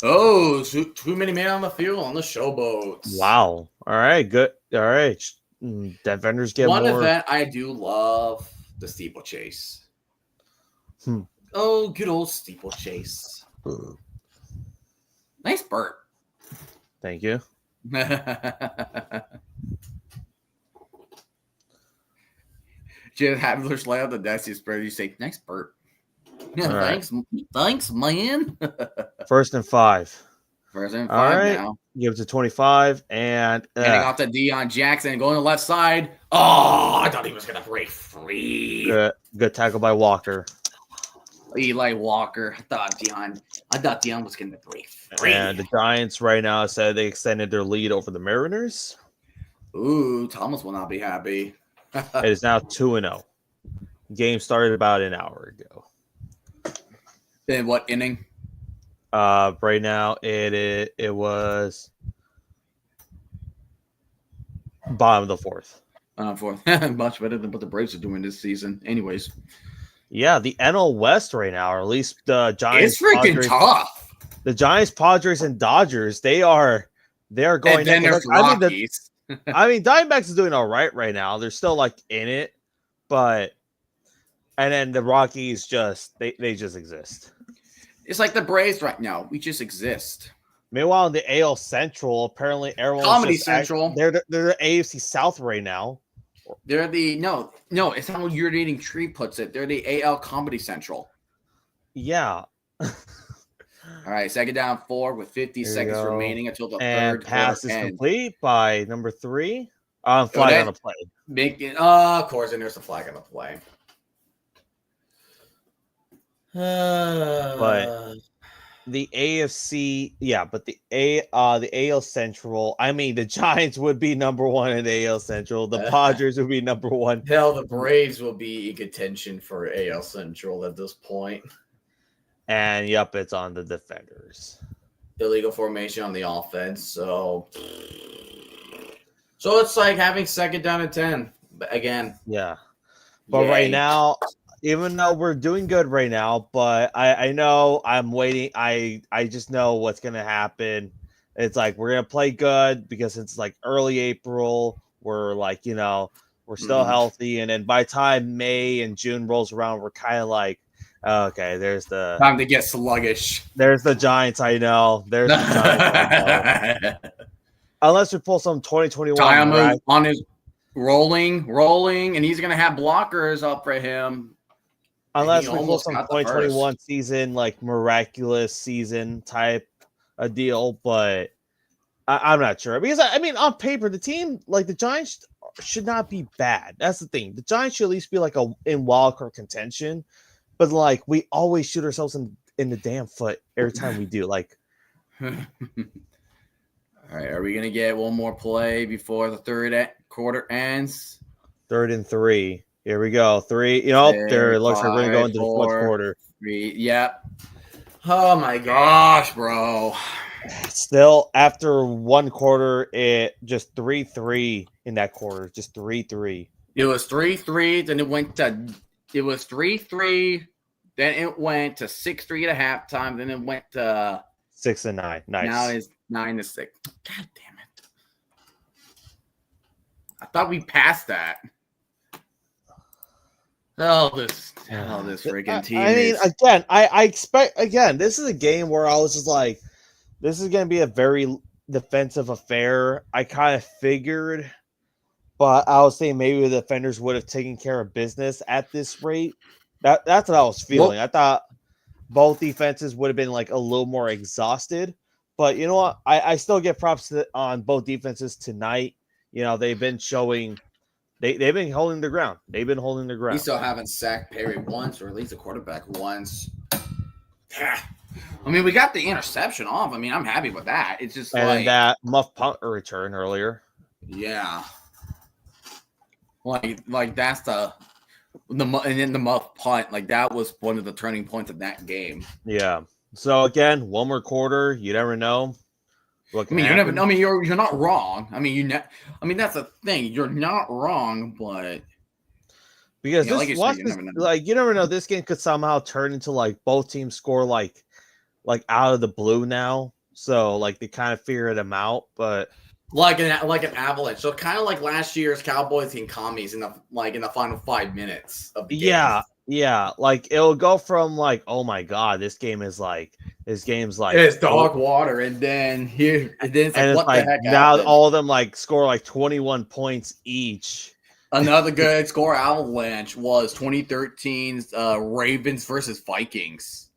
S1: Oh, too many men on the field on the Showboats.
S2: Wow. All right. Good. All right. Defenders get
S1: one
S2: more.
S1: Event I do love the steeplechase. Oh, good old steeplechase. Nice burp.
S2: Thank you.
S1: Just have Handlers lay out the desk. You say, "Nice burp."
S2: Right.
S1: Thanks, man.
S2: First and 5.
S1: First and 5
S2: All right.
S1: now.
S2: Give it to 25 and
S1: handing off to Deion Jackson, going to the left side. Oh, I thought he was gonna break free.
S2: Good tackle by Walker.
S1: Eli Walker. I thought Deion was gonna break free.
S2: And the Giants right now said they extended their lead over the Mariners.
S1: Ooh, Thomas will not be happy.
S2: It is now 2-0. Game started about an hour ago.
S1: In what inning?
S2: Right now it was bottom of the 4th.
S1: Fourth. Much better than what the Braves are doing this season. Anyways.
S2: Yeah, the NL West right now, or at least the Giants.
S1: It's freaking Padres, tough.
S2: The Giants, Padres, and Dodgers, they are going.
S1: And then there's Rockies.
S2: I mean, Diamondbacks is doing all right now. They're still like in it, but and then the Rockies they just exist.
S1: It's like the Braves right now. We just exist.
S2: Meanwhile, in the AL Central, apparently everyone's
S1: Comedy Central.
S2: They're the AFC South right now.
S1: They're the no. It's not what Urinating Tree puts it. They're the AL Comedy Central.
S2: Yeah.
S1: All right, second down 4 with 50 seconds remaining until the third
S2: pass is complete by number 3. Flag on the play.
S1: Of course, and there's a flag on the play.
S2: But the AFC, but the AL Central. I mean, the Giants would be number 1 in the AL Central. The Padres would be number 1.
S1: Hell, the Braves will be in contention for AL Central at this point.
S2: And it's on the defenders.
S1: Illegal formation on the offense. So it's like having second down and 10 again.
S2: Yeah. But right now, even though we're doing good right now, but I know I'm waiting. I just know what's going to happen. It's like we're going to play good because it's like early April. We're like, we're still healthy. And then by the time May and June rolls around, we're kind of like, okay, there's the
S1: time to get sluggish.
S2: There's the Giants, I know. There's the Giants, I know. Unless we pull some 2021
S1: Diamond on his rolling, and he's gonna have blockers up for him.
S2: Unless we pull some 2021 season, like miraculous season type a deal, but I'm not sure. Because I mean, on paper, the team like the Giants should not be bad. That's the thing. The Giants should at least be like in wildcard contention. But like we always shoot ourselves in the damn foot every time we do. Like,
S1: all right, are we gonna get one more play before the third quarter ends?
S2: 3rd and 3. Here we go. 3. There it looks like we're gonna go into the 4th quarter.
S1: 3. Yep. Oh my gosh, bro.
S2: Still, after 1 quarter, it just 3-3 in that quarter. Just 3-3.
S1: It was 3-3. Then it went to. It was 3-3. Then it went to 6-3 at halftime. Then it went to
S2: 6-9. Nice.
S1: Now it's 9-6. God damn it! I thought we passed that. This freaking team.
S2: I mean, again, I expect this is a game where I was just like, this is going to be a very defensive affair. I kind of figured, but I was saying maybe the defenders would have taken care of business at this rate. That's what I was feeling. I thought both defenses would have been like a little more exhausted, but you know what? I still give props on both defenses tonight. You know, they've been showing they've been holding their ground. They've been holding their ground.
S1: We still haven't sacked Perry once, or at least the quarterback once. I mean, we got the interception off. I mean, I'm happy with that. It's just
S2: and that muff punt return earlier.
S1: Yeah. Like that's the and then the muff punt, like that was one of the turning points of that game.
S2: Yeah. So again, one more quarter. You never know.
S1: You never know. I mean, you're not wrong. I mean, that's the thing. You're not wrong, but
S2: because you never know. This game could somehow turn into like both teams score like out of the blue now. So like they kind of figure them out, but
S1: like an avalanche. So kind of like last year's Cowboys and Commies in the final 5 minutes of the game.
S2: Yeah. Like it'll go from like, oh my god, this game's like
S1: it's dog water, and then it's like, what the heck?
S2: Now happened? All of them like score like 21 points each.
S1: Another good score avalanche was 2013's Ravens versus Vikings.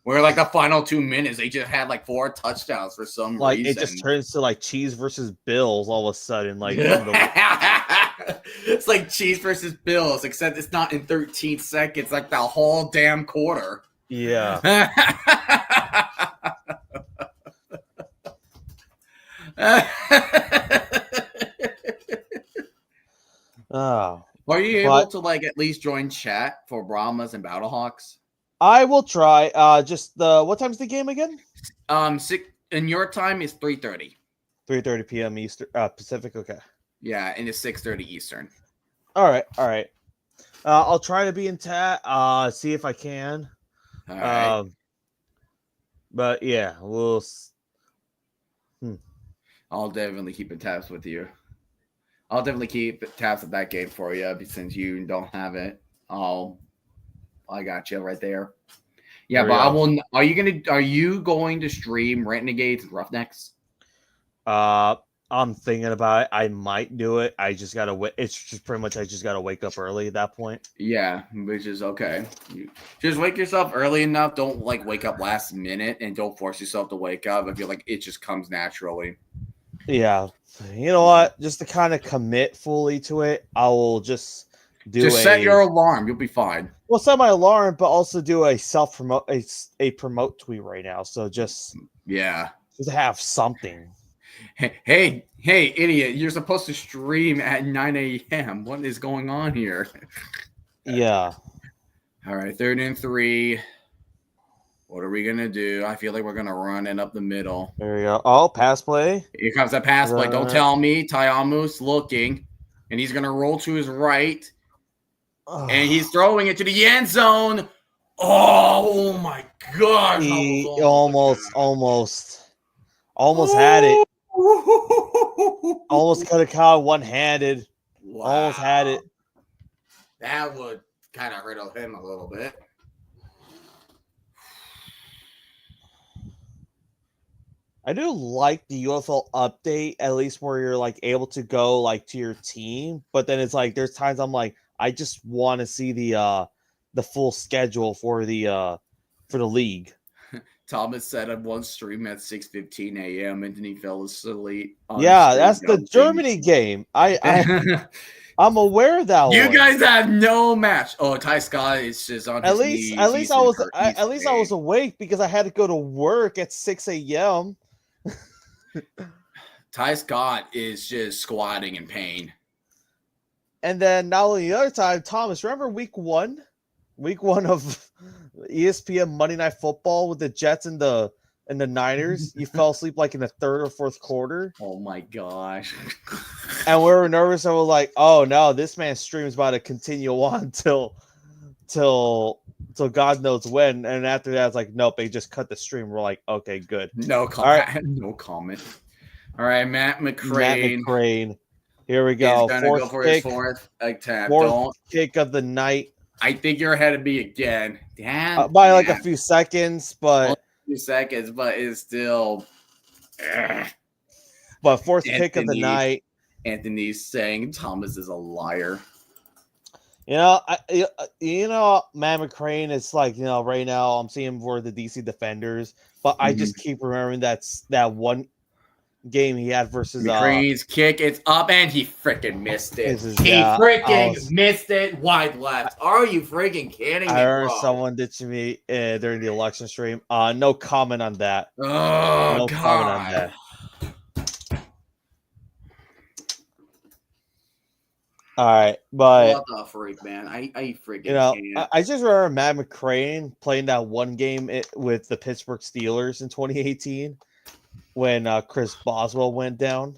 S1: Where like the final 2 minutes, they just had like 4 touchdowns for some reason.
S2: It just turns to like Chiefs versus Bills all of a sudden. Like
S1: it's like Chiefs versus Bills, except it's not in 13 seconds, like the whole damn quarter.
S2: Yeah.
S1: Are you able to like at least join chat for Brahmas and Battlehawks?
S2: I will try. What time's the game again?
S1: 6 in your time is 3:30.
S2: 3:30 p.m. Eastern Pacific. Okay.
S1: Yeah, and it's 6:30 Eastern.
S2: All right. I'll try to be in chat. See if I can.
S1: All right.
S2: But yeah, we'll.
S1: I'll definitely keep in tabs with you. I'll definitely keep tabs of that game for you since you don't have it. I got you right there. Yeah, but I will. Are you going to stream Renegades and Roughnecks?
S2: I'm thinking about it. I might do it. I just gotta wait. It's just pretty much I just gotta wake up early at that point.
S1: Yeah, which is okay. You just wake yourself early enough. Don't like wake up last minute, and don't force yourself to wake up. I feel like it just comes naturally.
S2: Yeah, you know what? Just to kind of commit fully to it, I will just
S1: set your alarm. You'll be fine.
S2: Well, set my alarm, but also do a self-promote a promote tweet right now. So just have something.
S1: Hey, idiot! You're supposed to stream at 9 a.m. What is going on here?
S2: Yeah.
S1: All right, 3rd and 3. What are we gonna do? I feel like we're gonna run it up the middle.
S2: There we go. Oh, pass play.
S1: Here comes that pass play. Don't tell me. Tayamu's looking, and he's gonna roll to his right. And he's throwing it to the end zone. Oh my God.
S2: He almost had it. Almost could have caught one-handed. Wow. Almost had it.
S1: That would kind of hurt him a little bit.
S2: I do like the UFL update, at least where you're like able to go like to your team, but then it's like there's times I'm like, I just want to see the full schedule for the league.
S1: Thomas said on one stream at 6:15 a.m. and then he fell asleep.
S2: Yeah, that's the Germany game. I'm aware of that.
S1: You guys have no match. Oh, Ty Scott is just on. At least
S2: I was awake because I had to go to work at 6 a.m.
S1: Ty Scott is just squatting in pain.
S2: And then not only the other time, Thomas, remember week one of ESPN Monday Night Football with the Jets and the Niners? You fell asleep like in the 3rd or 4th quarter.
S1: Oh my gosh.
S2: And we were nervous and we're like, oh no, this man's stream is about to continue on till God knows when. And after that, it's like, nope, they just cut the stream. We're like, okay, good.
S1: No comment. Right. No comment. All right, Matt McCrane.
S2: Here we go.
S1: He's gonna go for his fourth attempt.
S2: Fourth kick of the night.
S1: I think you're ahead of me again. Damn.
S2: By like a few seconds, but
S1: it's still.
S2: But fourth kick of the night.
S1: Anthony's saying Thomas is a liar.
S2: Matt McCrane. It's like right now I'm seeing for the DC Defenders, but I just keep remembering that one game he had versus
S1: McCrean's kick. It's up, and he freaking missed it. Missed it wide left. Are you freaking kidding me,
S2: I heard
S1: bro?
S2: someone ditching me during the election stream. No comment on that.
S1: Oh,
S2: no
S1: God.
S2: comment on that. All right, but
S1: what the freak, man? I freaking can't.
S2: I just remember Matt McCrane playing that one game with the Pittsburgh Steelers in 2018 when Chris Boswell went down.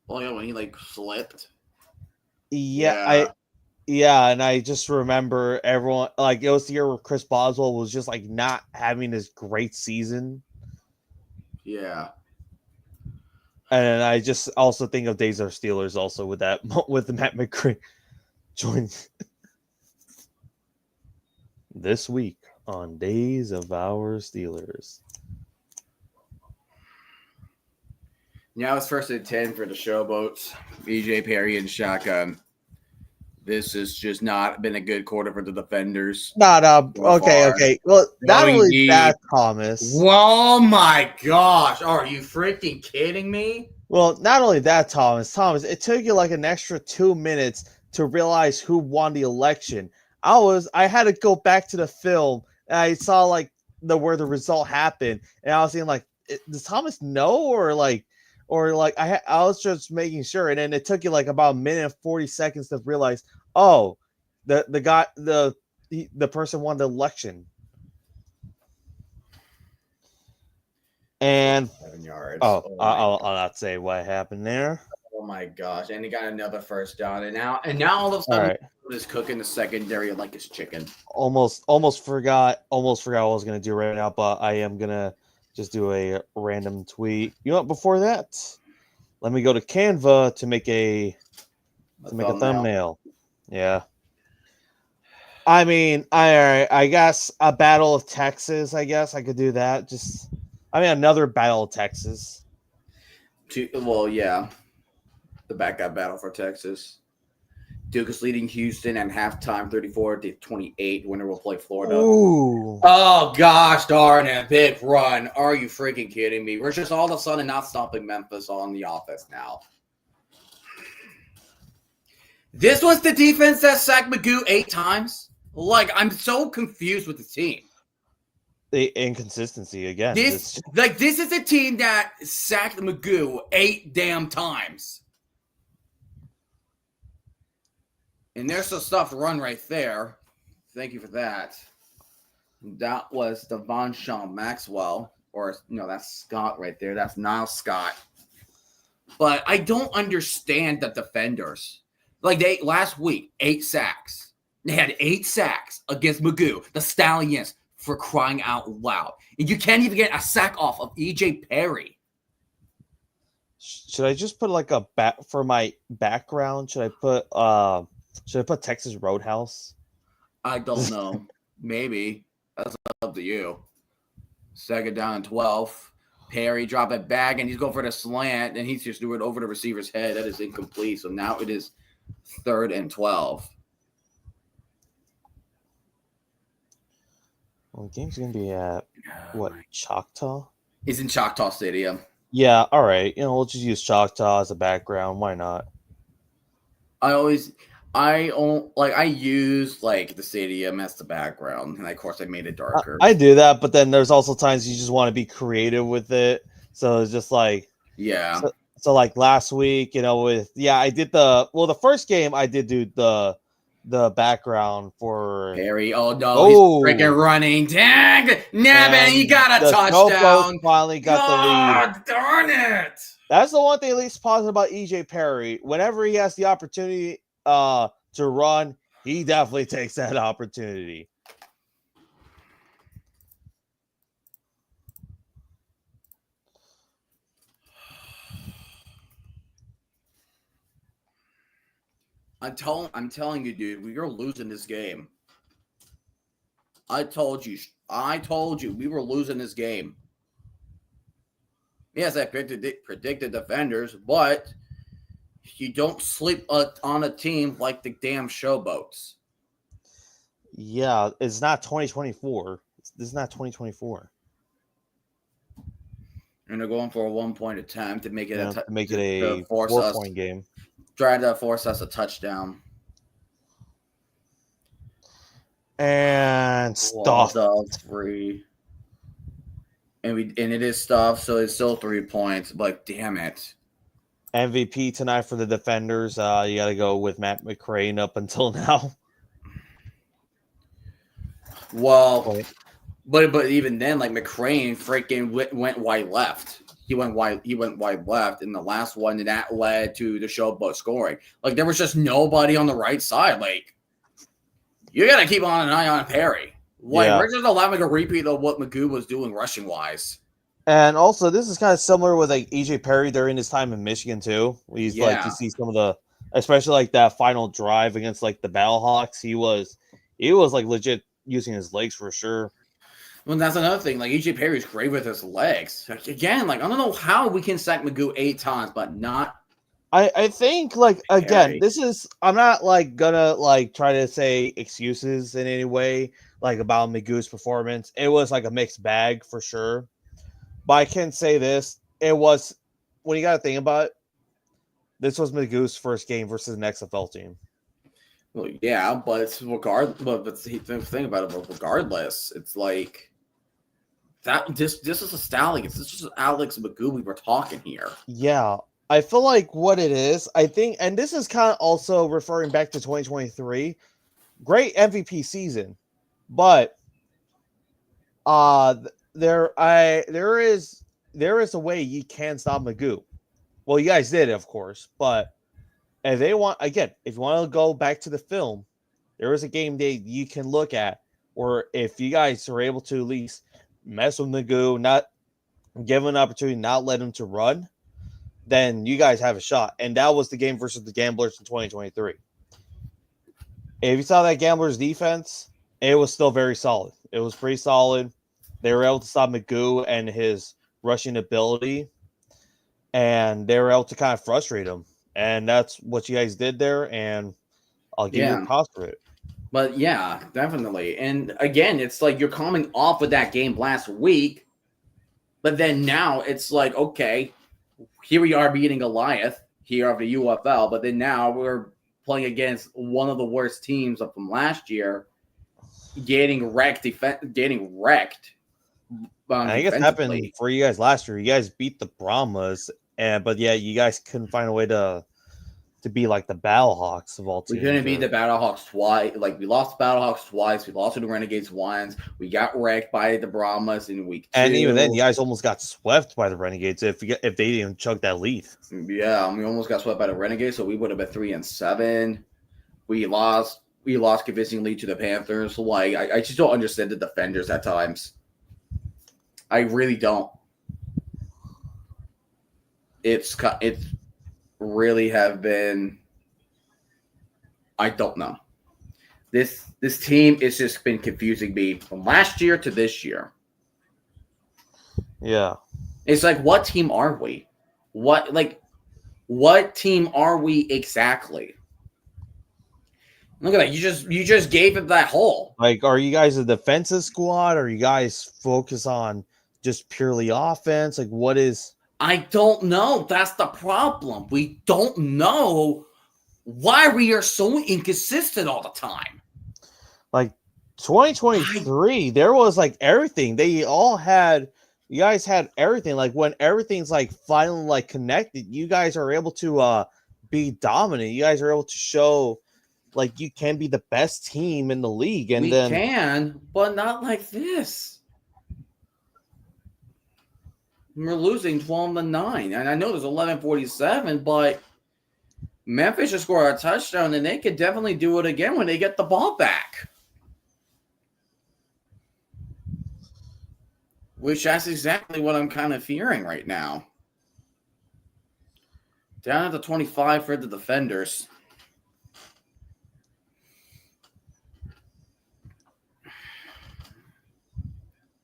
S1: Oh yeah, when he slipped.
S2: Yeah, and I just remember everyone it was the year where Chris Boswell was just not having this great season.
S1: Yeah.
S2: And I just also think of Days of Steelers also with that with Matt McCrane joining this week on Days of Our Steelers.
S1: Now it's 1st and 10 for the Showboats. EJ Perry and shotgun. This has just not been a good quarter for the defenders.
S2: Okay. Well, not only that, Thomas.
S1: Oh my gosh. Are you freaking kidding me?
S2: Well, not only that, Thomas, it took you an extra 2 minutes to realize who won the election. I had to go back to the film and I saw where the result happened, and I was thinking does Thomas know or I was just making sure, and then it took you about a minute and 40 seconds to realize, oh, the guy the person won the election. And
S1: 7 yards.
S2: I'll not say what happened there.
S1: Oh my gosh! And he got another first down, and now all of a sudden is cooking the secondary like it's chicken.
S2: Almost forgot what I was gonna do right now, but I am gonna just do a random tweet. Before that, let me go to Canva to make a thumbnail. Yeah. I mean, I guess a Battle of Texas. I guess I could do that. Another Battle of Texas.
S1: Yeah. The backup battle for Texas. Duke is leading Houston at halftime 34-28. Winner will play Florida.
S2: Ooh.
S1: Oh, gosh darn it. Big run. Are you freaking kidding me? We're just all of a sudden not stopping Memphis on the offense now. This was the defense that sacked Magoo 8 times? I'm so confused with the team.
S2: The inconsistency again.
S1: This is a team that sacked Magoo 8 damn times. And there's the stuff run right there. Thank you for that. That was Devon Sean Maxwell. That's Scott right there. That's Niles Scott. But I don't understand the defenders. Last week, 8 sacks. They had 8 sacks against Magoo, the Stallions, for crying out loud. And you can't even get a sack off of EJ Perry.
S2: Should I just put for my background? Should I put Texas Roadhouse?
S1: I don't know. Maybe. That's up to you. 2nd down and 12. Perry drop it back, and he's going for the slant, and he's just doing it over the receiver's head. That is incomplete. So now it is 3rd and 12.
S2: Well, the game's going to be at, Choctaw?
S1: He's in Choctaw Stadium.
S2: Yeah, all right. We'll just use Choctaw as a background. Why not?
S1: I use the stadium as the background, and of course I made it darker.
S2: I do that, but then there's also times you just want to be creative with it. So it's just
S1: yeah.
S2: So last week, I did the first game I did do the background for
S1: Perry. Oh no, he's freaking running. Dang, Nabbin, he got a touchdown.
S2: Finally got the lead.
S1: God darn it.
S2: That's the one thing at least positive about EJ Perry. Whenever he has the opportunity to run, he definitely takes that opportunity.
S1: I'm telling you, dude, we're losing this game. I told you we were losing this game. Yes, I predicted defenders, but You don't sleep on a team like the damn Showboats.
S2: Yeah, it's not 2024. This is not 2024.
S1: And they're going for a 1-point attempt to make it
S2: a 4-point game.
S1: Trying to force us a touchdown.
S2: And stuff.
S1: Free. And it is stuff, so it's still 3 points, but damn it.
S2: MVP tonight for the defenders. You got to go with Matt McCrane up until now.
S1: Well, but even then, like McCrane freaking went wide left. He went wide left in the last one, and that led to the Showboat scoring. Like there was just nobody on the right side. Like you got to keep on an eye on Perry. Like we're just allowing a repeat of what Magoo was doing rushing wise.
S2: And also, this is kind of similar with like EJ Perry during his time in Michigan too. He's like you see some of the, especially like that final drive against like the Battlehawks. He was like legit using his legs for sure.
S1: Well, that's another thing. Like EJ Perry's great with his legs. Like, again, like I don't know how we can sack Magoo 8 times, but not.
S2: I think like again, this is I'm not like gonna like try to say excuses in any way like about Magoo's performance. It was like a mixed bag for sure. But I can say this: it was when you got to think about it. This was Magoo's first game versus an XFL team.
S1: Well, yeah, but it's But the thing about it, but regardless, it's like that. This is a Stallions. This is just Alex Magoo we were talking here.
S2: Yeah, I feel like what it is. I think, and this is kind of also referring back to 2023. Great MVP season, but there is a way you can stop Magoo. Well, you guys did, of course, but if you want to go back to the film, there is a game day you can look at, or if you guys are able to at least mess with Magoo, not give him an opportunity, not let him to run, then you guys have a shot. And that was the game versus the Gamblers in 2023. If you saw that Gamblers defense, it was still very solid. It was pretty solid. They were able to stop Magoo and his rushing ability, and they were able to kind of frustrate him. And that's what you guys did there, and I'll give you a toss for it.
S1: But yeah, definitely. And again, it's like you're coming off of that game last week, but then now it's like, okay, here we are beating Goliath here of the UFL, but then now we're playing against one of the worst teams from last year, getting wrecked.
S2: I think it's happened for you guys last year. You guys beat the Brahmas, but yeah, you guys couldn't find a way to be like the Battlehawks of all teams.
S1: We couldn't beat the Battlehawks twice. Like we lost the Battlehawks twice. We lost to the Renegades once. We got wrecked by the Brahmas in week 2.
S2: And even then, you guys almost got swept by the Renegades if they didn't chug that lead.
S1: Yeah, we almost got swept by the Renegades, so we would have been 3-7. We lost convincingly to the Panthers. Like I just don't understand the defenders at times. I really don't. It's really have been. I don't know. This team has just been confusing me from last year to this year.
S2: Yeah,
S1: it's like, what team are we? What team are we exactly? Look at that! You just gave it that hole.
S2: Like, are you guys a defensive squad? Or are you guys focus on just purely offense? Like, what is?
S1: I don't know. That's the problem. We don't know why we are so inconsistent all the time.
S2: Like 2023, there was like everything. You guys had everything. Like when everything's like finally like connected, you guys are able to be dominant. You guys are able to show like you can be the best team in the league. And we
S1: can, but not like this. We're losing 12-9, and I know there's 11:47, but Memphis just scored a touchdown, and they could definitely do it again when they get the ball back. Which that's exactly what I'm kind of fearing right now. Down at the 25 for the defenders.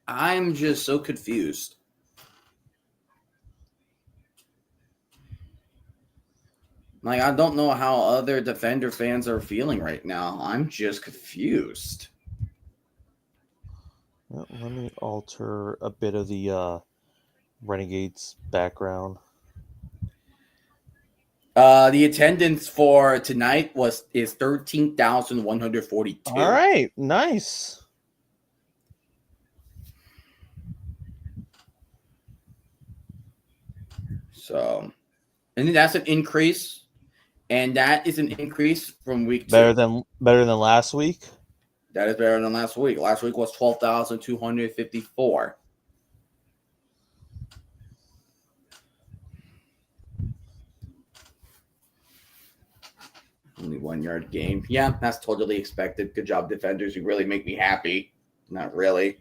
S1: I'm just so confused. Like, I don't know how other Defender fans are feeling right now. I'm just confused.
S2: Well, let me alter a bit of the Renegades background.
S1: The attendance for tonight is 13,142.
S2: All right, nice.
S1: So, and that's an increase, and that is an increase from week 2.
S2: Better than last week.
S1: That is better than last week. Last week was 12,254. Only 1-yard game. Yeah, that's totally expected. Good job, defenders. You really make me happy. Not really.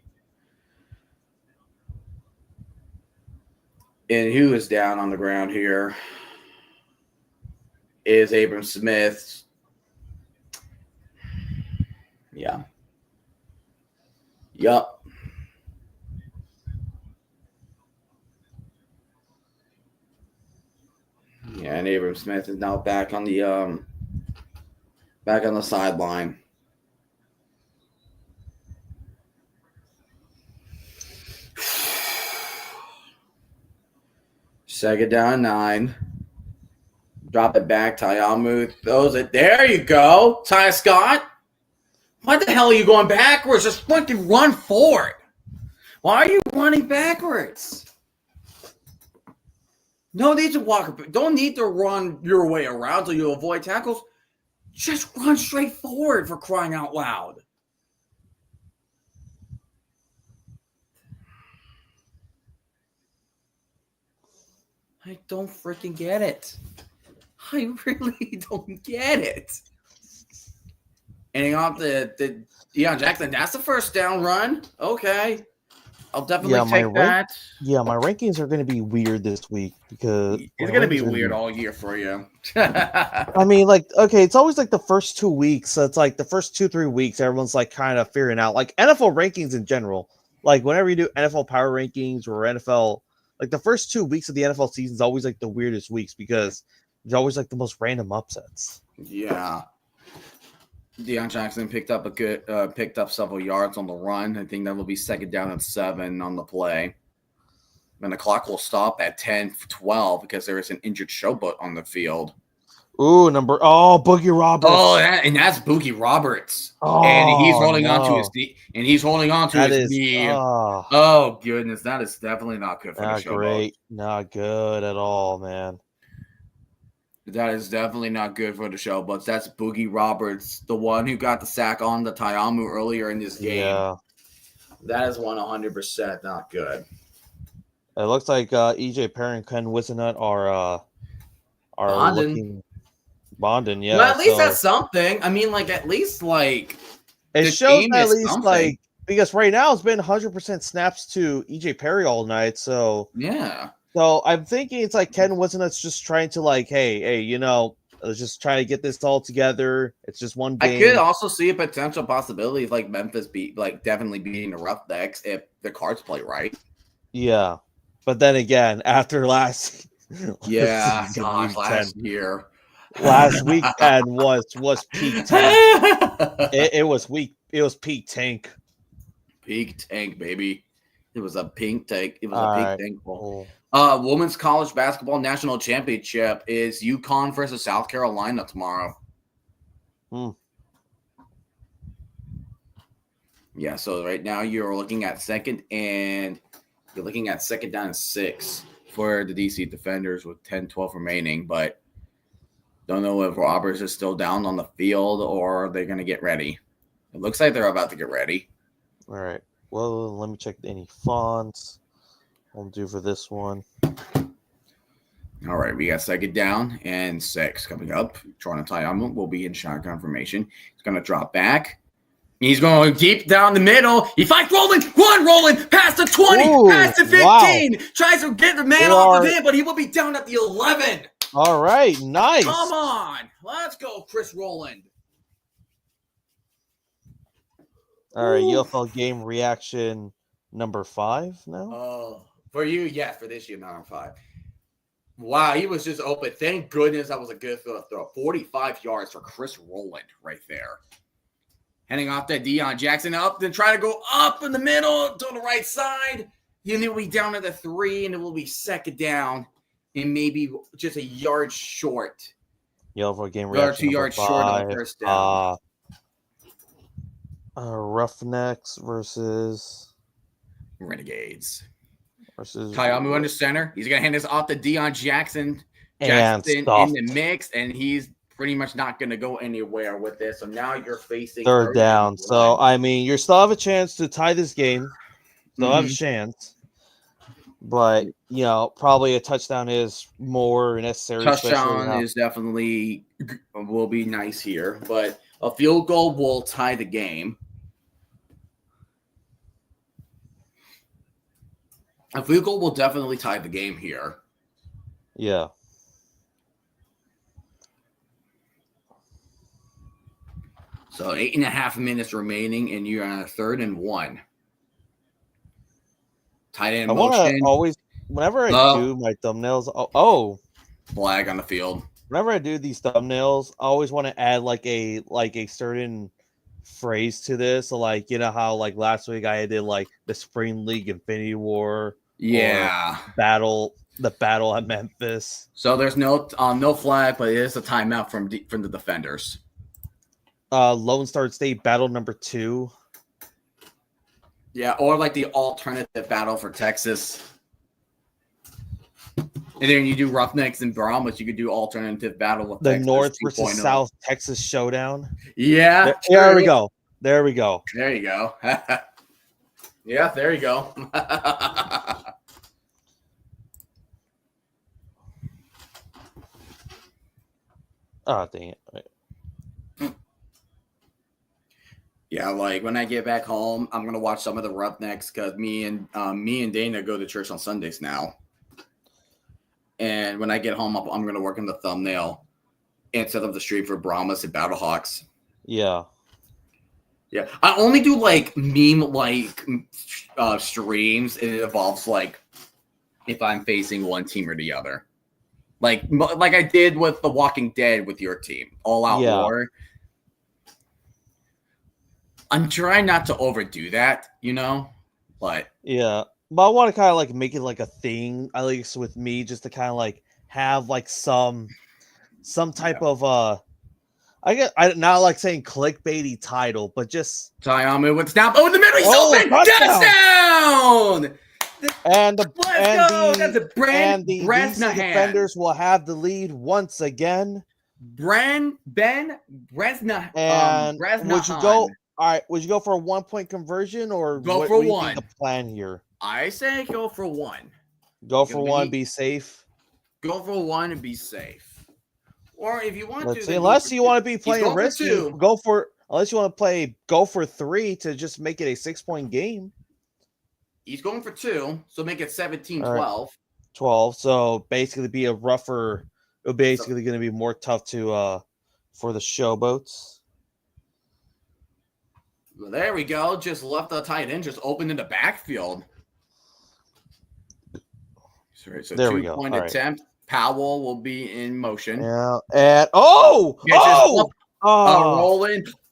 S1: And who is down on the ground here is Abram Smith. Yeah. Yup. Yeah, and Abram Smith is now back on the sideline. Second down 9. Drop it back. Tayamu throws it. There you go. Ty Scott. What the hell are you going backwards? Just fucking run forward. Why are you running backwards? No need to walk. Don't need to run your way around so you avoid tackles. Just run straight forward, for crying out loud. I don't freaking get it. I really don't get it. And off the Deion Jackson, that's the first down run. Okay. I'll definitely take that.
S2: My rankings are going to be weird this week because
S1: it's going to be weird all year for you.
S2: I mean, like, okay, it's always like the first 2 weeks. So it's like the first 2-3 weeks, everyone's like kind of figuring out, like NFL rankings in general. Like whenever you do NFL power rankings or NFL, like the first 2 weeks of the NFL season is always like the weirdest weeks because there's always like the most random upsets.
S1: Yeah. Deion Jackson picked up several yards on the run. I think that will be second down and 7 on the play. And the clock will stop at 10-12 because there is an injured Showboat on the field.
S2: Ooh, Boogie Roberts.
S1: Oh, and that's Boogie Roberts.
S2: Oh,
S1: and he's holding on to his knee. And he's holding on to his knee. Oh, goodness. That is definitely not good for the Showboat.
S2: Not great. Not good at all, man.
S1: That is definitely not good for the Showboats. That's Boogie Roberts, the one who got the sack on the Tayamu earlier in this game.
S2: Yeah.
S1: That is 100% not good.
S2: It looks like EJ Perry and Ken Wisenut are looking bonding. Yeah.
S1: Well, at least that's something. I mean, like, at least, like,
S2: it shows at least, something. Like, because right now it's been 100% snaps to EJ Perry all night. So,
S1: yeah.
S2: So I'm thinking it's like Ken Wisenut's just trying to, like, hey, let's just try to get this all together. It's just one game.
S1: I could also see a potential possibility of like Memphis definitely beating the Roughnecks if the cards play right.
S2: Yeah, but then again, after last
S1: year,
S2: last week 10 was peak tank. It was weak. It was peak tank.
S1: Peak tank, baby. It was a pink tank. It was a peak tank ball. Women's college basketball national championship is UConn versus South Carolina tomorrow. Yeah, so right now you're looking at second down and 6 for the DC Defenders with 10-12 remaining, but don't know if Roberts is still down on the field or they're going to get ready. It looks like they're about to get ready.
S2: All right. Well, let me check any fonts. I'll do for this one.
S1: All right, we got second down and 6 coming up. Toronto Tayamu will be in shotgun formation. He's going to drop back. He's going deep down the middle. He finds Roland. Past the 20. Past the 15. Wow. Tries to get the man off of him, but he will be down at the 11.
S2: All right, nice.
S1: Come on. Let's go, Chris Rowland.
S2: All right, UFL game reaction number 5 now.
S1: For you, yes, for this year, number 5. Wow, he was just open. Thank goodness that was a good throw. 45 yards for Chris Rowland right there. Heading off that Deion Jackson up, then try to go up in the middle to the right side. And it will be down to the 3, and it will be second down and maybe just a yard short.
S2: Yellow for game reaction.
S1: 2 yards short of the first down.
S2: Roughnecks versus
S1: Renegades.
S2: Versus
S1: Tayamu under center. He's going to hand this off to Deion Jackson.
S2: And
S1: in the mix, and he's pretty much not going to go anywhere with this. So now you're facing
S2: third down. So, I mean, you still have a chance to tie this game. Still have a chance. But, you know, probably a touchdown is more necessary.
S1: Touchdown is definitely will be nice here. But a field goal will tie the game. A field goal will definitely tie the game here.
S2: Yeah.
S1: So 8.5 minutes remaining, and you're on a 3rd and 1. Tight end motion.
S2: Always, whenever I do my thumbnails,
S1: flag on the field.
S2: Whenever I do these thumbnails, I always want to add like a certain phrase to this. So like, you know how like last week I did like the Spring League Infinity War.
S1: Yeah.
S2: The battle at Memphis.
S1: So there's no flag, but it is a timeout from the defenders.
S2: Lone Star State battle number 2.
S1: Yeah, or like the alternative battle for Texas. And then you do Roughnecks and Brahmas. You could do alternative battle with
S2: the
S1: Texas
S2: North
S1: 2.0.
S2: versus South Texas showdown.
S1: Yeah.
S2: There we go. There you go.
S1: Yeah, there you go.
S2: Oh, dang it. Right.
S1: Yeah, like when I get back home, I'm gonna watch some of the Roughnecks because me and Dana go to church on Sundays now. And when I get home, I'm gonna work on the thumbnail and set up the stream for Brahmas and Battlehawks.
S2: Yeah.
S1: Yeah, I only do like meme streams, and it involves like if I'm facing one team or the other, like I did with The Walking Dead with your team, All Out War. I'm trying not to overdo that, you know, but
S2: yeah, but I want to kind of like make it like a thing, at least with me, just to kind of like have like some type of I not like saying clickbaity title, but just
S1: Tayamu with snap over the middle. He's open. Touchdown!
S2: And
S1: the
S2: defenders will have the lead once again.
S1: Ben Bresna.
S2: And would you go? All right, would you go for a 1-point conversion or
S1: go for one?
S2: Think the plan here.
S1: I say go for one.
S2: Go for one. Be safe.
S1: Go for one and be safe. Or if you want to,
S2: unless you want to be playing risky, go for. Unless you want to play, go for 3 to just make it a 6-point game.
S1: He's going for 2, so make it 17-12.
S2: Right. 12. So basically, be a rougher. It's basically going to be more tough to for the Showboats.
S1: Well, there we go. Just left the tight end, just opened in the backfield. Sorry, so
S2: there we go.
S1: 2-point attempt. Right. Powell will be in motion.
S2: Yeah, and
S1: rolling.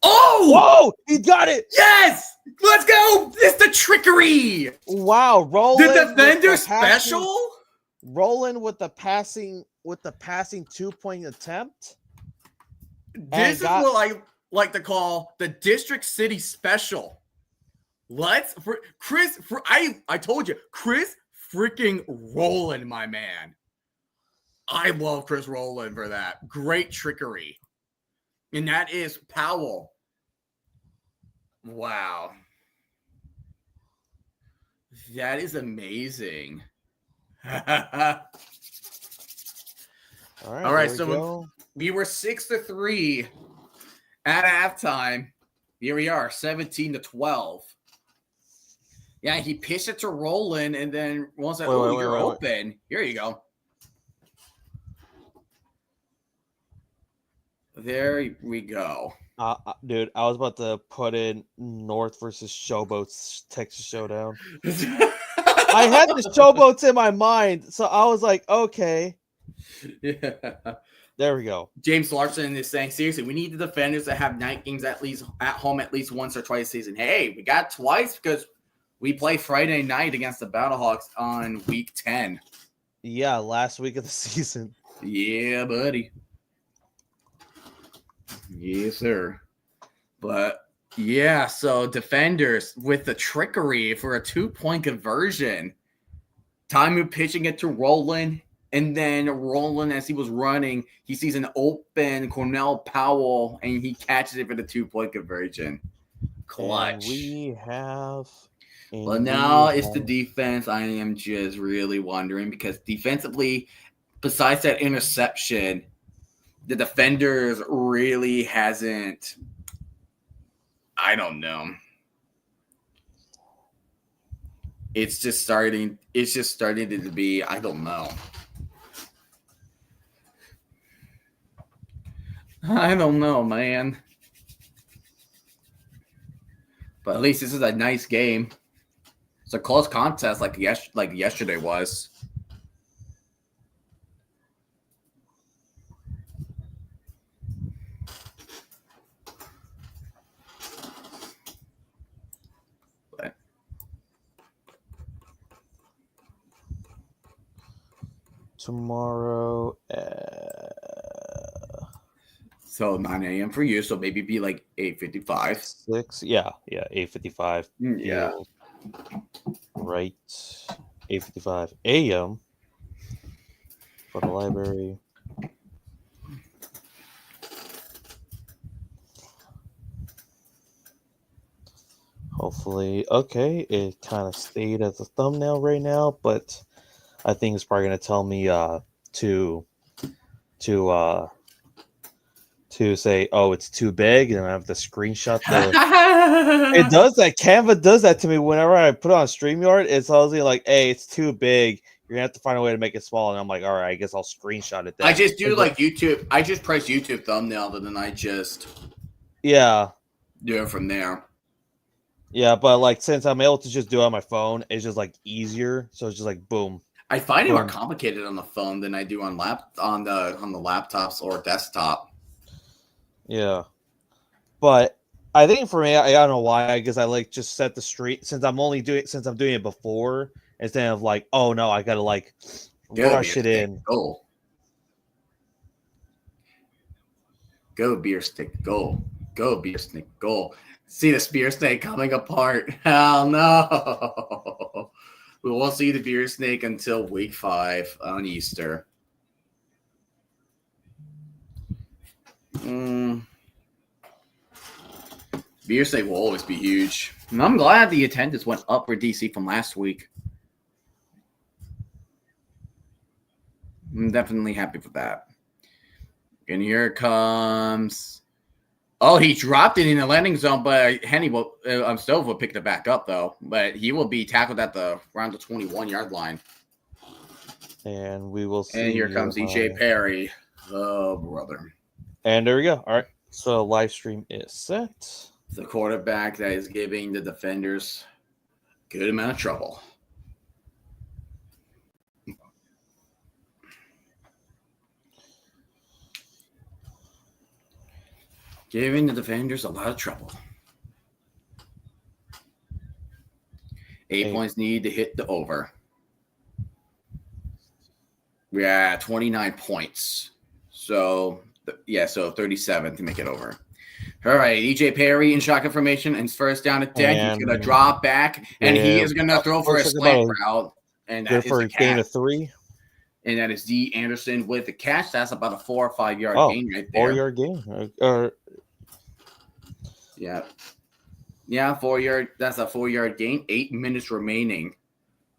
S1: Oh!
S2: Whoa! He got it!
S1: Yes! Let's go! It's the trickery!
S2: Wow, Roland.
S1: The defender special?
S2: Roland with the passing 2-point attempt.
S1: This is what I like to call the District City special. I told you, Chris freaking Rowland, my man. I love Chris Rowland for that. Great trickery. And that is Powell. Wow. That is amazing. All right, so we were 6-3 at halftime. Here we are, 17-12. Yeah, he pitched it to Roland, and then once that you're open. Here you go. There we go.
S2: Dude, I was about to put in North versus Showboats Texas Showdown. I had the Showboats in my mind, so I was like, okay.
S1: Yeah.
S2: There we go.
S1: James Larson is saying, seriously, we need the defenders to have night games at least at home at least once or twice a season. Hey, we got twice because we play Friday night against the Battlehawks on week 10.
S2: Yeah, last week of the season.
S1: Yeah, buddy. Yes, sir. But yeah, so defenders with the trickery for a 2-point conversion. Tamu pitching it to Roland, and then Roland, as he was running, he sees an open Cornell Powell, and he catches it for the 2-point conversion. Clutch.
S2: And we have.
S1: But now it's the defense. I am just really wondering because defensively, besides that interception, the defenders really hasn't. I don't know. It's just starting to be, I don't know. I don't know, man. But at least this is a nice game. It's a close contest like yesterday was.
S2: Tomorrow.
S1: So 9 a.m. for you, so maybe be like 8:55.
S2: 6, yeah, 8:55.
S1: Yeah.
S2: Right. 8:55 a.m. for the library. Hopefully, okay, it kind of stayed as a thumbnail right now, but I think it's probably going to tell me to say, oh, it's too big, and I have to screenshot the. It does that. Canva does that to me whenever I put it on StreamYard. It's always like, hey, it's too big. You're gonna have to find a way to make it small. And I'm like, all right, I guess I'll screenshot it. Then.
S1: I just do like YouTube. I just press YouTube thumbnail, and then I just do it from there.
S2: Yeah, but like since I'm able to just do it on my phone, it's just like easier. So it's just like boom.
S1: I find it more complicated on the phone than I do on the laptops or desktop.
S2: Yeah, but I think for me, I don't know why. I guess I like just set the street since I'm doing it before instead of like, oh no, I gotta like rush it in.
S1: Go beer stick, go beer stick, go. See the spear snake coming apart. Hell no. We won't see the beer snake until week 5 on Easter. Beer snake will always be huge. And I'm glad the attendance went up for DC from last week. I'm definitely happy for that. And here it comes. Oh, he dropped it in the landing zone, but Stove will pick it back up, though. But he will be tackled at around the 21-yard line.
S2: And we will see.
S1: And here comes EJ Perry. Oh, brother.
S2: And there we go. All right. So live stream is set.
S1: The quarterback that is giving the defenders a good amount of trouble. Giving the defenders a lot of trouble. 8 points needed to hit the over. We're at 29 points. So 37 to make it over. All right, EJ Perry in shotgun formation and first down at 10. He's going to drop back, and he is going to throw for a slant route. And that is a
S2: gain of 3.
S1: And that is D. Anderson with the catch. That's about a 4 or 5 yard gain right there.
S2: 4-yard gain.
S1: Yeah, 4 yard. That's a 4-yard gain. 8 minutes remaining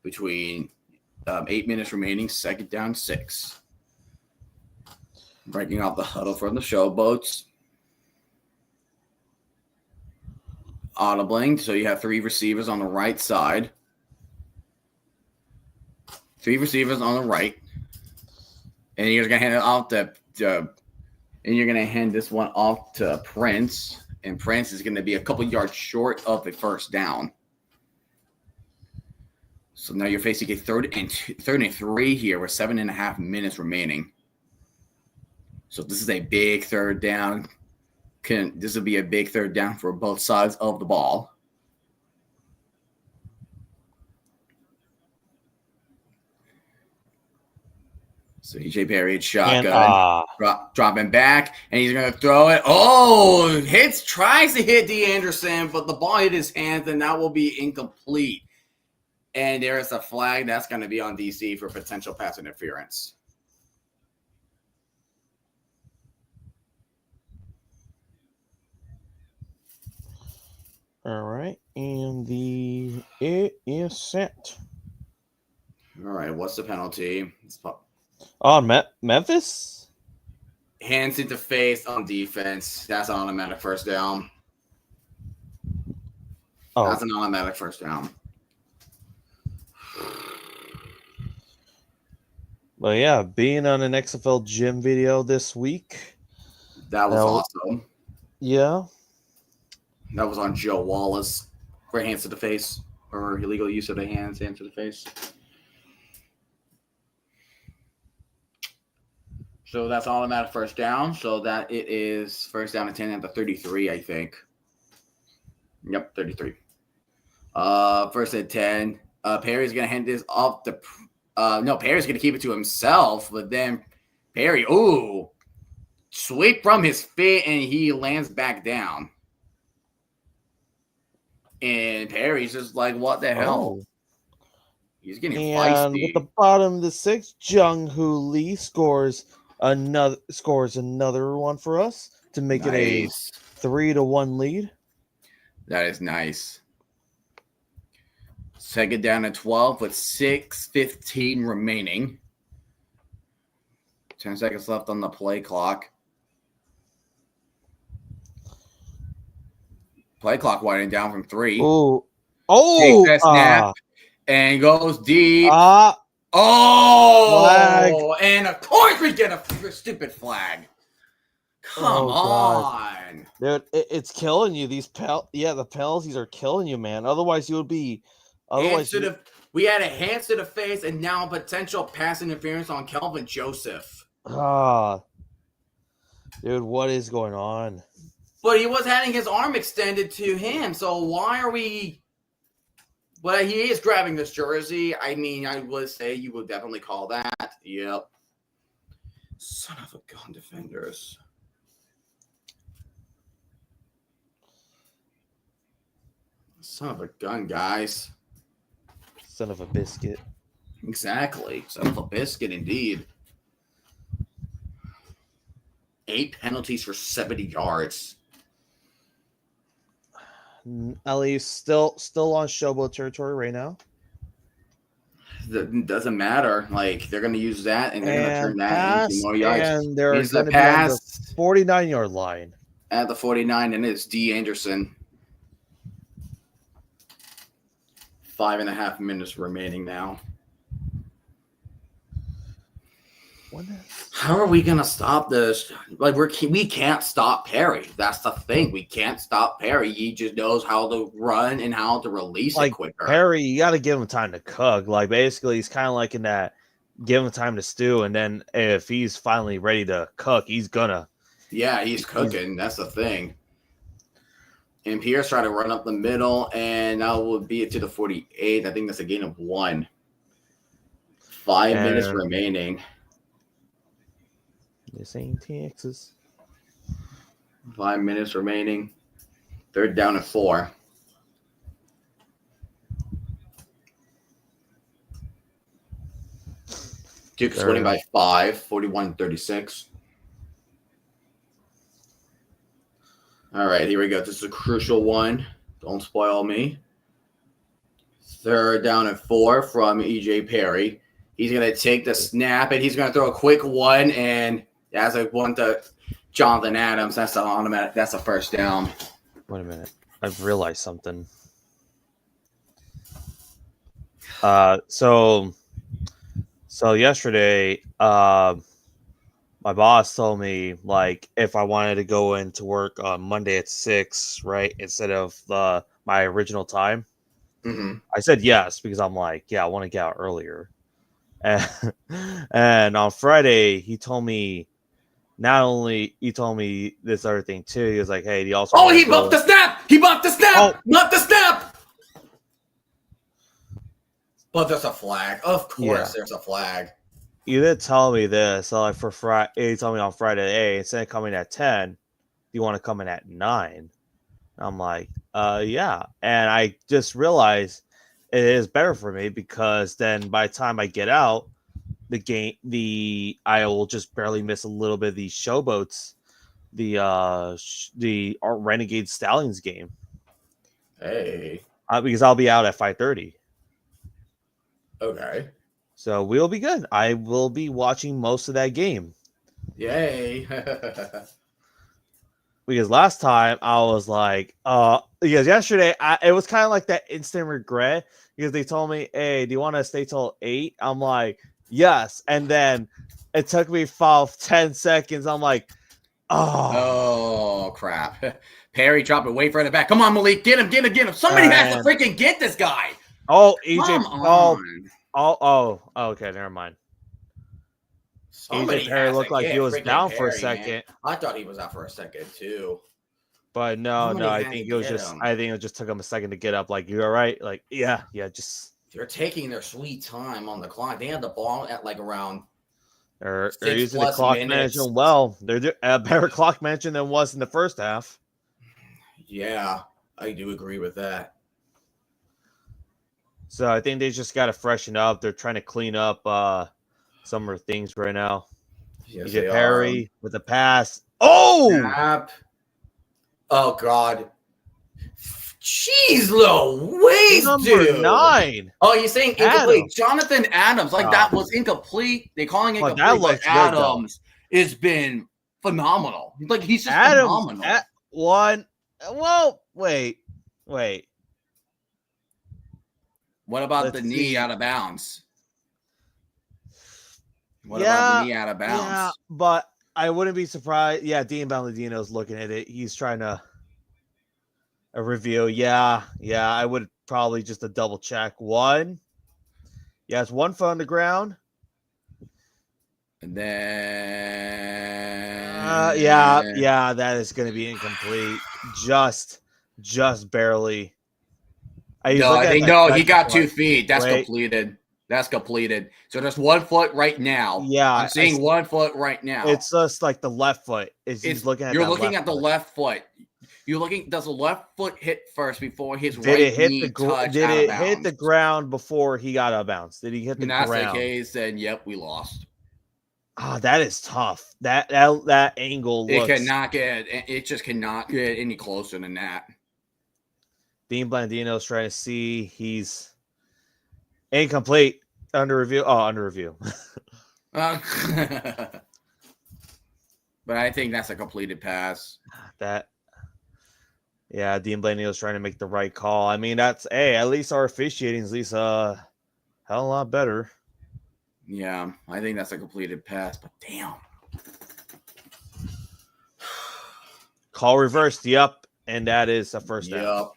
S1: between 8 minutes remaining. Second down, 6. Breaking off the huddle from the Showboats. Audibling. So you have 3 receivers on the right side. 3 receivers on the right. And you're gonna hand it off and you're gonna hand this one off to Prince. And Prince is gonna be a couple yards short of the first down. So now you're facing a third and 3 here with 7.5 minutes remaining. So this is a big third down. This will be a big third down for both sides of the ball. So EJ Perry shotgun, dropping back, and he's going to throw it. Oh, tries to hit D. Anderson, but the ball hit his hands, and that will be incomplete. And there is a flag that's going to be on DC for potential pass interference.
S2: All right, and it is set.
S1: All right, what's the penalty?
S2: Memphis?
S1: Hands into face on defense. That's an automatic first down.
S2: Oh.
S1: That's an automatic first down.
S2: Well, yeah, being on an XFL gym video this week.
S1: That was awesome.
S2: Yeah.
S1: That was on Joe Wallace. For hands to the face. Or illegal use of the hands to the face. So that's automatic first down. So that it is first down and 10 at the 33, I think. Yep, 33. First and 10. Perry's going to hand this off the Perry's going to keep it to himself, but then Perry, sweep from his feet, and he lands back down. And Perry's just like, what the hell? He's getting feisty.
S2: With the bottom of the 6th, Jung-Hoo Lee scores another one for us to make it a 3-1 lead.
S1: That is nice. Second down at 12 with 6:15 remaining. 10 seconds left on the play clock. Play clock winding down from 3. Takes that snap and goes deep.
S2: Flag.
S1: And of course we get a stupid flag. Come on.
S2: Dude, it's killing you. The penalties are killing you, man. Otherwise you would be
S1: we had a hands to the face and now potential pass interference on Kelvin Joseph.
S2: Dude, what is going on?
S1: But he was having his arm extended to him, so why are we? But he is grabbing this jersey. I mean, I would say you would definitely call that. Yep. Son of a gun, defenders. Son of a gun, guys.
S2: Son of a biscuit.
S1: Exactly. Son of a biscuit, indeed. 8 penalties for 70 yards.
S2: Ellie still on Showboat territory right now.
S1: It doesn't matter. Like, they're going to use that, and they're going to turn that into more yards.
S2: And they're going to be on the 49-yard line.
S1: At the 49, and it's D. Anderson. 5.5 minutes remaining now. How are we gonna stop this? Like we can't stop Perry. That's the thing. We can't stop Perry. He just knows how to run and how to release it quicker.
S2: Perry, you got to give him time to cook. Like basically, he's kind of like in that. Give him time to stew, and then if he's finally ready to cook, he's gonna.
S1: Yeah, he's cooking. That's the thing. And Pierce trying to run up the middle, and now will be it to the 48. I think that's a gain of 1. 5 minutes remaining.
S2: This ain't Texas.
S1: 5 minutes remaining. Third down and 4. Duke's winning by 5, 41-36. All right, here we go. This is a crucial one. Don't spoil me. Third down and 4 from EJ Perry. He's going to take the snap, and he's going to throw a quick one, and as a one to Jonathan Adams, that's an automatic. That's a first down.
S2: Wait a minute. I've realized something. So yesterday, my boss told me, like, if I wanted to go into work on Monday at 6, right, instead of my original time,
S1: Mm-hmm.
S2: I said yes because I'm like, yeah, I want to get out earlier. And on Friday, he told me this other thing too. He was like, hey, he also
S1: he bumped the snap. He bumped the snap.
S2: Oh.
S1: Bumped the snap. But there's a flag. Of course, there's a flag.
S2: You didn't tell me this. So like for Friday, he told me on Friday, hey, instead of coming at 10, do you want to come in at 9? I'm like, yeah. And I just realized it is better for me because then by the time I get out, I will just barely miss a little bit of these Showboats, the Renegade Stallions game.
S1: Hey.
S2: Because I'll be out at 5:30.
S1: Okay.
S2: So we'll be good. I will be watching most of that game.
S1: Yay.
S2: Because last time I was like, because yesterday it was kind of like that instant regret because they told me, hey, do you want to stay till 8? I'm like, yes. And then it took me 10 seconds. I'm like,
S1: oh crap. Perry dropped it way further back. Come on, Malik. Get him. Somebody has to freaking get this guy.
S2: Oh, EJ.
S1: Come on.
S2: Okay, never mind.
S1: Somebody
S2: EJ Perry looked like he was down for a second.
S1: Man. I thought he was out for a second too.
S2: But no, I think it just took him a second to get up. Like, you all right? Like, yeah, just.
S1: They're taking their sweet time on the clock. They had the ball at like around.
S2: They're using the clock management well. They're a better clock management than was in the first half.
S1: Yeah, I do agree with that.
S2: So I think they just got to freshen up. They're trying to clean up some of the things right now.
S1: Yes,
S2: EJ Perry with the pass. Oh
S1: God. Jeez, Louise,
S2: number 9.
S1: Oh, you're saying incomplete. Jonathan Adams, that was incomplete. They're calling it incomplete, but Adams has been phenomenal. Like, he's just phenomenal.
S2: Wait.
S1: What about the knee out of bounds? What about the knee out of bounds?
S2: Yeah, but I wouldn't be surprised. Yeah, Dean Balladino's looking at it. He's trying to review. Yeah, I would probably just a double check. One. Yeah, it's 1 foot on the ground.
S1: And then
S2: yeah, that is going to be incomplete. Just barely.
S1: He got 2 feet. That's completed. That's completed. So there's 1 foot right now.
S2: Yeah,
S1: I'm seeing 1 foot right now.
S2: It's just like the left foot. He's looking at.
S1: You're looking at the left foot. You're looking. Does the left foot hit first before his
S2: Did
S1: right
S2: it hit
S1: knee
S2: the
S1: touch
S2: Did
S1: out
S2: it
S1: of bounds?
S2: hit the ground before he got out of bounds? Did he hit the ground?
S1: And that's the case, then yep, we lost.
S2: That is tough. That angle.
S1: It just cannot get any closer than that.
S2: Dean Blandino's trying to see. He's incomplete. Under review. Under review.
S1: But I think that's a completed pass.
S2: Dean Blandino's trying to make the right call. I mean, at least our officiating is at least a hell of a lot better.
S1: Yeah, I think that's a completed pass, but damn.
S2: Call reversed. Yep, and that is a first down.
S1: Yep.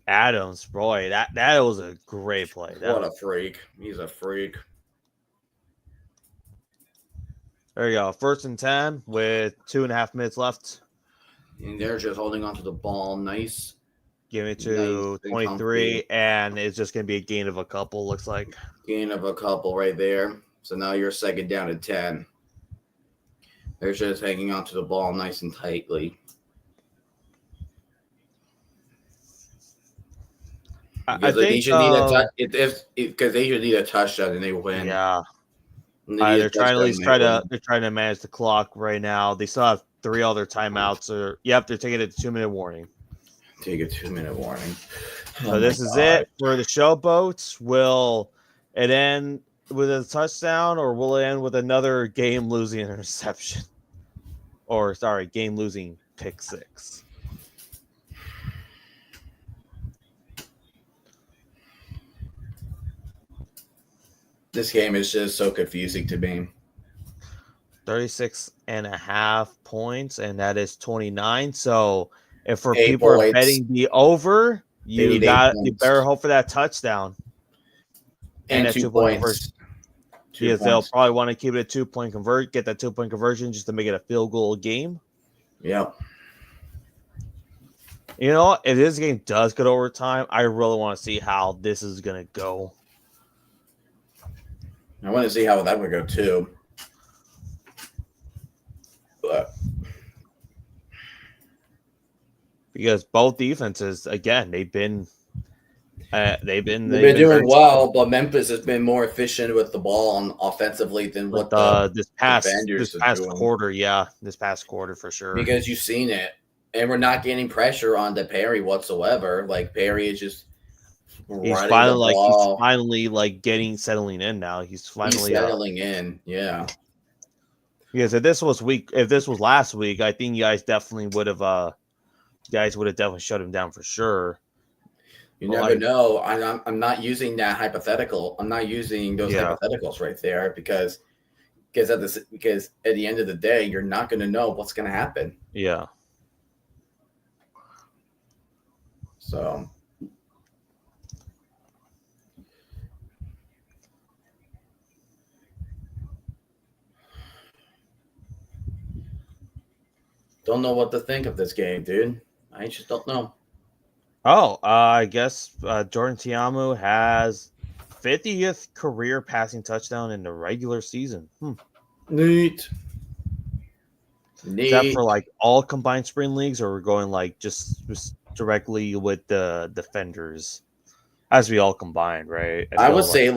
S2: Adams, boy, that was a great play.
S1: What a freak. He's a freak.
S2: There you go. 1st and 10 with 2.5 minutes left.
S1: And they're just holding on to the ball. Nice.
S2: Give it to 23, and it's just going to be a gain of a couple, looks like.
S1: Gain of a couple right there. So now you're 2nd down and 10. They're just hanging on to the ball nice and tightly. Because they should need a touchdown and they win.
S2: Yeah. They're trying to manage the clock right now. They still have 3 other timeouts. They're taking a 2-minute warning.
S1: Take a 2-minute warning.
S2: So this is it for the Showboats. Will it end with a touchdown, or will it end with another game-losing interception? Game-losing pick 6?
S1: This game is just so confusing to me.
S2: 36.5 points, and that is 29. So If for
S1: 8
S2: people who are
S1: points.
S2: betting the over,
S1: They
S2: you
S1: need 8
S2: better hope for that touchdown
S1: and
S2: that
S1: 2
S2: 2-point
S1: points.
S2: conversion. Because they'll probably want to keep it a 2-point get that 2-point conversion just to make it a field goal game.
S1: Yep.
S2: You know, if this game does go to overtime, I really want to see how this is going to go.
S1: I want to see how that would go too. But
S2: because both defenses, again, they've been
S1: doing well, but Memphis has been more efficient with the ball on offensively than what
S2: this past
S1: doing.
S2: quarter. Yeah, this past quarter for sure.
S1: Because you've seen it, and we're not getting pressure on the Perry whatsoever. Like Perry is just
S2: he's finally settling in now. He's finally
S1: settling in. Yeah.
S2: Because if this was last week, I think you guys definitely would have definitely shut him down for sure.
S1: You never know. I'm not using that hypothetical. I'm not using those hypotheticals right there because at the end of the day, you're not going to know what's going to happen.
S2: Yeah.
S1: So. Don't know what to think of this game, dude. I just don't know.
S2: Oh, I guess Jordan Tiamu has 50th career passing touchdown in the regular season.
S1: Neat.
S2: Is that for like all combined spring leagues, or we're going like just directly with the defenders, as we all combined, right?
S1: I would say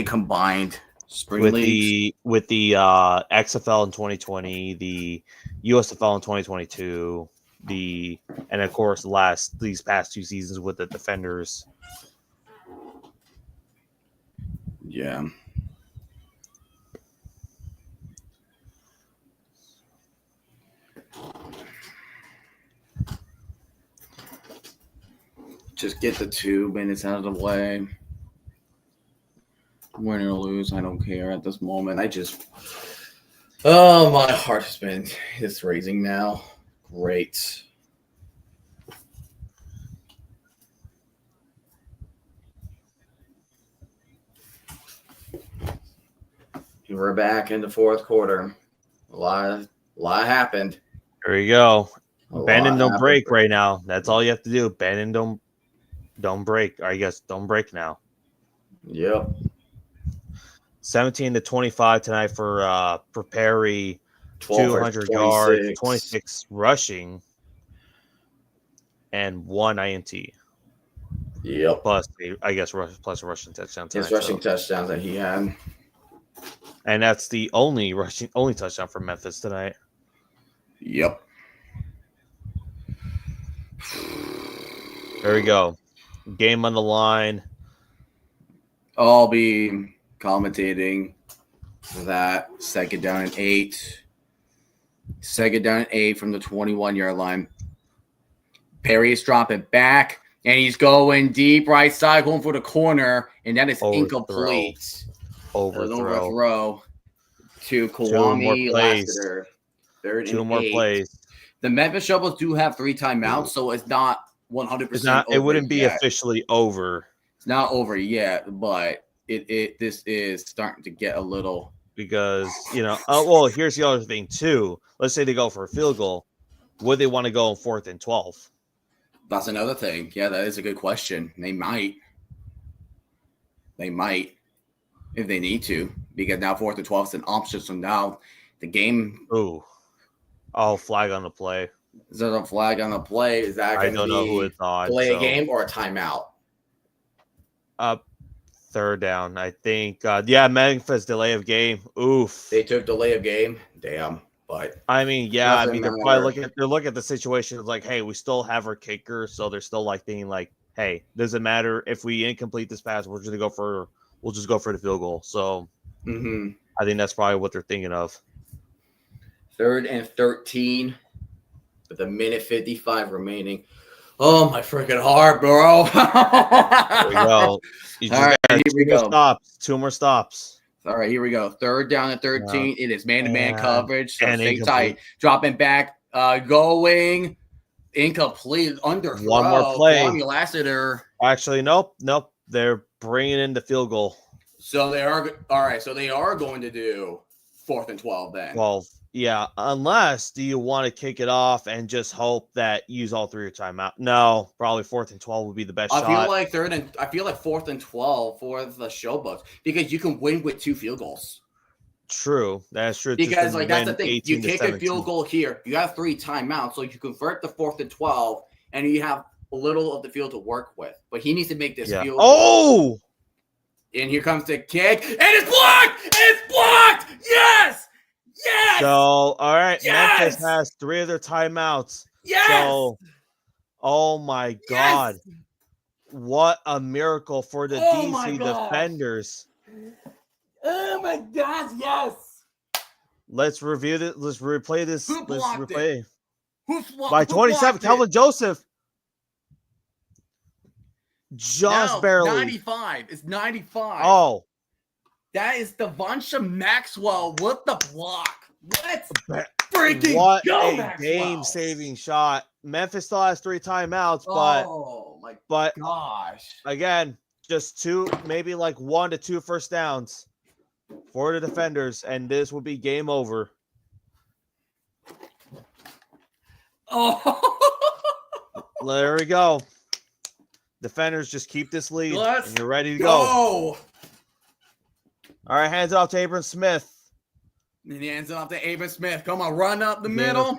S1: combined spring leagues
S2: with the XFL in 2020, the USFL in 2022, and of course these past 2 seasons with the defenders.
S1: Yeah. Just get the 2 minutes out of the way. Win or lose, I don't care at this moment. My heart has been just raising now. Great. We're back in the fourth quarter. A lot happened.
S2: There you go. Bend and don't break right now. That's all you have to do. Bend and don't break. I guess don't break now.
S1: Yep.
S2: 17-25 tonight for Perry. 200 yards, 26 rushing, and 1 INT.
S1: Yep.
S2: Plus a rushing touchdown tonight.
S1: His rushing touchdowns that he had.
S2: And that's the only touchdown for Memphis tonight.
S1: Yep.
S2: There we go. Game on the line.
S1: I'll be commentating that second down and 8. Second down and 8 from the 21-yard line. Perry is dropping back, and he's going deep right side, going for the corner, and that is incomplete. Overthrow to Kwame Lassiter.
S2: Two more plays.
S1: The Memphis Showboats do have 3 timeouts, so it's not 100%.
S2: It wouldn't be officially over.
S1: It's not over yet, but this is starting to get a little
S2: because here's the other thing too. Let's say they go for a field goal. Would they want to go on 4th and 12?
S1: That's another thing. Yeah, that is a good question. They might if they need to, because now 4th and 12 is an option. So now the game.
S2: Flag on the play.
S1: Is there a flag on the play? Is that going to be
S2: know who it's on,
S1: play a game or a timeout?
S2: 3rd down, I think. Memphis delay of game. Oof.
S1: They took delay of game. Damn. But
S2: they're probably looking at the situation. It's like, hey, we still have our kicker, so they're still like thinking like, hey, doesn't matter if we incomplete this pass, we'll just go for the field goal. So I think that's probably what they're thinking of.
S1: 3rd and 13 with 1:55 remaining. Oh, my freaking heart, bro.
S2: There we go.
S1: All right, here we go.
S2: 2 more stops.
S1: All right, here we go. 3rd down and 13. It is man-to-man coverage. So
S2: and
S1: stay tight. Dropping back. going incomplete, underthrow.
S2: One more play.
S1: Kwame Lassiter.
S2: Actually, nope. They're bringing in the field goal.
S1: So they are all right. So they are going to do 4th and 12 then.
S2: 12. Yeah, unless do you want to kick it off and just hope that use all 3 your timeout? No, probably 4th and 12 would be the best shot.
S1: I feel like 4th and 12 for the Showboats because you can win with 2 field goals.
S2: True, that's true.
S1: Because that's the thing. You kick a field goal here. You have 3 timeouts, so you convert the 4th and 12, and you have a little of the field to work with. But he needs to make this field goal.
S2: Oh!
S1: And here comes the kick, and it's blocked! It's blocked! Yes! Yes!
S2: So, all right,
S1: Yes!
S2: Memphis has 3 of their timeouts.
S1: Yes!
S2: So, oh my God.
S1: Yes!
S2: What a miracle for the DC defenders.
S1: Oh my God, yes!
S2: Let's review this. Let's replay this.
S1: Who blocked it?
S2: By 27, Calvin Joseph. Just barely.
S1: 95. It's 95.
S2: Oh.
S1: That is Devonsha Maxwell with the block. Let's freaking
S2: what
S1: go,
S2: a
S1: Maxwell.
S2: game-saving shot. Memphis still has 3 timeouts, but
S1: gosh.
S2: Again, just 2, maybe like 1 to 2 first downs for the defenders, and this will be game over.
S1: Oh,
S2: there we go. Defenders just keep this lead, and you're ready to go.
S1: All
S2: right, hands it off to Abram Smith.
S1: And he hands it off to Abram Smith. Come on, run up the middle.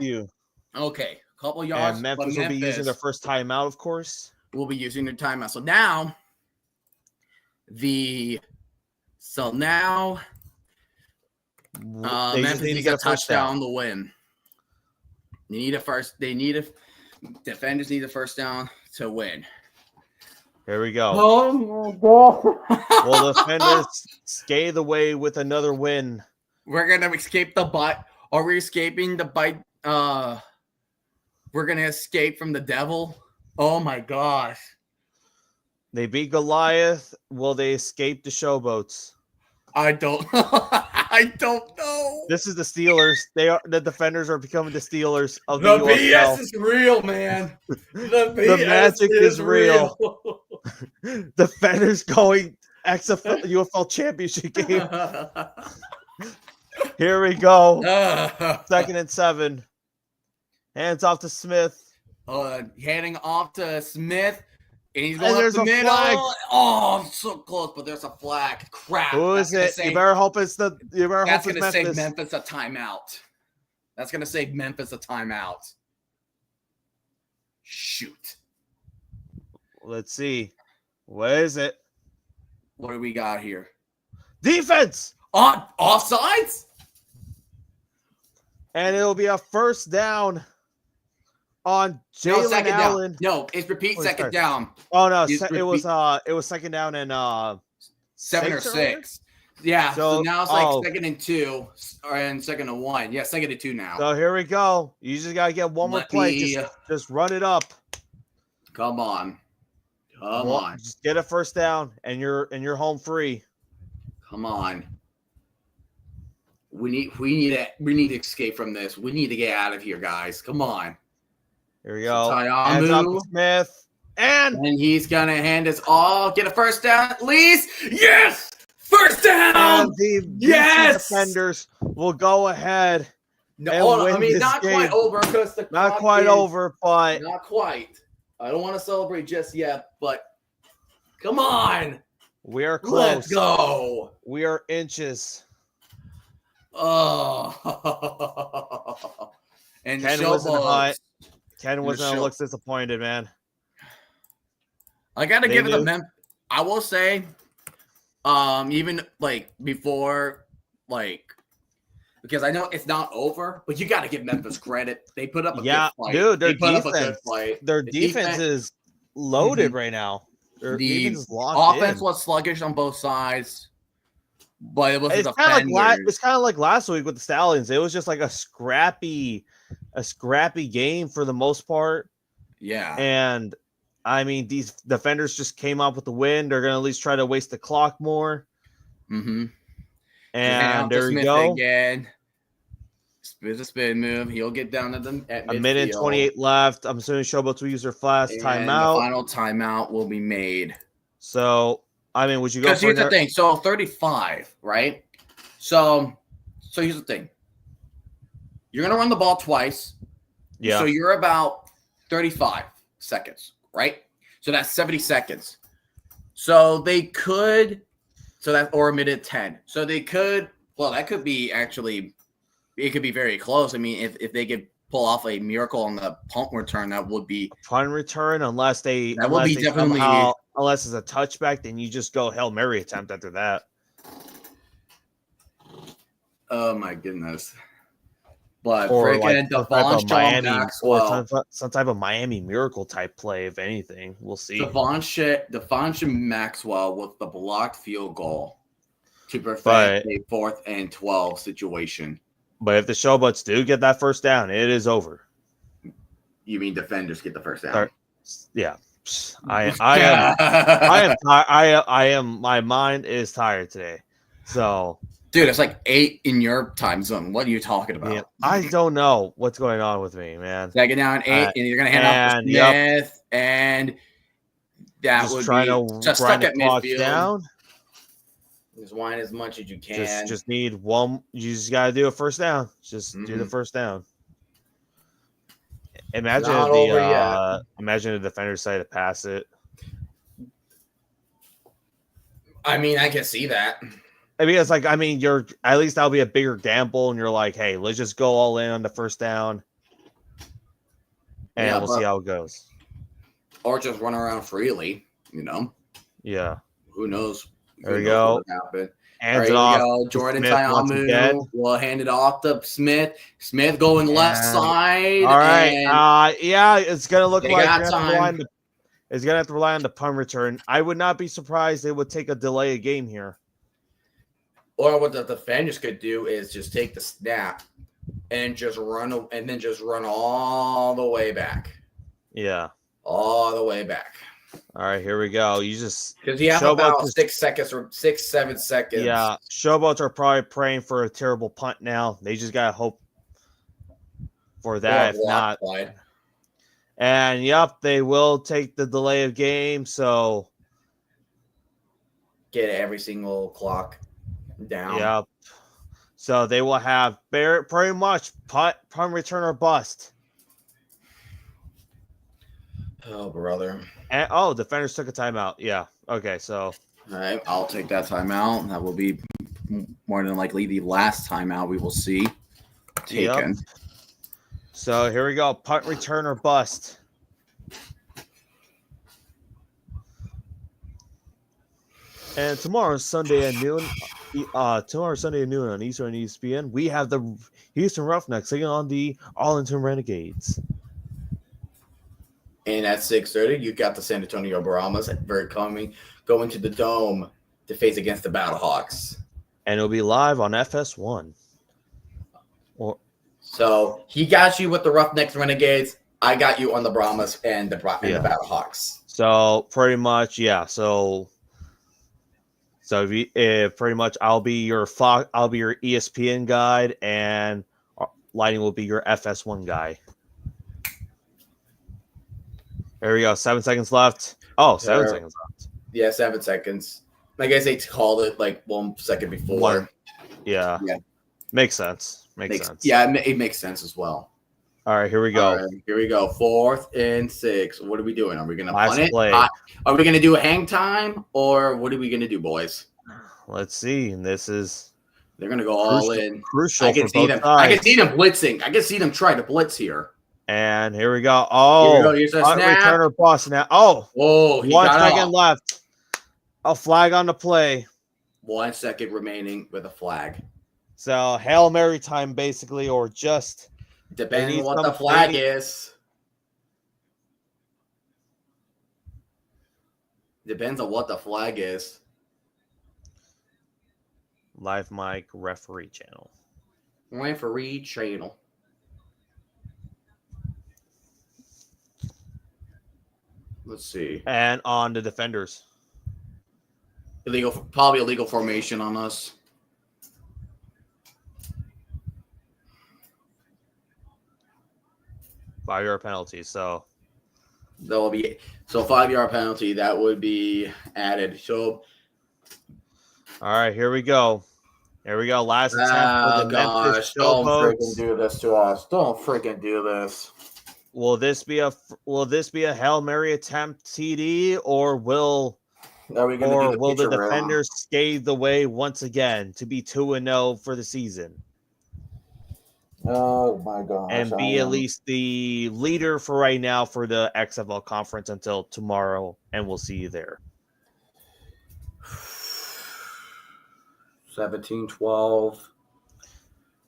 S1: Okay, couple yards.
S2: And Memphis will be using their first timeout, of course.
S1: We'll be using their timeout. So now, Memphis needs a touchdown to win. Defenders need a first down to win.
S2: Here we go.
S1: Oh my God.
S2: Will the defenders skate away with another win?
S1: We're gonna escape the bite. Are we escaping the bite? We're gonna escape from the devil. Oh my gosh.
S2: They beat Goliath. Will they escape the Showboats?
S1: I don't I don't know.
S2: This is the Steelers. The defenders are becoming the Steelers of
S1: the
S2: UFL.
S1: BS is real, man. The
S2: magic is real. Defenders going XFL UFL championship game. Here we go. 2nd and 7. Hands off to Smith.
S1: Handing off to Smith. And he's going
S2: up
S1: the middle.
S2: Flag.
S1: Oh, so close, but there's a flag. Crap.
S2: Who is it? You better hope it's the. You better hope it's Memphis.
S1: That's going to save Memphis a timeout. That's going to save Memphis a timeout. Shoot.
S2: Let's see. What is it?
S1: What do we got here?
S2: Defense.
S1: Offsides?
S2: And it'll be a first down on Jalen Allen.
S1: No, it's repeat second down.
S2: Oh no, it was second down and
S1: 7 or 6. Yeah, so now it's like 2nd and 2 and 2nd and 1. Yeah, 2nd and 2 now.
S2: So here we go. You just gotta get one more play. Just run it up.
S1: Come on.
S2: Just get a first down and you're home free. Come
S1: on. We need to escape from this. We need to get out of here, guys. Come on.
S2: Here we go. Hands up to Smith. And
S1: he's going to hand us all. Get a first down at least. Yes! First down!
S2: And the defenders will go ahead.
S1: Not quite over.
S2: Not quite over, but.
S1: Not quite. I don't want to celebrate just yet, but come on.
S2: We are close.
S1: Let's go.
S2: We are inches.
S1: Oh. And
S2: Ken wasn't hot. Ken looks disappointed, man.
S1: I gotta give it to I will say, even like before, like, because I know it's not over, but you got to give Memphis credit. They put up a good fight.
S2: Dude, their defense is loaded right now. Their defense is locked in.
S1: Offense was sluggish on both sides, but it was
S2: it's kind of like last week with the Stallions. It was just like a scrappy game for the most part.
S1: Yeah,
S2: and I mean these defenders just came up with the win. They're gonna at least try to waste the clock more.
S1: Mm-hmm.
S2: And there you go.
S1: Again. It's a spin move. He'll get down at
S2: a minute and 28 left. I'm assuming Showboats will use their last timeout.
S1: The final timeout will be made.
S2: So, I mean, would you go for
S1: Because here's the thing. So 35, right? So here's the thing. You're going to run the ball twice.
S2: Yeah.
S1: So you're about 35 seconds, right? So that's 70 seconds. So they could, or a minute 10. So they could, well, that could be actually, it could be very close. I mean, if they could pull off a miracle on the punt return, that would be.
S2: Punt return, unless it's a touchback, then you just go Hail Mary attempt after that.
S1: Oh, my goodness. But
S2: or
S1: freaking
S2: some type of Miami miracle type play, if anything. We'll see.
S1: Devonshire Maxwell with the blocked field goal to prevent a 4th and 12 situation.
S2: But if the Showboats do get that first down, it is over.
S1: You mean defenders get the first down?
S2: Yeah. I am. My mind is tired today. So.
S1: Dude, it's like 8 in your time zone. What are you talking about?
S2: Man, I don't know what's going on with me, man.
S1: Second down, 8, and you're going to hand off to Smith, and that
S2: just
S1: would
S2: trying
S1: be
S2: to
S1: just stuck at midfield.
S2: Down.
S1: Just whine as much as you can.
S2: Just need one. You just got to do a first down. Just do the first down. Imagine the defender decided to pass it.
S1: I mean, I can see that.
S2: I mean, it's like, you're at least that'll be a bigger gamble, and you're like, hey, let's just go all in on the first down, and we'll see how it goes.
S1: Or just run around freely, you know?
S2: Yeah.
S1: Who knows?
S2: There we go.
S1: Hands it off. Jordan Tyamu will hand it off to Smith. Smith going left side.
S2: All right. It's going to look like it's going to have to rely on the punt return. I would not be surprised they would take a delay of game here.
S1: Or what the defenders could do is just take the snap and just run all the way back.
S2: Yeah.
S1: All the way back.
S2: All right, here we go. Because
S1: you have about 6 seconds or 7 seconds.
S2: Yeah. Showboats are probably praying for a terrible punt now. They just got to hope for that. If not. And they will take the delay of game. So
S1: get every single clock down.
S2: Yep. So they will have pretty much punt return or bust.
S1: Oh, brother.
S2: And defenders took a timeout. Yeah. Okay, so.
S1: All right, I'll take that timeout. That will be more than likely the last timeout we will see taken.
S2: Yep. So here we go. Punt return or bust. And tomorrow, Sunday at noon on Eastern and ESPN, we have the Houston Roughnecks taking on the Arlington Renegades.
S1: And at 6:30, you got the San Antonio Brahmas going to the Dome to face against the Battlehawks.
S2: And it'll be live on FS1.
S1: So he got you with the Roughnecks Renegades. I got you on the Brahmas and the Battlehawks.
S2: So pretty much, yeah. So pretty much, I'll be your ESPN guide, and Lightning will be your FS1 guy. There we go. 7 seconds left. 7 seconds left.
S1: Yeah, 7 seconds. I guess they called it like 1 second before.
S2: Yeah. Makes sense. Makes sense.
S1: Yeah, it makes sense as well.
S2: All right, here we go.
S1: Here we go. 4th and 6. What are we doing? Are we going to punt it?
S2: Play.
S1: Are we going to do a hang time, or what are we going to do, boys?
S2: Let's see. They're
S1: going to go all in.
S2: Crucial.
S1: I can see them. I can see them blitzing. I can see them try to blitz here.
S2: And here we go.
S1: Here's a snap.
S2: Return or bust now. 1 second left. A flag on the play.
S1: 1 second remaining with a flag.
S2: So Hail Mary time, basically, or just
S1: depending on what the flag is. Depends on what the flag is.
S2: Live mic referee channel.
S1: Referee channel. Let's see.
S2: And on the defenders.
S1: Probably illegal formation on us.
S2: 5-yard penalty. So
S1: there will be 5-yard penalty that would be added. So,
S2: all right, here we go. Here we go. Last attempt for the Memphis
S1: don't freaking
S2: Showboats.
S1: do this to us. Don't freaking do this.
S2: Will this be a Hail Mary attempt TD, or will the defenders scathe the way once again to be 2-0 for the season?
S1: Oh my gosh.
S2: And be at least the leader for right now for the XFL conference until tomorrow, and we'll see you there.
S1: 17-12.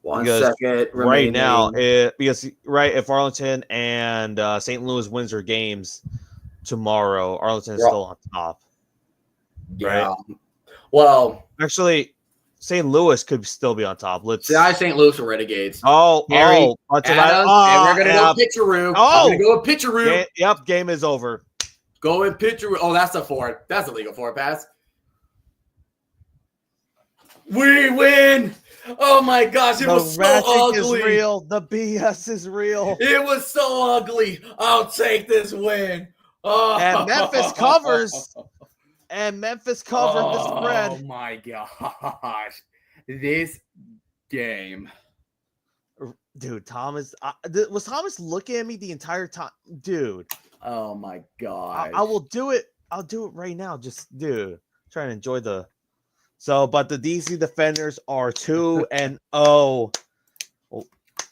S2: Because
S1: second
S2: right
S1: remaining.
S2: now, if Arlington and St. Louis wins their games tomorrow, Arlington is still on top.
S1: Yeah.
S2: Right?
S1: Well,
S2: actually, St. Louis could still be on top.
S1: St. Louis are Renegades.
S2: And we're
S1: gonna go picture room. I'm gonna go with picture room.
S2: Game is over.
S1: Go in picture room. Oh, that's a forward. That's a legal forward pass. We win. Oh my gosh, it was so ugly.
S2: Is real. The BS is real.
S1: It was so ugly. I'll take this win. Oh.
S2: And Memphis covers. The spread.
S1: Oh my gosh. This game.
S2: Dude, Thomas. Was Thomas looking at me the entire time? Dude.
S1: Oh my god.
S2: I will do it. I'll do it right now. Just, dude. Trying to enjoy the. So, but the DC Defenders are 2-0.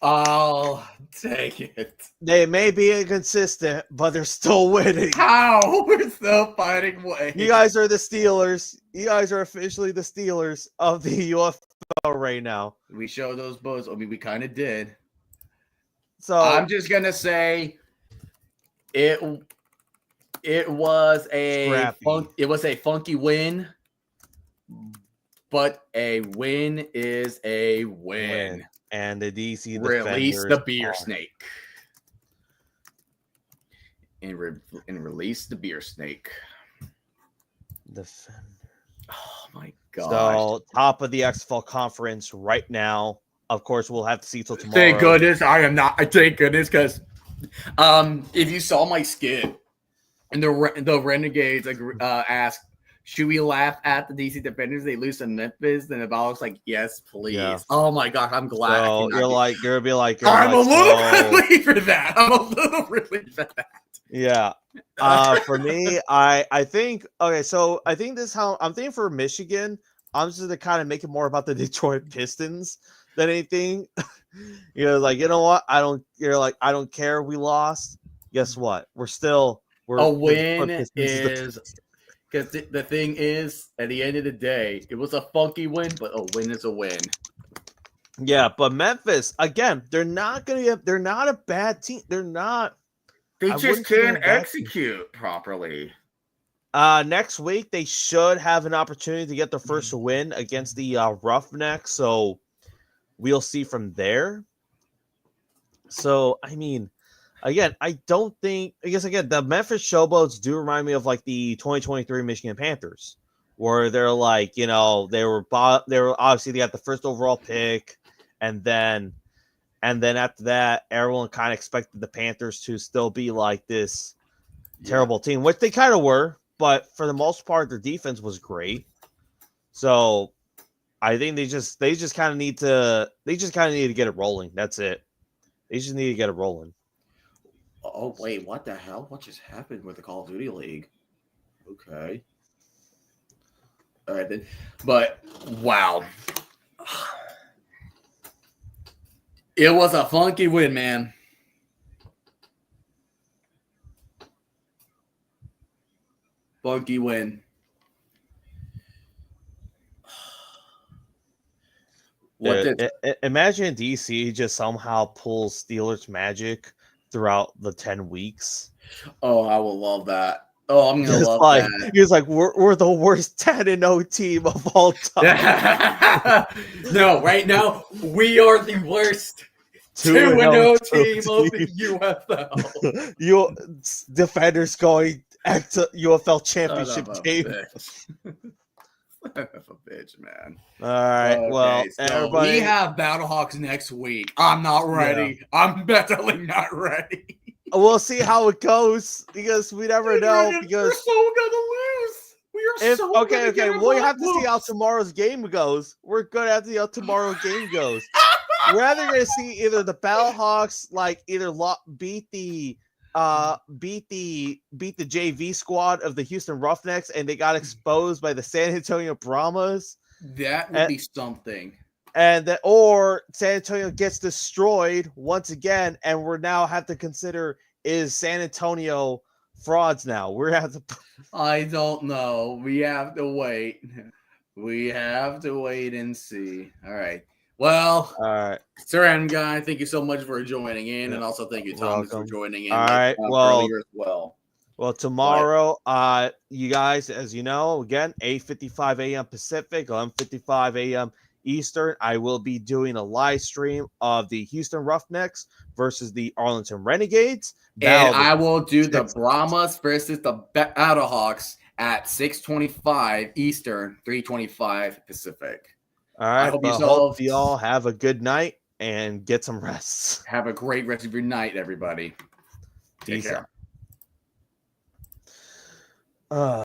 S1: I'll take it.
S2: They may be inconsistent, but they're still winning.
S1: How? We're still fighting way.
S2: You guys are the Steelers. You guys are officially the Steelers of the UFL right now.
S1: We showed those bows. I mean, we kind of did.
S2: So
S1: I'm just gonna say it was a funky win. But a win is a win.
S2: And the DC
S1: release the beer snake. And release the beer snake.
S2: Defender.
S1: Oh my god.
S2: So top of the XFL conference right now. Of course, we'll have to see till tomorrow.
S1: Thank goodness I am not. Thank goodness, because if you saw my skit and the Renegades asked, should we laugh at the DC Defenders? They lose to Memphis. And the ball was like, yes, please. Yeah. Oh my gosh, I'm glad.
S2: So you're gonna be like,
S1: I'm a little relieved for that. Yeah.
S2: For me, I think okay. So I think this is how I'm thinking for Michigan. I'm just to kind of make it more about the Detroit Pistons than anything. You know what? I don't care. We lost. Guess what? We're
S1: a win is. Because the thing is, at the end of the day, it was a funky win, but a win is a win.
S2: Yeah, but Memphis, again, they're not a bad team. They're not.
S1: They just can't execute properly.
S2: Next week, they should have an opportunity to get their first win against the Roughnecks. So we'll see from there. So, I mean, again, I guess the Memphis Showboats do remind me of like the 2023 Michigan Panthers, where they're like, they were obviously they got the first overall pick, and then after that, everyone kind of expected the Panthers to still be like this terrible team, which they kind of were, but for the most part, their defense was great. So I think they just kind of need to get it rolling. That's it. They just need to get it rolling.
S1: Oh, wait, what the hell? What just happened with the Call of Duty League? Okay. All right, then. But, wow. It was a funky win, man. Funky win.
S2: Imagine DC just somehow pulls Steelers magic throughout the 10 weeks.
S1: Oh, I will love that. Oh, I'm gonna love that.
S2: He's like, we're the worst 10-0 team of all time.
S1: No, right now we are the worst 2-0 team of the UFL.
S2: Defenders going to UFL championship game.
S1: That's a bitch, man.
S2: All right.
S1: Okay,
S2: Well,
S1: so
S2: everybody.
S1: we have Battlehawks next week. I'm not ready. Yeah. I'm definitely not ready.
S2: We'll see how it goes because we never know. Because
S1: we're so gonna lose. We are so
S2: okay. We have to see how
S1: whoops.
S2: tomorrow's game goes. We're gonna have to see how tomorrow's game goes. We're either gonna see either the Battlehawks either beat the JV squad of the Houston Roughnecks and they got exposed by the San Antonio Brahmas.
S1: That would be something.
S2: Or San Antonio gets destroyed once again, and we're now have to consider, is San Antonio frauds now? We're have to.
S1: I don't know. We have to wait. We have to wait and see. All right. Well,
S2: all right.
S1: Sir M guy, thank you so much for joining in, and also thank you, Thomas, for joining in.
S2: All right.
S1: Earlier as well.
S2: Well, tomorrow, you guys, as you know, again, 8:55 a.m. Pacific, 11:55 a.m. Eastern, I will be doing a live stream of the Houston Roughnecks versus the Arlington Renegades.
S1: And I will do the Brahmas versus the Battlehawks at 6:25 Eastern, 3:25 Pacific.
S2: All right. I hope you all have a good night and get some rest.
S1: Have a great rest of your night, everybody. Take care.